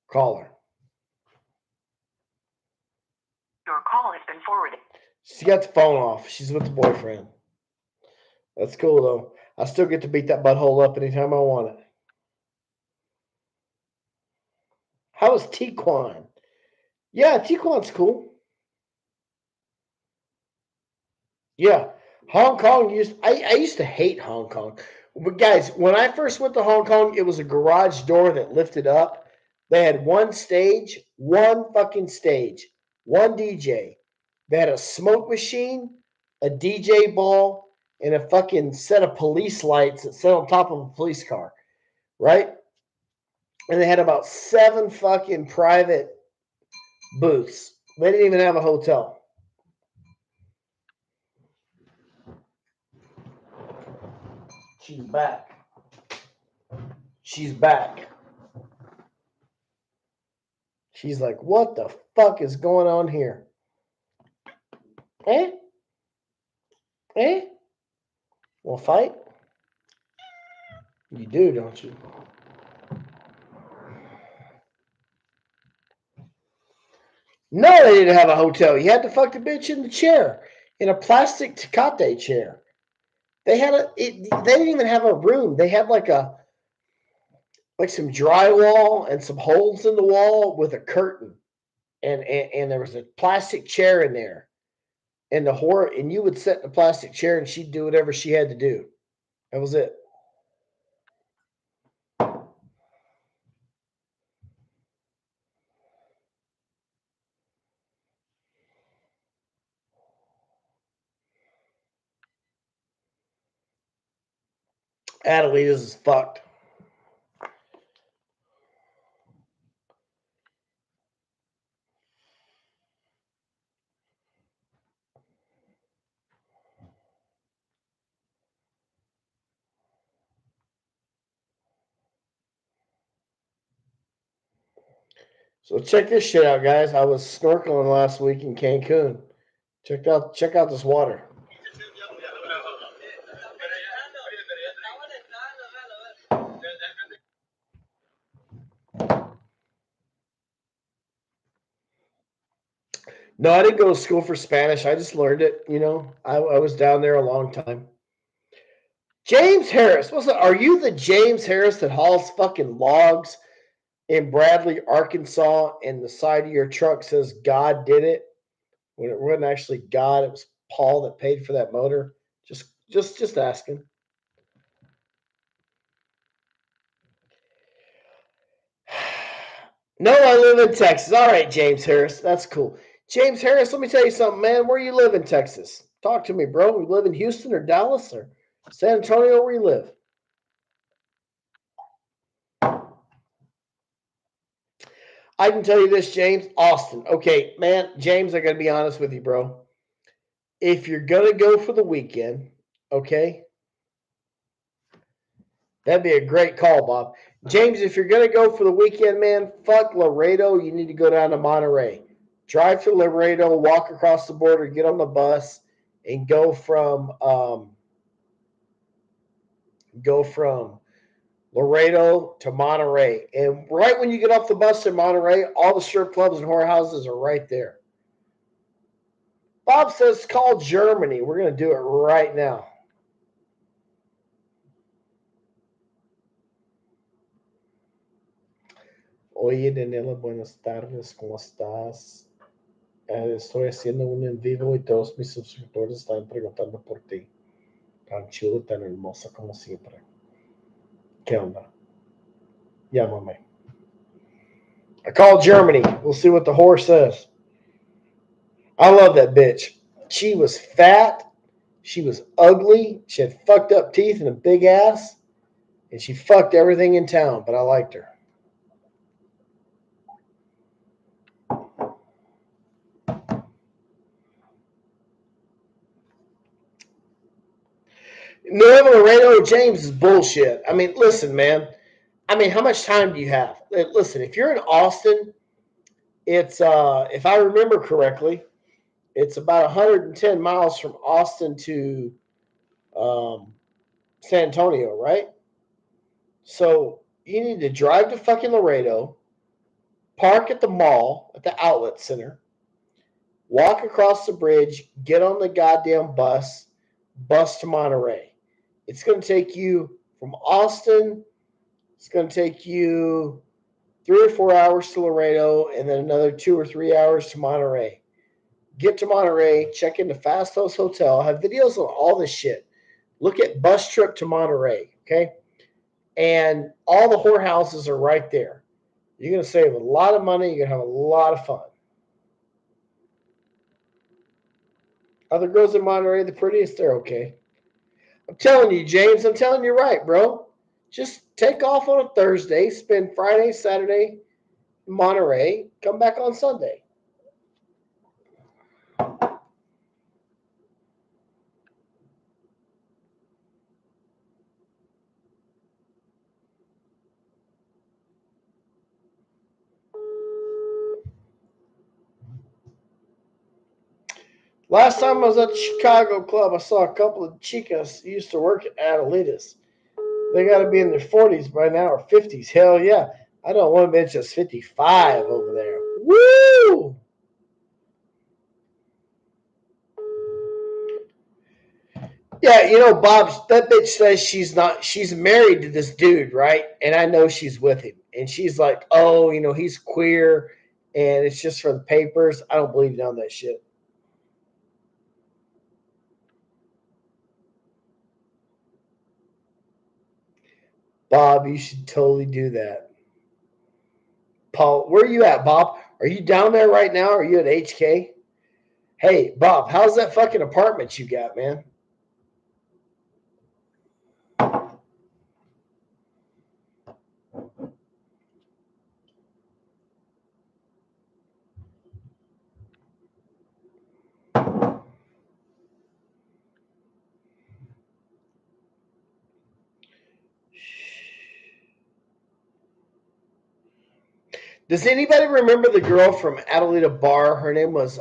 Call her. Your call has been forwarded. She got the phone off. She's with the boyfriend. That's cool, though. I still get to beat that butthole up anytime I want it. How is Tijuana? Yeah, Tijuana's cool. Yeah. Hong Kong I used to hate Hong Kong. But guys, when I first went to Hong Kong, it was a garage door that lifted up. They had one stage, one fucking stage, one DJ. They had a smoke machine, a DJ ball, and a fucking set of police lights that sat on top of a police car, right? And they had about 7 fucking private booths. They didn't even have a hotel. She's back. She's back. She's like, what the fuck is going on here? Eh? Eh? Want to fight? You do, don't you? No, they didn't have a hotel. You had to fuck the bitch in the chair, in a plastic Tecate chair. They had they didn't even have a room. They had like some drywall and some holes in the wall with a curtain, and there was a plastic chair in there, and you would sit in the plastic chair and she'd do whatever she had to do. That was it. Adelita's is fucked. So check this shit out, guys. I was snorkeling last week in Cancun. Check out this water. No, I didn't go to school for Spanish. I just learned it. I was down there a long time. James Harris, what's that? Are you the James Harris that hauls fucking logs in Bradley, Arkansas, and the side of your truck says God did it? When it wasn't actually God, it was Paul that paid for that motor. Just asking. No, I live in Texas. All right, James Harris. That's cool. James Harris, let me tell you something, man. Where you live in Texas? Talk to me, bro. You live in Houston or Dallas or San Antonio? Where you live? I can tell you this, James. Austin. Okay, man. James, I got to be honest with you, bro. If you're going to go for the weekend, okay, that'd be a great call, Bob. James, if you're going to go for the weekend, man, fuck Laredo. You need to go down to Monterey. Drive to Laredo, walk across the border, get on the bus, and go from Laredo to Monterey. And right when you get off the bus in Monterey, all the strip clubs and whorehouses are right there. Bob says call Germany. We're going to do it right now. Oye, Daniela, buenas tardes. ¿Cómo estás? Estoy haciendo un en vivo y todos mis suscriptores están preguntando por ti. Tan chulo, tan hermosa como siempre. ¿Qué onda? Llámame. I called Germany. We'll see what the whore says. I love that bitch. She was fat. She was ugly. She had fucked up teeth and a big ass. And she fucked everything in town, but I liked her. Nuevo Laredo James is bullshit. I mean, listen, man. I mean, how much time do you have? Listen, if you're in Austin, it's if I remember correctly, it's about 110 miles from Austin to um, San Antonio, right? So you need to drive to fucking Laredo, park at the mall at the outlet center, walk across the bridge, get on the goddamn bus to Monterey. It's going to take you from Austin. It's going to take you 3 or 4 hours to Laredo, and then another 2 or 3 hours to Monterey. Get to Monterey, check into Fastos Hotel. I have videos on all this shit. Look at bus trip to Monterey, okay? And all the whorehouses are right there. You're going to save a lot of money. You're going to have a lot of fun. Other girls in Monterey, the prettiest, they're okay. I'm telling you, James, I'm telling you right, bro. Just take off on a Thursday, spend Friday, Saturday in Monterey, come back on Sunday. Last time I was at the Chicago club, I saw a couple of chicas who used to work at Adelitas. They got to be in their 40s by now or 50s. Hell yeah. I know one bitch that's 55 over there. Woo! Yeah, you know, Bob, that bitch says she's married to this dude, right? And I know she's with him. And she's like, oh, you know, he's queer and it's just for the papers. I don't believe none of that shit. Bob, you should totally do that. Paul, where are you at, Bob? Are you down there right now? Are you at HK? Hey, Bob, how's that fucking apartment you got, man? Does anybody remember the girl from Adelita Bar? Her name was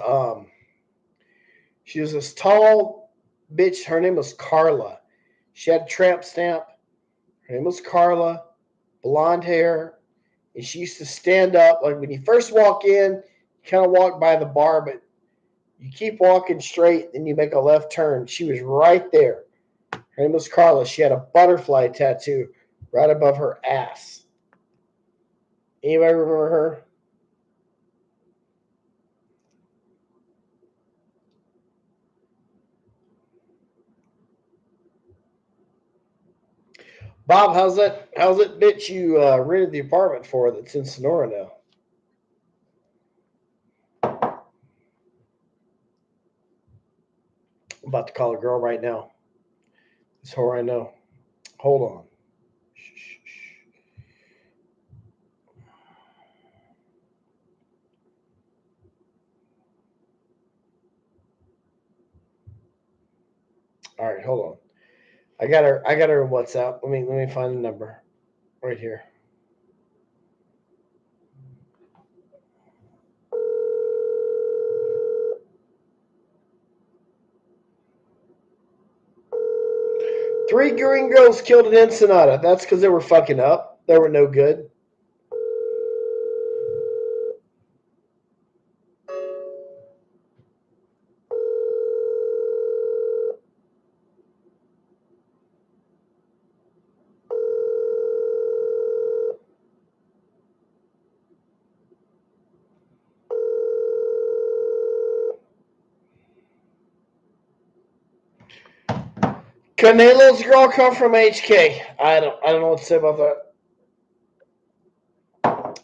she was this tall bitch. Her name was Carla. She had a tramp stamp. Her name was Carla, blonde hair, and she used to stand up. Like when you first walk in, you kind of walk by the bar, but you keep walking straight, then you make a left turn. She was right there. Her name was Carla. She had a butterfly tattoo right above her ass. Anybody remember her? Bob, how's that? How's that bitch you rented the apartment for that's in Sonora now? I'm about to call a girl right now. It's her I know. Hold on. All right, hold on. I got her. I got her in WhatsApp. Let me find the number right here. 3 gringos killed in Ensenada. That's because they were fucking up. They were no good. Canelo's girl come from HK. I don't know what to say about that.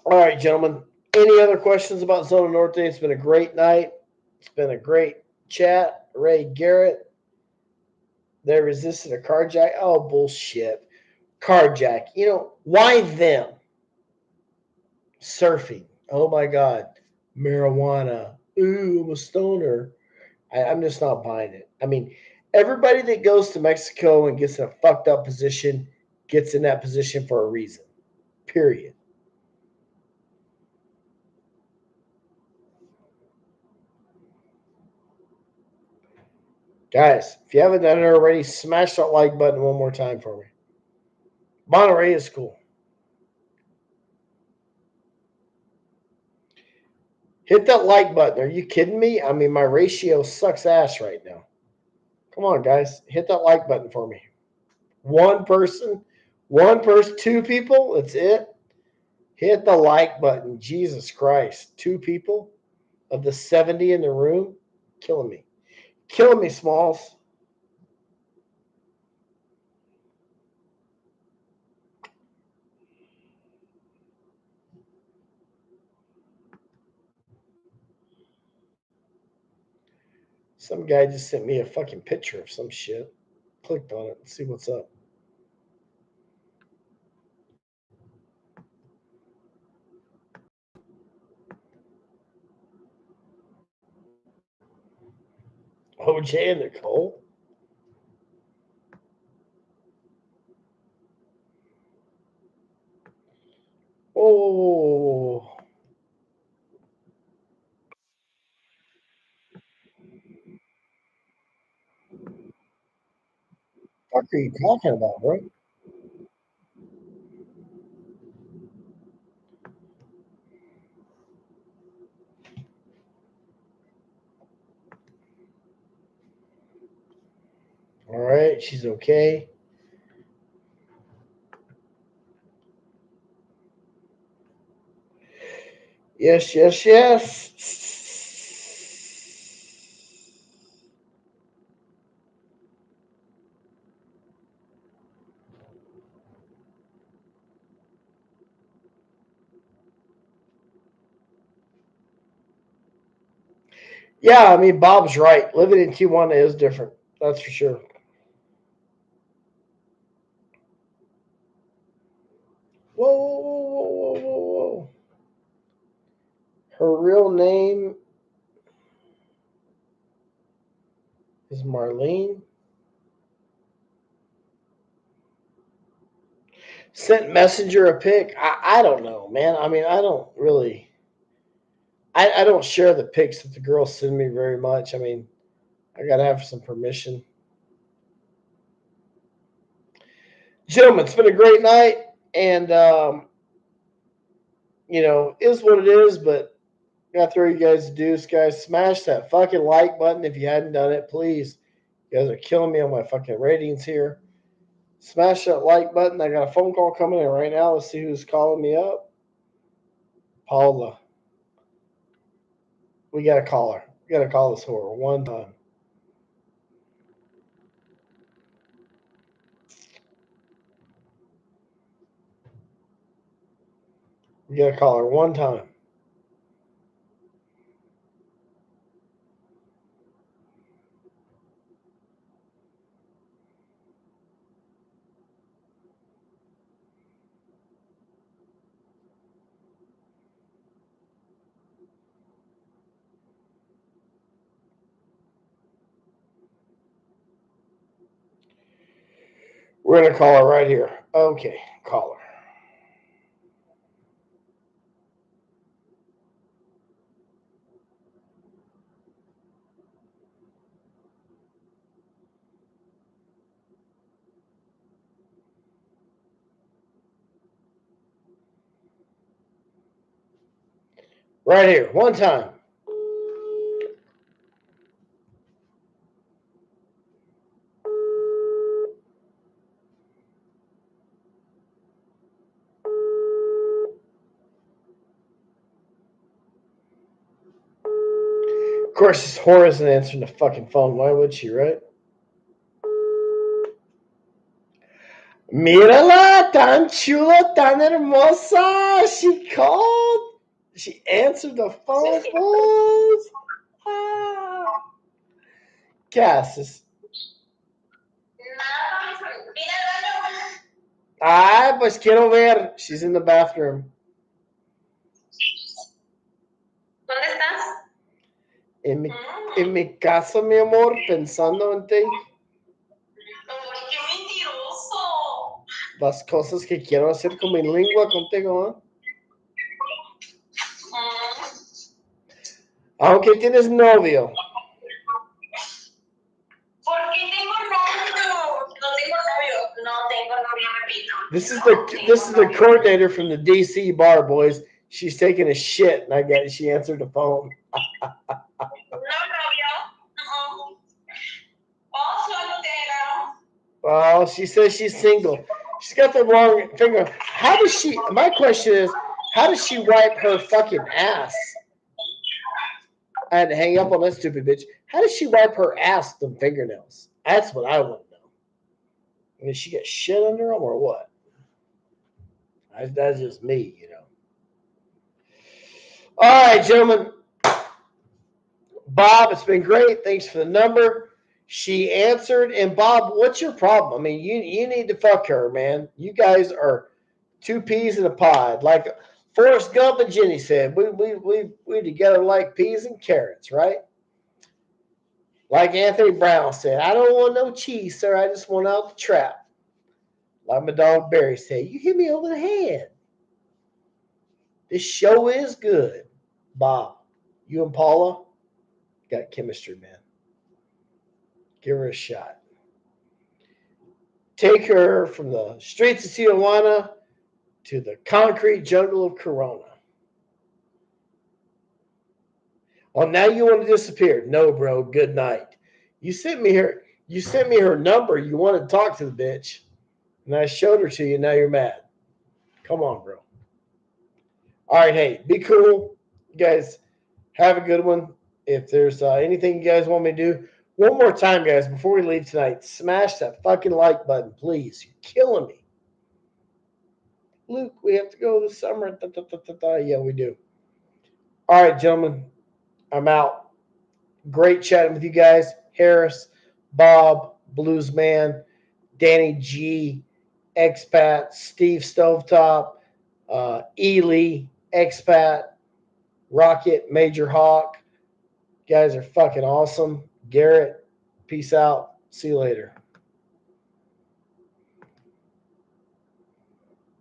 All right, gentlemen. Any other questions about Zona Norte? It's been a great night. It's been a great chat. Ray Garrett. They resisted a carjack. Oh, bullshit. Carjack. You know, why them? Surfing. Oh, my God. Marijuana. Ooh, I'm a stoner. I'm just not buying it. I mean, everybody that goes to Mexico and gets in a fucked up position gets in that position for a reason. Period. Guys, if you haven't done it already, smash that like button one more time for me. Monterey is cool. Hit that like button. Are you kidding me? I mean, my ratio sucks ass right now. Come on, guys. Hit that like button for me. One person, 2 people. That's it. Hit the like button. Jesus Christ. 2 people of the 70 in the room. Killing me. Killing me, Smalls. Some guy just sent me a fucking picture of some shit. Clicked on it and see what's up. OJ and Nicole. Oh. What are you talking about, bro? All right, she's okay. Yes, yes, yes. Yeah, I mean, Bob's right. Living in Tijuana is different. That's for sure. Whoa, whoa, whoa, whoa, whoa, whoa. Her real name is Marlene. Sent Messenger a pic. I don't know, man. I mean, I don't really. I don't share the pics that the girls send me very much. I mean, I got to have some permission. Gentlemen, it's been a great night. And, is what it is, but I got to throw you guys a deuce, guys. Smash that fucking like button if you hadn't done it, please. You guys are killing me on my fucking ratings here. Smash that like button. I got a phone call coming in right now. Let's see who's calling me up. Paula. We got to call her. We got to call this whore one time. We got to call her one time. We're going to call her right here. Okay, call her. Right here, one time. Of course, this whore isn't answering the fucking phone. Why would she, right? Mírala, tan chula, tan hermosa. She called. She answered the phone, boys. Ah. ¿Qué haces? Ay, pues quiero ver. She's in the bathroom. ¿Dónde estás? En mi casa, mi amor, pensando en ti. Ay, qué mentiroso. Las cosas que quiero hacer con mi lengua contigo, ¿eh? Aunque tienes novio. ¿Por qué tengo novio? No tengo novio. No tengo novio, repito. This is the coordinator from the DC bar, boys. She's taking a shit, and she answered the phone. No novio. Oh, soltero. Well, she says she's single. She's got the wrong finger. How does she? My question is, how does she wipe her fucking ass? I had to hang up on that stupid bitch. How does she wipe her ass with them fingernails? That's what I want to know. I mean, she got shit under them or what? That's just me, you know. All right, gentlemen. Bob, it's been great. Thanks for the number. She answered. And Bob, what's your problem? I mean, you need to fuck her, man. You guys are two peas in a pod. Like Forrest Gump and Jenny said, we together like peas and carrots, right? Like Anthony Brown said, I don't want no cheese, sir. I just want out the trap. Like my dog Barry said, you hit me over the head. This show is good. Bob, you and Paula got chemistry, man. Give her a shot. Take her from the streets of Tijuana to the concrete jungle of Corona. Oh, now you want to disappear? No, bro. Good night. You sent me her number. You wanted to talk to the bitch, and I showed her to you. Now you're mad. Come on, bro. All right, hey, be cool, you guys. Have a good one. If there's anything you guys want me to do, one more time, guys, before we leave tonight, smash that fucking like button, please. You're killing me. Luke, we have to go this summer. Yeah, we do. All right, gentlemen, I'm out. Great chatting with you guys. Harris, Bob, Bluesman, Danny G, Expat, Steve Stovetop, Ely, Expat, Rocket, Major Hawk. You guys are fucking awesome. Garrett, peace out. See you later.